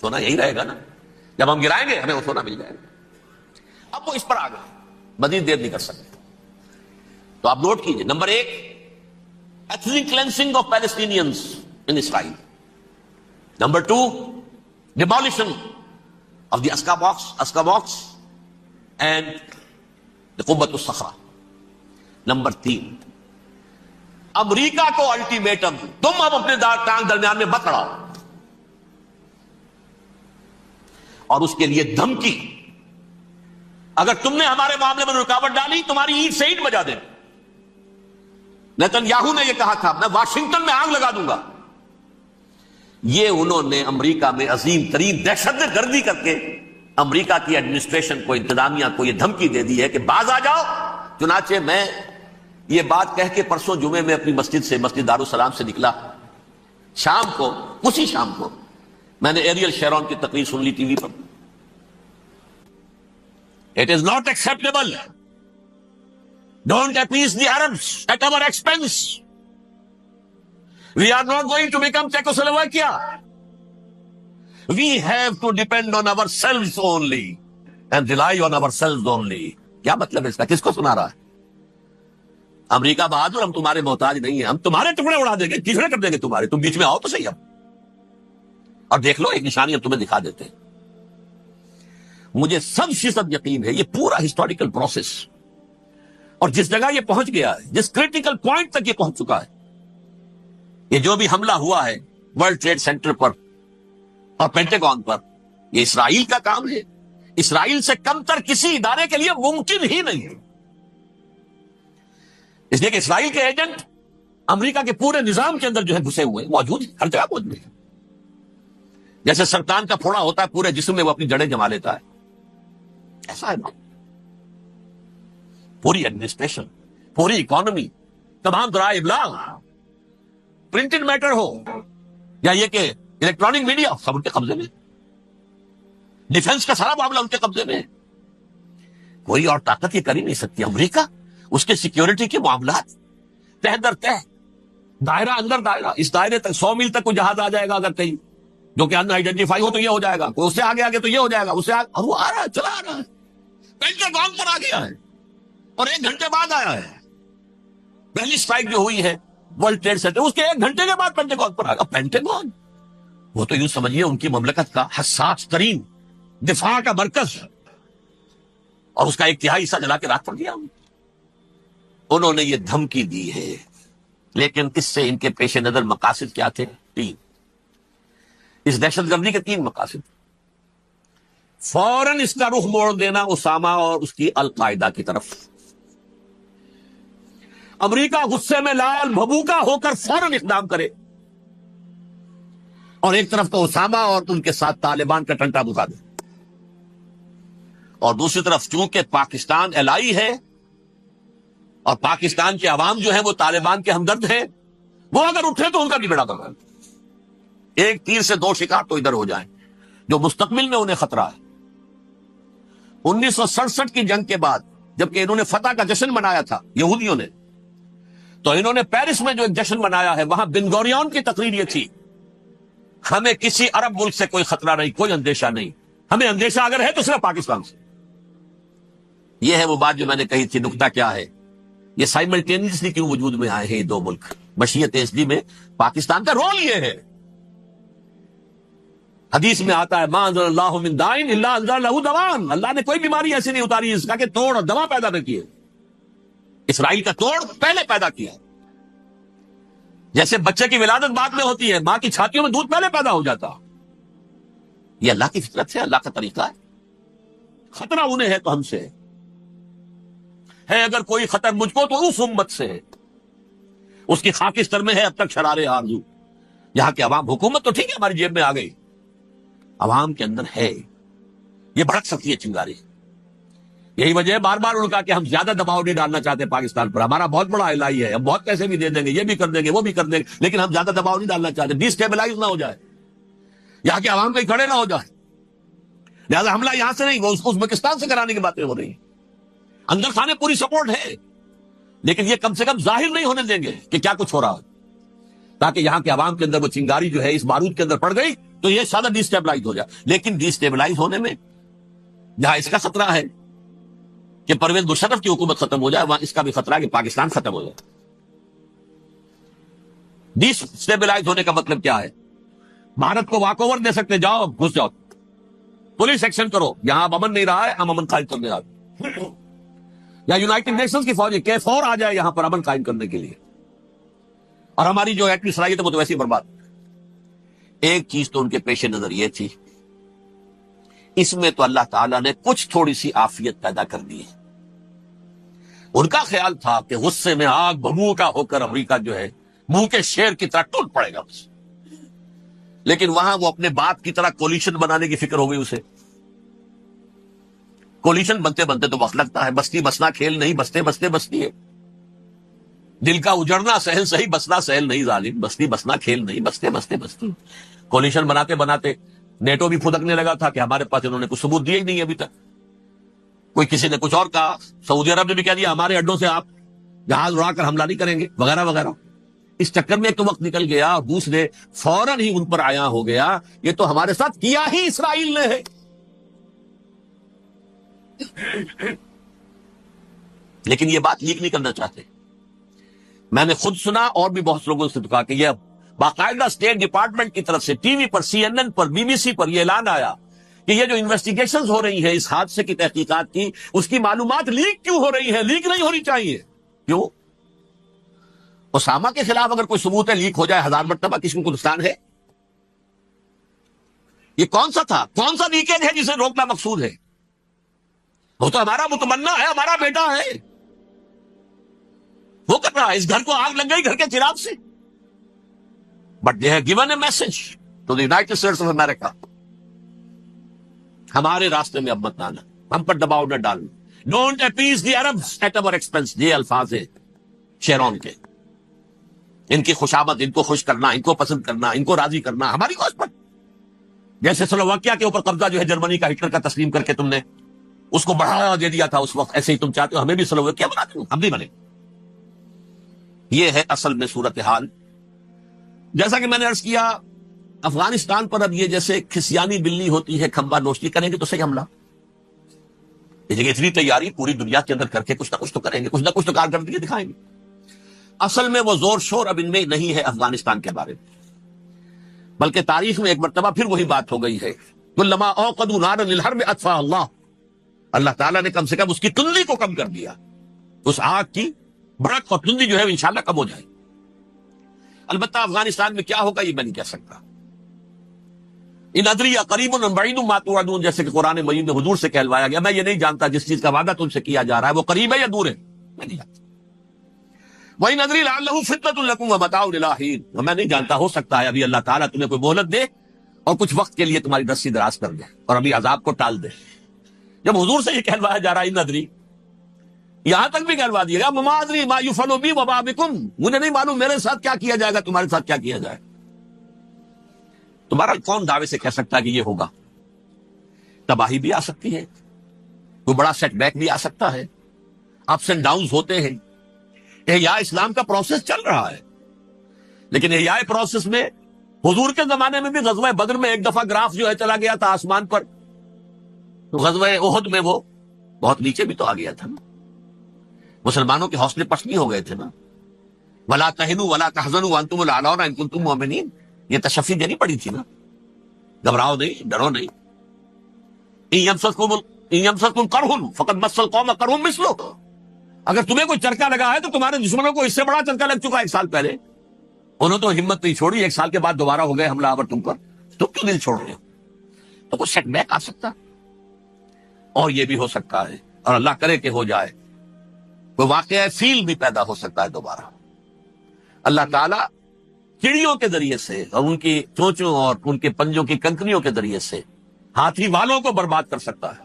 سونا یہی رہے گا نا, جب ہم گرائیں گے ہمیں وہ سونا مل جائے گا. اب وہ اس پر آ گئے, مزید دیر نہیں کر سکتے. تو آپ نوٹ کیجئے, number 1 ethnic cleansing of Palestinians in Israel. Number 2 demolition of the Aqsa Mosque and the Qubbat al-Sakhra. Number 3 امریکہ کو الٹیمیٹم, تم اب اپنے ٹانگ درمیان میں مت اڑاؤ, اور اس کے لیے دھمکی, اگر تم نے ہمارے معاملے میں رکاوٹ ڈالی تمہاری اینٹ سے اینٹ بجا دیں. نیتن یاہو نے یہ کہا تھا میں واشنگٹن میں آگ لگا دوں گا. یہ انہوں نے امریکہ میں عظیم ترین دہشت گردی کر کے امریکہ کی ایڈمنسٹریشن کو, انتظامیہ کو یہ دھمکی دے دی ہے کہ باز آ جاؤ. چنانچہ میں یہ بات کہہ کے پرسوں جمعے میں اپنی مسجد سے, مسجد دارالسلام سے نکلا, شام کو, اسی شام کو میں نے ایریل شیرون کی تقریر سن لی T V per. It is not acceptable. Don't appease the Arabs at our expense. We are not going to become Czechoslovakia. We have to depend on ourselves only and rely on ourselves only. کیا مطلب ہے اس کا؟ کس کو سنا رہا ہے؟ امریکہ بہادر, ہم تمہارے محتاج نہیں ہیں, ہم تمہارے ٹکڑے اڑا دیں گے, کیچڑے کر دیں گے تمہارے, تم بیچ میں آؤ تو صحیح. اب اور دیکھ لو ایک نشانی ہم تمہیں دکھا دیتے ہیں. مجھے 100% یقین ہے یہ پورا ہسٹوریکل پروسیس, اور جس جگہ یہ پہنچ گیا ہے, جس کریٹیکل پوائنٹ تک یہ پہنچ چکا ہے, یہ جو بھی حملہ ہوا ہے ورلڈ ٹریڈ سینٹر پر اور پینٹاگون پر, یہ اسرائیل کا کام ہے. اسرائیل سے کم تر کسی ادارے کے لیے ممکن ہی نہیں ہے, اس لیے کہ اسرائیل کے ایجنٹ امریکہ کے پورے نظام کے اندر جو ہے گھسے ہوئے, موجود ہیں, ہر جگہ موجود ہیں. جیسے سرطان کا پھوڑا ہوتا ہے پورے جسم میں وہ اپنی جڑیں جما لیتا ہے, ایسا ہے نا. پوری ایڈمنسٹریشن, پوری اکانومی, تمام ذرائع ابلاغ, پرنٹڈ میٹر ہو یا یہ کہ الیکٹرانک میڈیا, سب ان کے قبضے میں. ڈیفنس کا سارا معاملہ ان کے قبضے میں. کوئی اور طاقت یہ کر ہی نہیں سکتی. امریکہ, اس کے سیکیورٹی کے معاملات تہ در تہ, دائرہ اندر دائرہ, اس دائرے تک 100 میل تک کوئی جہاز آ جائے گا اگر کہیں جو کہ ان آئیڈینٹیفائی ہو تو یہ ہو جائے گا, کوئی اس سے آگے آگے تو یہ ہو جائے گا, اس سے آگے, اور وہ آ رہا ہے, چلا آ رہا ہے. پینٹاگون پر آ گیا ہے اور 1 گھنٹے بعد آیا ہے. پہلی سٹرائک جو ہوئی ہے ورلڈ ٹریڈ سینٹر, اس کے 1 گھنٹے کے بعد پینٹاگون پر آ گیا. پینٹاگون وہ تو یوں سمجھیے ان کی مملکت کا حساس ترین دفاع کا مرکز, اور اس کا 1/3 حصہ جلا کے راکھ پڑ گیا. انہوں نے یہ دھمکی دی ہے, لیکن اس سے ان کے پیش نظر مقاصد کیا تھے؟ 3. اس دہشت گردی کے 3 مقاصد. فوراً اس کا رخ موڑ دینا اسامہ اور اس کی القاعدہ کی طرف. امریکہ غصے میں لال بھبوکا ہو کر فوراً اقدام کرے, اور ایک طرف تو اسامہ اور ان کے ساتھ طالبان کا ٹنٹا بجھا دے, اور دوسری طرف چونکہ پاکستان الائی ہے اور پاکستان کے عوام جو ہے وہ طالبان کے ہمدرد ہیں, وہ اگر اٹھے تو ان کا بھی بیڑا کرنا. ایک تیر سے 2 شکار تو ادھر ہو جائیں, جو مستقبل میں انہیں خطرہ ہے. 1967 کی جنگ کے بعد جبکہ انہوں نے فتح کا جشن منایا تھا یہودیوں نے, تو انہوں نے پیرس میں جو ایک جشن منایا ہے, وہاں بن گوریون کی تقریر یہ تھی, ہمیں کسی عرب ملک سے کوئی خطرہ نہیں, کوئی اندیشہ نہیں, ہمیں اندیشہ اگر ہے تو صرف پاکستان سے. یہ ہے وہ بات جو میں نے کہی تھی. نقطہ کیا ہے, یہ سائملٹینیسلی کیوں وجود میں آئے ہیں یہ 2 ملک؟ مشیت ایس ڈی میں پاکستان کا رول یہ ہے. حدیث میں آتا ہے ما انزل اللہ من دائن الا انزل لہ دوان، اللہ نے کوئی بیماری ایسی نہیں اتاری اس کا کہ توڑ اور دوا پیدا نہ کیے۔ اسرائیل کا توڑ پہلے پیدا کیا، جیسے بچے کی ولادت بعد میں ہوتی ہے، ماں کی چھاتیوں میں دودھ پہلے پیدا ہو جاتا۔ یہ اللہ کی فطرت ہے، اللہ کا طریقہ ہے۔ خطرہ انہیں ہے تو ہم سے ہے، اگر کوئی خطر مجھ کو تو اس امت سے ہے، اس کی خاکستر میں ہے اب تک شرار آرزو۔ یہاں کے عوام، حکومت تو ٹھیک ہے ہماری جیب میں آ گئی، عوام کے اندر ہے، یہ بھڑک سکتی ہے چنگاری۔ یہی وجہ ہے بار بار ان کا کہ ہم زیادہ دباؤ نہیں ڈالنا چاہتے پاکستان پر، ہمارا بہت بڑا الہی ہے، ہم بہت پیسے بھی دے دیں گے، یہ بھی کر دیں گے، وہ بھی کر دیں گے، لیکن ہم زیادہ دباؤ نہیں ڈالنا چاہتے، ڈی اسٹیبلائز نہ ہو جائے، یہاں کے عوام کہیں کھڑے نہ ہو جائے۔ لہٰذا حملہ یہاں سے نہیں، وہ ازبکستان سے کرانے کی باتیں ہو رہی ہیں۔ اندر خانے پوری سپورٹ ہے، لیکن یہ کم سے کم ظاہر نہیں ہونے دیں گے کہ کیا کچھ ہو رہا ہے، تاکہ یہاں کے عوام کے اندر وہ چنگاری جو ہے اس بارود کے اندر پڑ گئی تو یہ سادہ ڈی اسٹیبلائز ہو جائے۔ لیکن ڈی اسٹیبلائز ہونے میں جہاں اس کا خطرہ ہے کہ پرویز مشرف کی حکومت ختم ہو جائے، وہاں اس کا بھی خطرہ ہے کہ پاکستان ختم ہو جائے۔ ڈی اسٹیبلائز ہونے کا مطلب کیا ہے؟ بھارت کو واک اوور دے سکتے، جاؤ گھس جاؤ، پولیس ایکشن کرو، یہاں اب امن نہیں رہا ہے، ہم امن قائم کرنے آ گئے، یا یونائٹڈ نیشنز کی فوج K4 آ جائے یہاں پر امن قائم کرنے کے لیے، اور ہماری جو ایٹمی صلاحیت ہے وہ تو ویسے ہی برباد۔ ایک چیز تو ان کے پیش نظر یہ تھی، اس میں تو اللہ تعالیٰ نے کچھ تھوڑی سی عافیت پیدا کر دی ہے۔ ان کا خیال تھا کہ غصے میں آگ بھبوکا ہو کر امریکہ جو ہے منہ کے شیر کی طرح ٹوٹ پڑے گا بس، لیکن وہاں وہ اپنے باپ کی طرح کولیشن بنانے کی فکر ہو گئی اسے۔ کولیشن بنتے بنتے تو وقت لگتا ہے، بستی بسنا کھیل نہیں، بستے بستے بستی ہے۔ دل کا اجڑنا سہل صحیح، بسنا سہل نہیں ظالم، بستی بسنا کھیل نہیں، بستے بستے بستی۔ کولیشن بناتے بناتے نیٹو بھی پھدکنے لگا تھا کہ ہمارے پاس انہوں نے کچھ ثبوت دیے ہی نہیں ابھی تک، کوئی کسی نے کچھ اور کہا، سعودی عرب نے بھی کہہ دیا ہمارے اڈوں سے آپ جہاز اڑا کر حملہ نہیں کریں گے وغیرہ وغیرہ۔ اس چکر میں ایک تو وقت نکل گیا، اور دوسرے فوراً ہی ان پر آیا ہو گیا یہ تو ہمارے ساتھ کیا ہی اسرائیل نے ہے۔ لیکن یہ بات لیک نہیں کرنا چاہتے۔ میں نے خود سنا اور بھی بہت لوگوں سے کہا کہ یہ باقاعدہ اسٹیٹ ڈپارٹمنٹ کی طرف سے ٹی وی پر، CNN پر، BBC پر یہ اعلان آیا کہ یہ جو انویسٹیگیشنز ہو رہی ہیں اس حادثے کی تحقیقات کی، اس کی معلومات لیک کیوں ہو رہی ہے؟ لیک نہیں ہونی چاہیے۔ کیوں؟ اسامہ کے خلاف اگر کوئی ثبوت ہے لیک ہو جائے 1000 مرتبہ، کسی کو نقصان ہے؟ یہ کون سا تھا، کون سا لیکیج ہے جسے روکنا مقصود ہے؟ وہ تو ہمارا متمنا ہے، ہمارا بیٹا ہے، وہ کر رہا ہے، اس گھر کو آگ لگ گئی گھر کے چراغ سے۔ But they have given a message to the United States of America, ہمارے راستے میں اب مت آنا، ہم پر دباؤ نہ ڈالنا، don't appease the Arabs at our expense. یہ الفاظ ہے شیرون کے، ان کی خوشامد، ان کو خوش کرنا، ان کو پسند کرنا، ان کو راضی کرنا ہماری کوشش پر۔ جیسے سلوواکیہ کے اوپر قبضہ جو ہے جرمنی کا ہٹلر کا تسلیم کر کے تم نے اس کو بڑھاوا دے دیا تھا اس وقت، ایسے ہی تم چاہتے ہو ہمیں بھی سلوواکیہ بنا دیں، ہم نہیں بنے۔ یہ ہے اصل میں صورتحال۔ جیسا کہ میں نے عرض کیا، افغانستان پر اب یہ جیسے کھسیانی بلی ہوتی ہے، کھمبا نوشتی کریں گے تو صحیح حملہ، اس جگہ اتنی تیاری پوری دنیا کے اندر کر کے کچھ نہ کچھ تو کریں گے، کچھ نہ کچھ تو کارکردگی دکھائیں گے۔ اصل میں وہ زور شور اب ان میں نہیں ہے افغانستان کے بارے میں، بلکہ تاریخ میں ایک مرتبہ پھر وہی بات ہو گئی ہے، کلما اوقدوا نارا للحرب اطفاها اللہ، اللہ تعالیٰ نے کم سے کم اس کی تندی کو کم کر دیا، اس آگ کی بھڑک اور تندی جو ہے انشاءاللہ کم ہو جائے۔ البتہ افغانستان میں کیا ہوگا یہ میں نہیں کہہ سکتا۔ ان ادری قریب ام بعید ما توعدون، جیسے کہ قرآن مجید میں حضور سے کہلوایا گیا، میں یہ نہیں جانتا جس چیز کا وعدہ تم سے کیا جا رہا ہے وہ قریب ہے یا دور ہے، میں نہیں جانتا۔ وَإِنْ أَدْرِي لَعَلَّهُ فِتْنَةٌ لَكُمْ وَمَتَاعٌ إِلَىٰ حِينٍ، میں نہیں جانتا، ہو سکتا ہے ابھی اللہ تعالیٰ تمہیں کوئی مہلت دے اور کچھ وقت کے لیے تمہاری رسی دراز کر دے اور ابھی عذاب کو ٹال دے۔ جب حضور سے یہ کہلوایا جا رہا ہے ان ادری، یہاں تک بھی کہلوا دیا گیا مَا أَدْرِي مَا يُفْعَلُ بِي وَمَا بِكُمْ، مجھے نہیں معلوم میرے ساتھ کیا کیا جائے گا، تمہارے ساتھ کیا کیا جائے۔ تمہارا کون دعوے سے کہہ سکتا ہے کہ یہ ہوگا؟ تباہی بھی آ سکتی ہے، کوئی بڑا سیٹ بیک بھی آ سکتا ہے، اپس اینڈ ڈاؤنز ہوتے ہیں۔ احیاء اسلام کا پروسیس چل رہا ہے، لیکن احیاء پروسیس میں حضور کے زمانے میں بھی غزوہ بدر میں ایک دفعہ گراف جو ہے چلا گیا تھا آسمان پر، تو غزوہ احد میں وہ بہت نیچے بھی تو آ گیا تھا نا، مسلمانوں کے حوصلے پست نہیں ہو گئے تھے نا۔ وَلَا تَهِنُوا وَلَا تَحْزَنُوا وَأَنْتُمُ الْأَعْلَوْنَ إِن كُنتُم مُؤْمِنِينَ، یہ تشفی دینی پڑی تھی نا۔ گھبراؤ نہیں، ڈرو نہیں. ان یمسسکم قرح فقد مس القوم قرح مثلہ، اگر تمہیں کوئی چرکا لگا ہے تو تمہارے دشمنوں کو اس سے بڑا چرکا لگ چکا 1 سال پہلے. انہوں تو ہمت نہیں چھوڑی، 1 سال کے بعد دوبارہ ہو گئے حملہ آور تم پر، تم کیوں دل چھوڑ رہے ہو؟ تو کوئی سیٹ بیک آ سکتا، اور یہ بھی ہو سکتا ہے، اور اللہ کرے کہ ہو جائے، کوئی واقعہ فیل بھی پیدا ہو سکتا ہے دوبارہ. اللہ تعالیٰ چڑیوں کے ذریعے سے اور ان کی چونچوں اور ان کے پنجوں کی کنکریوں کے ذریعے سے ہاتھی والوں کو برباد کر سکتا ہے.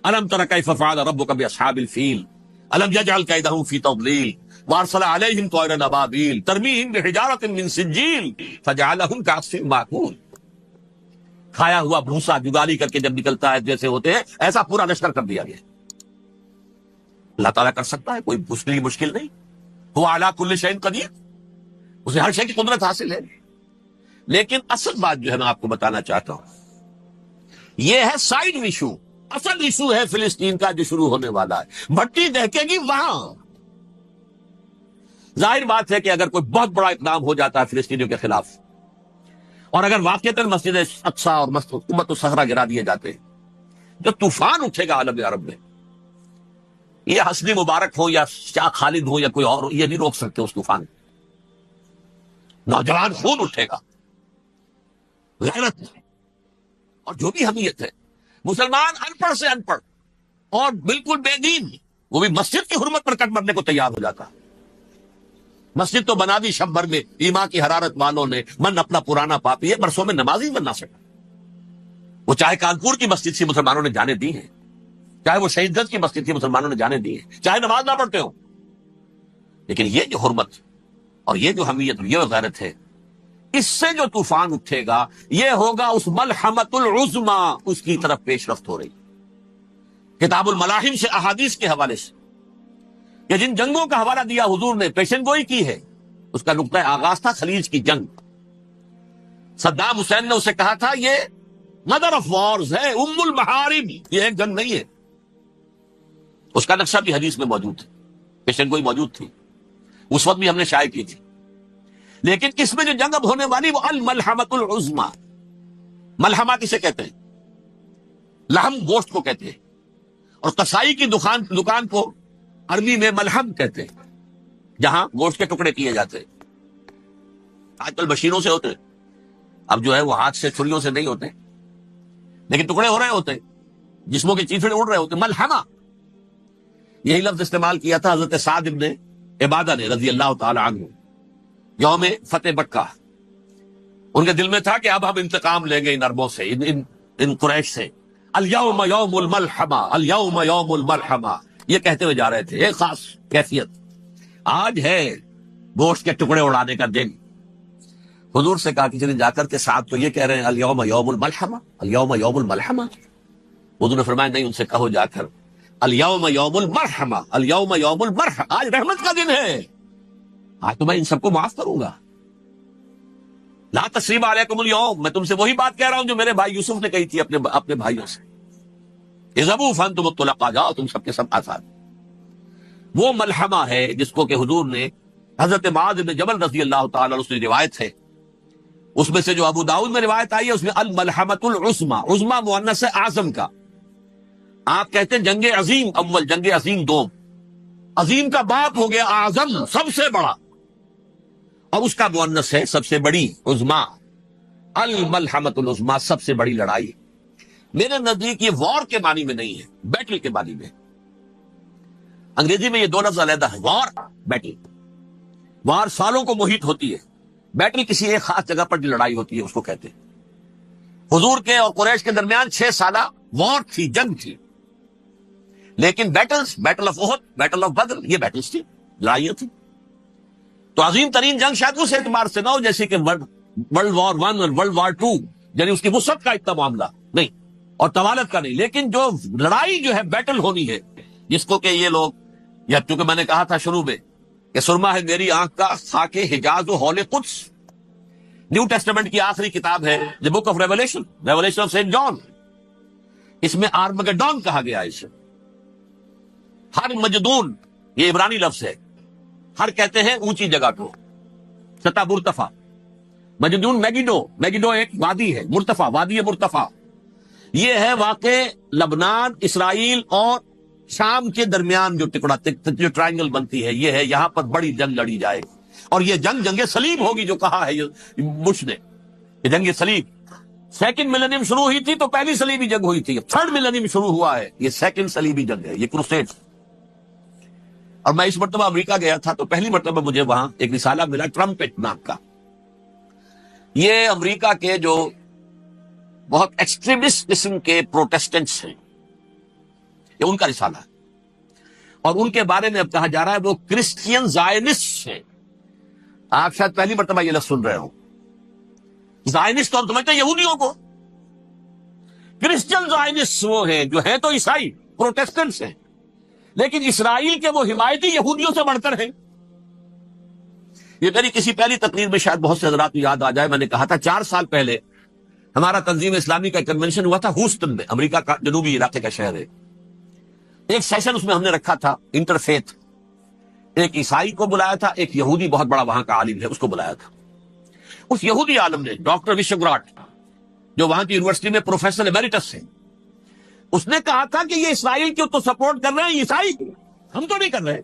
الم تر کیف فعل ربک باصحاب الفیل الم یجعل کیدہم فی تضلیل وارسل علیہم طیرا ابابیل ترمیہم بحجارۃ من سجیل فجعلہم کعصف مأکول. کھایا ہوا بھوسا جگالی کر کے جب نکلتا ہے جیسے ہوتے ہیں، ایسا پورا لشکر کر دیا گیا. اللہ تعالیٰ کر سکتا ہے، کوئی اس کے لیے مشکل نہیں. هو علی کل شیء قدیر، اسے ہر شے کی قدرت حاصل ہے. لیکن اصل بات جو ہے میں آپ کو بتانا چاہتا ہوں، یہ ہے سائیڈ ایشو. اصل ایشو ہے فلسطین کا جو شروع ہونے والا ہے. بھٹی دہکے گی وہاں. ظاہر بات ہے کہ اگر کوئی بہت بڑا اقدام ہو جاتا ہے فلسطینیوں کے خلاف، اور اگر واقعتاً مسجد اقصیٰ اور امت الصحرا گرا دیے جاتے، جو طوفان اٹھے گا عالم عرب میں، یہ حسنی مبارک ہو یا شاہ خالد ہو یا کوئی اور ہو، یہ نہیں روک سکتے اس طوفان کو. نوجوان خون اٹھے گا، غیرت اور جو بھی حمیت ہے. مسلمان ان پڑھ سے ان پڑھ اور بالکل بے دین، وہ بھی مسجد کی حرمت پر کٹ مرنے کو تیار ہو جاتا. مسجد تو بنا دی شب بھر میں ایمان کی حرارت والوں نے، من اپنا پرانا پاپی ہے، برسوں میں نمازی بننا سکا. وہ چاہے کانپور کی مسجد سے مسلمانوں نے جانے دی ہیں، چاہے وہ شہید گنج کی مسجد کی مسلمانوں نے جانے دی ہیں، چاہے نماز نہ پڑھتے ہوں. لیکن یہ جو حرمت اور یہ جو حمیت اور یہ غیرت ہے، اس سے جو طوفان اٹھے گا یہ ہوگا اس ملحمۃ العظما، اس کی طرف پیش رفت ہو رہی. کتاب الملاحم سے احادیث کے حوالے سے کہ جن جنگوں کا حوالہ دیا حضور نے، پیشن گوئی کی ہے، اس کا نقطہ آغاز تھا خلیج کی جنگ. صدام حسین نے اسے کہا تھا یہ مدر آف وارز ہے، ام المحارم، یہ ایک جنگ نہیں ہے. اس کا نقشہ بھی حدیث میں موجود ہے، پیشن گوئی موجود تھی، اس وقت بھی ہم نے شائع کی تھی. لیکن اس میں جو جنگ اب ہونے والی وہ الملحمۃ العظما. ملحمہ کسے کہتے ہیں؟ لحم گوشت کو کہتے ہیں، اور قصائی کی دکان کو عربی میں ملحم کہتے ہیں، جہاں گوشت کے ٹکڑے کیے جاتے ہیں. آج کل مشینوں سے ہوتے ہیں، اب جو ہے وہ ہاتھ سے چھریوں سے نہیں ہوتے، لیکن ٹکڑے ہو رہے ہوتے ہیں، جسموں کے چیتڑے اڑ رہے ہوتے ہیں. ملحمہ، یہی لفظ استعمال کیا تھا حضرت سعد ابن عبادہ نے رضی اللہ تعالی عنہ یوم فتح مکہ. ان کے دل میں تھا کہ اب ہم انتقام لیں گے ان عربوں سے، ان قریش سے. الیوم یوم الملحمہ، الیوم یوم الملحمہ، یہ کہتے ہوئے جا رہے تھے. ایک خاص کیفیت، آج ہے گوشت کے ٹکڑے اڑانے کا دن. حضور سے کہا کہ چلیں جا کر کے ساتھ تو یہ کہہ رہے ہیں الیوم یوم الملحمہ، الیوم یوم الملحمہ. حضور نے فرمایا نہیں، ان سے کہو جا کر الیوم یوم المرحمہ، الیوم یوم المرحمہ، آج رحمت کا دن ہے، آج تو میں ان سب کو معاف کروں گا. لا تثریب علیکم اليوم، میں تم سے وہی بات کہہ رہا ہوں جو میرے بھائی یوسف نے کہی تھی اپنے بھائیوں سے، اذهبوا فانتم الطلقاء، جاؤ تم سب کے سب آزاد. وہ ملحمہ ہے جس کو کہ حضور نے حضرت معاذ بن جبل رضی اللہ تعالی عنہ سے روایت ہے، اس میں سے جو ابو داؤد میں روایت آئی ہے اس میں الملحمۃ العظما، عظما مؤنث ہے اعظم کا. آپ کہتے ہیں جنگ عظیم اول، جنگ عظیم دوم. عظیم کا باپ ہو گیا اعظم، سب سے بڑا، اور اس کا مؤنث ہے سب سے بڑی، عظما. الملحمۃ العظما، سب سے بڑی لڑائی. میرے نزدیک یہ وار کے معنی میں نہیں ہے، بیٹل کے معنی میں. انگریزی میں یہ دو لفظ علیحدہ ہے، وار، بیٹل. وار سالوں کو محیط ہوتی ہے، بیٹل کسی ایک خاص جگہ پر جو لڑائی ہوتی ہے اس کو کہتے ہیں. حضور کے اور قریش کے درمیان 6 سالہ وار تھی، جنگ تھی. لیکن battles, battle of Uhud, battle of Badr, یہ بیٹلز تھی، لڑائیاں تھی. تو عظیم ترین جنگ شاید اس اعتبار سے نہ ہو جیسے کہ ورلڈ وار 1 اور ورلڈ وار 2، یعنی اس کی وسعت کا اتنا معاملہ نہیں اور طوالت کا نہیں. لیکن جو لڑائی جو ہے بیٹل ہونی ہے، جس کو کہ یہ لوگ، یا چونکہ میں نے کہا تھا شروع میں کہ سرما ہے میری آنکھ کا خاک حجاز و حول قدس. نیو ٹیسٹمنٹ کی آخری کتاب ہے the book of revelation, revelation of saint John. اس میں آرمگڈون کہا گیا ہے اسے. ہر مجدون، یہ عبرانی لفظ ہے، ہر کہتے ہیں اونچی جگہ کو، سطح مرتفع. مجدون میگیڈو ایک وادی ہے، مرتفع، وادی مرتفع. یہ ہے واقع لبنان، اسرائیل اور شام کے درمیان جو ٹکڑا جو ٹرائنگل بنتی ہے، یہ ہے. یہاں پر بڑی جنگ لڑی جائے گی، اور یہ جنگ صلیب ہوگی جو کہا ہے بش نے، یہ جنگ صلیب. سیکنڈ ملینیم شروع ہوئی تھی تو پہلی صلیبی جنگ ہوئی تھی، تھرڈ ملینیم شروع ہوا ہے، یہ سیکنڈ صلیبی جنگ ہے، یہ کروسیڈ. اور میں اس مرتبہ امریکہ گیا تھا تو پہلی مرتبہ مجھے وہاں ایک رسالہ ملا ٹرمپٹ نام کا. یہ امریکہ کے جو بہت ایکسٹریمسٹ قسم کے پروٹیسٹنٹس ہیں، یہ ان کا رسالہ ہے، اور ان کے بارے میں اب کہا جا رہا ہے وہ کرسچین زائنسٹ ہیں. آپ شاید پہلی مرتبہ یہ لفظ سن رہے ہو. زائنسٹ اور سمجھتے ہیں یہودیوں کو، کرسچین زائنسٹ وہ ہیں جو ہیں تو عیسائی پروٹیسٹنٹس ہیں، لیکن اسرائیل کے وہ حمایتی یہودیوں سے بڑھ کر ہیں. یہ میری کسی پہلی تقریر میں شاید بہت سے حضرات کو یاد آ جائے، میں نے کہا تھا 4 سال پہلے ہمارا تنظیم اسلامی کا کنونشن ہوا تھا ہوسٹن میں، امریکہ کا جنوبی علاقے کا شہر ہے. ایک سیشن اس میں ہم نے رکھا تھا انٹرفیتھ، ایک عیسائی کو بلایا تھا، ایک یہودی بہت بڑا وہاں کا عالم ہے اس کو بلایا تھا. اس یہودی عالم نے ڈاکٹر وشوگراٹ، جو وہاں کی یونیورسٹی میں پروفیسر ایمیریٹس ہیں، اس نے کہا تھا کہ یہ اسرائیل کی تو سپورٹ کر رہے ہیں عیسائی کو، ہم تو نہیں کر رہے.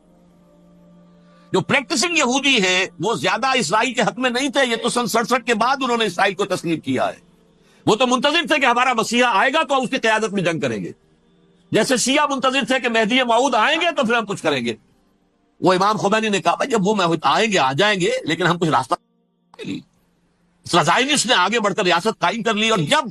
جو پریکٹسنگ یہودی ہیں وہ زیادہ اسرائیل کے حق میں نہیں تھے، یہ تو سن 67 کے بعد انہوں نے اسرائیل کو تسلیم کیا ہے. وہ تو منتظر تھے کہ ہمارا مسیحا آئے گا تو اس کی قیادت میں جنگ کریں گے، جیسے شیعہ منتظر تھے کہ مہدی موعود آئیں گے تو پھر ہم کچھ کریں گے. وہ امام خمینی نے کہا جب وہ آئیں گے آ جائیں گے، لیکن ہم کچھ راستہ زائنسٹ نے آگے بڑھ کر ریاست قائم کر لی، اور جب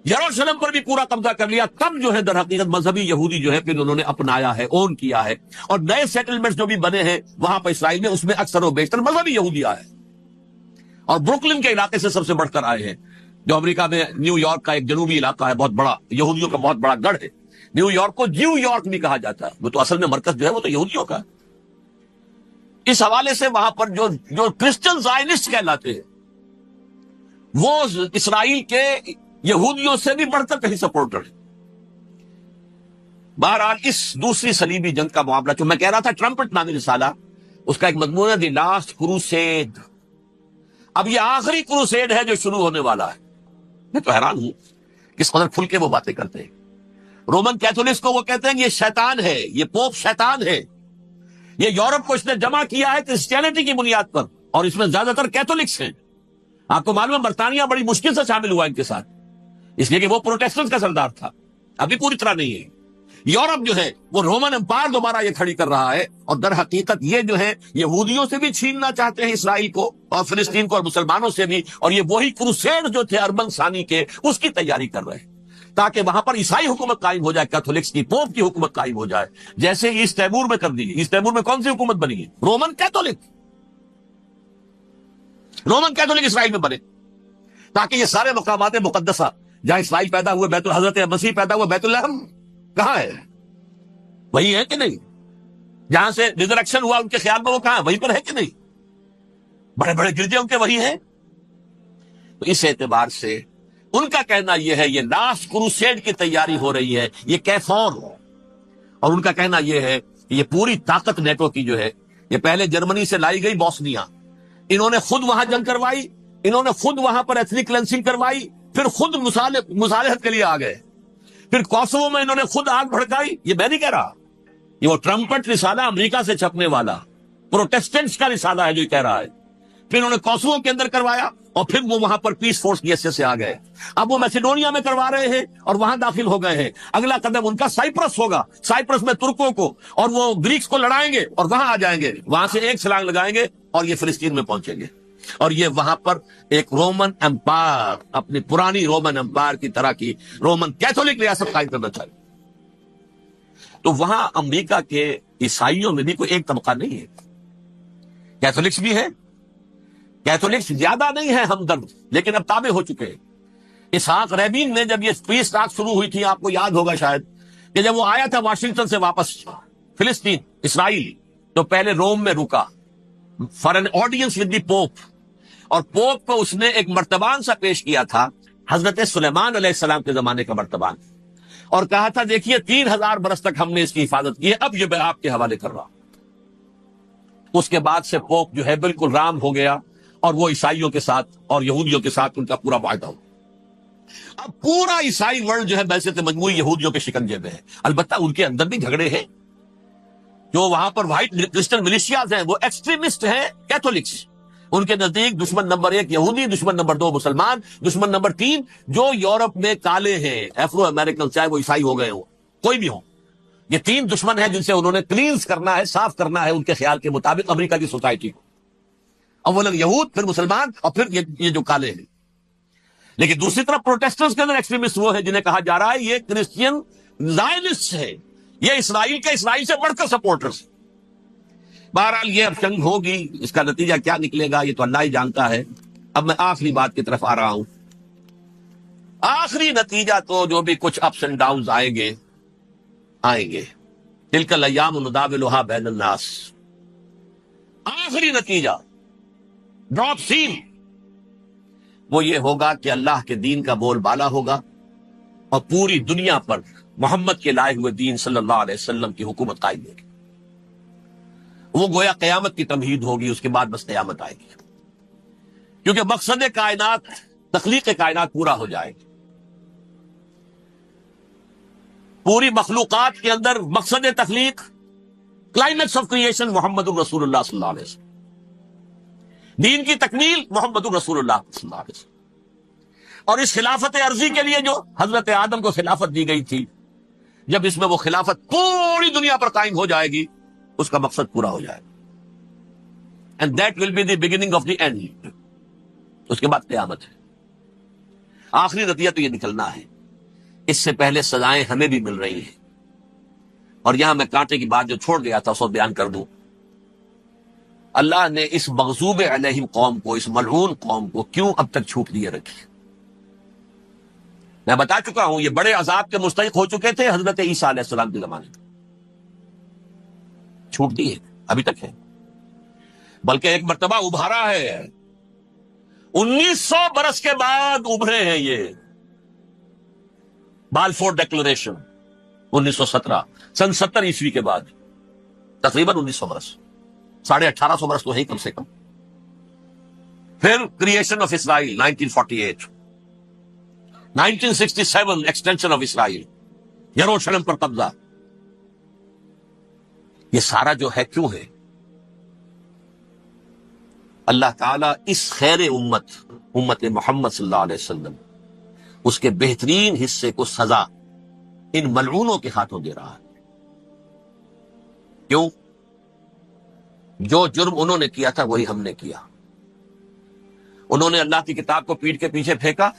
یروشلم پر بھی پورا قبضہ کر لیا تب جو ہے در حقیقت مذہبی یہودی جو ہے پھر انہوں نے اپنایا ہے، اون کیا ہے، اور نئے سیٹلمنٹس جو بھی بنے ہیں وہاں پر اسرائیل میں، اس میں اکثر و بیشتر مذہبی یہودی آئے، اور بروکلن کے علاقے سے سب سے بڑھ کر آئے ہیں، جو امریکہ میں نیو یارک کا ایک جنوبی علاقہ ہے، بہت بڑا یہودیوں کا بہت بڑا گڑھ ہے. نیو یارک کو جیو یارک بھی کہا جاتا ہے، وہ تو اصل میں مرکز جو ہے وہ تو یہودیوں کا ہے. اس حوالے سے وہاں پر جو کرسچن زائنسٹ کہلاتے ہیں وہ اسرائیل کے یہودیوں سے بھی بڑھ کر کہیں سپورٹر ہیں. بہرحال اس دوسری صلیبی جنگ کا معاملہ جو میں کہہ رہا تھا ٹرمپٹ نامی رسالہ، اس کا ایک مضمون ہے دی لاسٹ کروسیڈ. اب یہ آخری کروسیڈ ہے جو شروع ہونے والا ہے. میں تو حیران ہوں کس قدر کھل کے وہ باتیں کرتے ہیں. رومن کیتھولکس کو وہ کہتے ہیں کہ یہ شیطان ہے، یہ پوپ شیطان ہے، یہ یورپ کو اس نے جمع کیا ہے کرسچینٹی کی بنیاد پر، اور اس میں زیادہ تر کیتھولکس ہیں. آپ کو معلوم ہے برطانیہ بڑی مشکل سے شامل ہوا ان کے ساتھ، اس لیے کہ وہ پروٹیسٹنٹ کا سردار تھا، ابھی پوری طرح نہیں ہے. یورپ جو ہے وہ رومن امپائر دوبارہ یہ کھڑی کر رہا ہے، اور در حقیقت یہ جو ہے یہودیوں سے بھی چھیننا چاہتے ہیں اسرائیل کو اور فلسطین کو، اور مسلمانوں سے بھی، اور یہ وہی کروسیڈ جو تھے اربن ثانی کے اس کی تیاری کر رہے ہیں تاکہ وہاں پر عیسائی حکومت قائم ہو جائے، کیتھولکس کی پوپ کی حکومت قائم ہو جائے، جیسے ایسٹ تیمور میں کر دی. ایسٹ تیمور میں کون سی حکومت بنی ہے؟ رومن کیتھولک اسرائیل میں بنے، تاکہ یہ سارے مقامات مقدسہ جہاں اسرائیل پیدا ہوئے، بیت حضرت مسیح پیدا ہوا، بیت الحم کہاں ہے؟ وہی ہے کہ نہیں؟ جہاں سے ریزریکشن ہوا ان کے خیال میں وہ کہاں ہے؟ وہیں پر ہے کہ نہیں؟ بڑے بڑے گرجے ان کے وہی ہیں. تو اس اعتبار سے ان کا کہنا یہ ہے یہ لاسٹ کروسیڈ کی تیاری ہو رہی ہے، یہ کیفور، اور ان کا کہنا یہ ہے کہ یہ پوری طاقت نیٹو کی جو ہے، یہ پہلے جرمنی سے لائی گئی بوسنیا، انہوں نے خود وہاں جنگ کروائی، انہوں نے خود وہاں پر ایتھنک کلینسنگ کروائی، پھر خود مصالحت کے لیے آ گئے، پھر کوسوو میں انہوں نے خود آگ بھڑکائی. یہ میں نہیں کہہ رہا، یہ وہ ٹرمپٹ رسالہ امریکہ سے چھپنے والا پروٹیسٹنٹس کا رسالہ ہے جو یہ کہہ رہا ہے. پھر انہوں نے کوسوو کے اندر کروایا، اور پھر وہ وہاں پر پیس فورس کی حیثیت سے آ گئے. اب وہ میسیڈونیا میں کروا رہے ہیں اور وہاں داخل ہو گئے ہیں. اگلا قدم ان کا سائپرس ہوگا، سائپرس میں ترکوں کو اور وہ گریکس کو لڑائیں گے اور وہاں آ جائیں گے، وہاں سے ایک چھلانگ لگائیں گے اور یہ فلسطین میں پہنچیں گے، اور یہ وہاں پر ایک رومن امپائر، اپنی پرانی رومن امپائر کی طرح کی رومن کیتھولک ریاست قائم کرنا چاہیے. تو وہاں امریکہ کے عیسائیوں میں بھی کوئی ایک طبقہ نہیں ہے، کیتھولکس بھی ہے، کیتھولکس زیادہ نہیں ہے ہمدرد، لیکن اب تابع ہو چکے ہیں. اسحاق رابین نے جب یہ پیس ٹاک شروع ہوئی تھی، آپ کو یاد ہوگا شاید، کہ جب وہ آیا تھا واشنگٹن سے واپس فلسطین اسرائیل، تو پہلے روم میں رکا for an audience with the Pope, اور پوپ کو اس نے ایک مرتبان سا پیش کیا تھا، حضرت سلیمان علیہ السلام کے زمانے کا مرتبان، اور کہا تھا دیکھیے 3000 برس تک ہم نے اس کی حفاظت کی ہے، اب یہ میں آپ کے حوالے کر رہا ہوں. اس کے بعد سے پوپ جو ہے بالکل رام ہو گیا، اور وہ عیسائیوں کے ساتھ اور یہودیوں کے ساتھ ان کا پورا معاہدہ ہو. اب پورا عیسائی ورلڈ جو ہے ویسے تو مجموعی یہودیوں کے شکنجے میں ہے. البتہ ان کے اندر بھی جھگڑے ہیں. جو وہاں پر وائٹ کرسچن ملیشیاز ہیں وہ ایکسٹریمسٹ ہیں کیتھولکس. ان کے نزدیک دشمن نمبر 1 یہودی، دشمن نمبر 2 مسلمان، دشمن نمبر 3 جو یورپ میں کالے ہیں، ایفرو امریکن، چاہے وہ عیسائی ہو گئے ہوں، کوئی بھی ہو. یہ 3 دشمن ہیں جن سے انہوں نے کلینز کرنا ہے، صاف کرنا ہے ان کے خیال کے مطابق امریکہ کی سوسائٹی کو. اولا یہود، پھر مسلمان، اور پھر یہ جو کالے ہیں. لیکن دوسری طرف پروٹیسٹنٹس کے اندر ایکسٹریمسٹ وہ ہیں جنہیں کہا جا رہا ہے یہ کرسچین زائنسٹ ہے، یہ اسرائیل سے بڑھ کر سپورٹرز. بہرحال یہ اب جنگ ہوگی، اس کا نتیجہ کیا نکلے گا یہ تو اللہ ہی جانتا ہے. اب میں آخری بات کی طرف آ رہا ہوں. آخری نتیجہ تو جو بھی کچھ اپس اینڈ ڈاؤنز آئیں گے. تلک الایام نداولها بین الناس. آخری نتیجہ ڈراپ سین وہ یہ ہوگا کہ اللہ کے دین کا بول بالا ہوگا اور پوری دنیا پر محمد کے لائے ہوئے دین صلی اللہ علیہ وسلم کی حکومت قائم ہوگی. وہ گویا قیامت کی تمہید ہوگی، اس کے بعد بس قیامت آئے گی. کیونکہ مقصد کائنات، تخلیق کائنات پورا ہو جائے گی. پوری مخلوقات کے اندر مقصد تخلیق، کلائمیکس آف کریشن محمد الرسول اللہ صلی اللہ علیہ وسلم. دین کی تکمیل محمد الرسول اللہ صلی اللہ علیہ وسلم. اور اس خلافت عرضی کے لیے جو حضرت آدم کو خلافت دی گئی تھی، جب اس میں وہ خلافت پوری دنیا پر قائم ہو جائے گی اس کا مقصد پورا ہو جائے گا. And that will be the beginning of the end. اس کے بعد قیامت ہے. آخری نتیجہ تو یہ نکلنا ہے. اس سے پہلے سزائیں ہمیں بھی مل رہی ہیں. اور یہاں میں کانٹے کی بات جو چھوڑ گیا تھا اس کو بیان کر دوں. اللہ نے اس مغضوب علیہم قوم کو، اس ملعون قوم کو کیوں اب تک چھوٹ دیے رکھی؟ میں بتا چکا ہوں یہ بڑے عذاب کے مستحق ہو چکے تھے حضرت عیسیٰ علیہ السلام کے زمانے میں. چھوٹ دی ہے، ابھی تک ہے. بلکہ ایک مرتبہ ابھارا ہے. 1900 برس کے بعد ابھرے ہیں یہ. بالفور ڈیکلریشن 1917، سن 70 عیسوی کے بعد، تقریباً 1900 برس، 1850 برس تو ہے کم سے کم. پھر creation of Israel 1948، 1967 extension of Israel, یروشلم پر قبضہ. یہ سارا جو ہے کیوں ہے؟ اللہ تعالیٰ اس خیر امت محمد صلی اللہ علیہ وسلم، اس کے بہترین حصے کو سزا ان ملعونوں کے ہاتھوں دے رہا ہے. کیوں؟ جو جرم انہوں نے کیا تھا وہی ہم نے کیا. انہوں نے اللہ کی کتاب کو پیٹھ کے پیچھے پھینکا.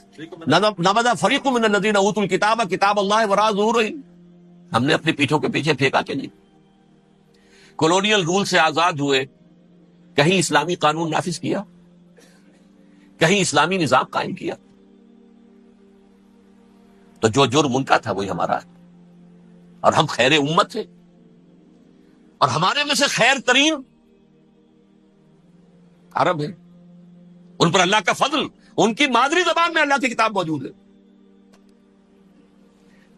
نبذ فریق من الذین اوتوا الکتاب کتاب اللہ وراء ظہورہم. ہم نے اپنی پیٹھوں کے پیچھے پھینکا کہ نہیں. کولونیل رول سے آزاد ہوئے، کہیں اسلامی قانون نافذ کیا، کہیں اسلامی نظام قائم کیا. تو جو جرم ان کا تھا وہی ہمارا ہے. اور ہم خیر امت تھے، اور ہمارے میں سے خیر ترین عرب ہے. ان پر اللہ کا فضل، ان کی مادری زبان میں اللہ کی کتاب موجود ہے.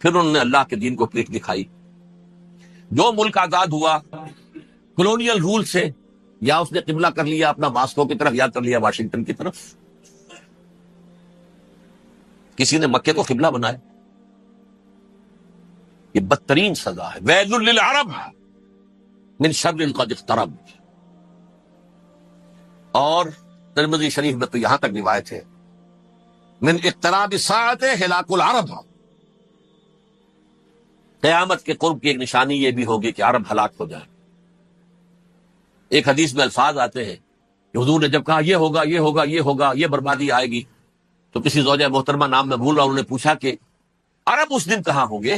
پھر انہوں نے اللہ کے دین کو پیٹ دکھائی. جو ملک آزاد ہوا کولونیل رول سے، یا اس نے قبلہ کر لیا اپنا ماسکو کی طرف، یا کر لیا واشنگٹن کی طرف. کسی نے مکے کو قبلہ بنایا. یہ بدترین سزا ہے. ویل للعرب من شر قد اقترب. اور ترمذی شریف میں تو یہاں تک روایت ہے، من اقتراب الساعۃ ہلاک العرب. قیامت کے قرب کی ایک نشانی یہ بھی ہوگی کہ عرب ہلاک ہو جائے. ایک حدیث میں الفاظ آتے ہیں کہ حضور نے جب کہا یہ ہوگا یہ ہوگا یہ ہوگا، یہ بربادی آئے گی، تو کسی زوجہ محترمہ نام میں بھول رہا، انہوں نے پوچھا کہ عرب اس دن کہاں ہوں گے؟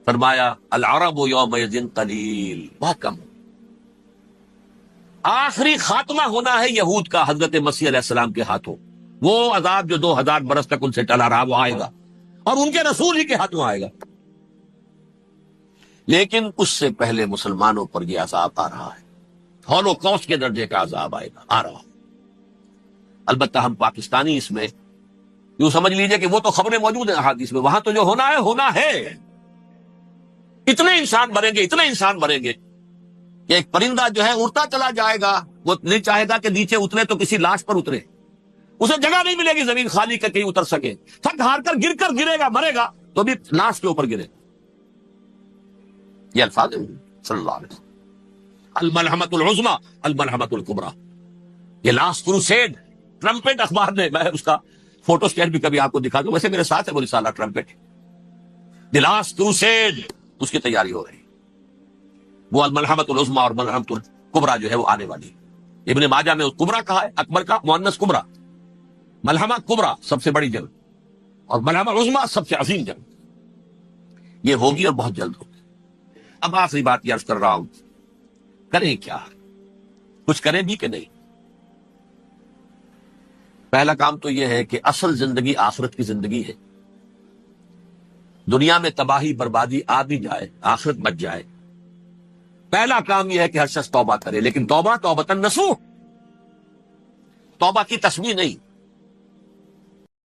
فرمایا العرب یومئذ قلیل، بہت کم. آخری خاتمہ ہونا ہے یہود کا حضرت مسیح علیہ السلام کے ہاتھوں. وہ عذاب جو 2000 برس تک ان سے ٹلا رہا وہ آئے گا، اور ان کے رسول ہی کے ہاتھوں آئے گا. لیکن اس سے پہلے مسلمانوں پر یہ عذاب آ رہا ہے. ہولوکاسٹ کے درجے کا عذاب آئے گا، آ رہا. البتہ ہم پاکستانی اس میں یوں سمجھ لیجئے کہ وہ تو خبریں موجود ہیں احادیث میں، وہاں تو جو ہونا ہے ہونا ہے. اتنے انسان مریں گے، اتنے انسان مریں گے کہ ایک پرندہ جو ہے اڑتا چلا جائے گا، وہ نہیں چاہے گا کہ نیچے اترے تو کسی لاش پر اترے، اسے جگہ نہیں ملے گی زمین خالی کر کہیں اتر سکے، تھک ہار کر گرے گا، مرے گا تو بھی لاش کے اوپر گرے. یہ الفاظ ہیں صلی اللہ علیہ وسلم. الملحمۃ العظمی الملحمۃ الکبریٰ. یہ لاسٹ کروسیڈ، ٹرمپٹ اخبار نے، میں اس کا فوٹو اسٹیٹ بھی کبھی آپ کو دکھا دوں، ویسے میرے ساتھ ہے وہ رسالہ ٹرمپٹ. دی لاسٹ کروسیڈ، اس کی تیاری ہو رہی. وہ الملحمۃ العظمی اور ملحمۃ الکبریٰ جو ہے وہ آنے والی. ابن ماجہ میں کبریٰ کہا ہے، اکبر کا مؤنث کبریٰ. ملحمہ کبریٰ سب سے بڑی جنگ، اور ملحمہ عظمی سب سے عظیم جنگ. یہ ہوگی اور بہت جلد ہوگی. اب آخری بات یہ عرض کر رہا ہوں، کریں کیا؟ کچھ کریں بھی کہ نہیں؟ پہلا کام تو یہ ہے کہ اصل زندگی آخرت کی زندگی ہے. دنیا میں تباہی بربادی آ بھی جائے، آخرت بچ جائے. پہلا کام یہ ہے کہ ہر شخص توبہ کرے، لیکن توبہ توبۃ نصوح، توبہ کی تسمیہ نہیں.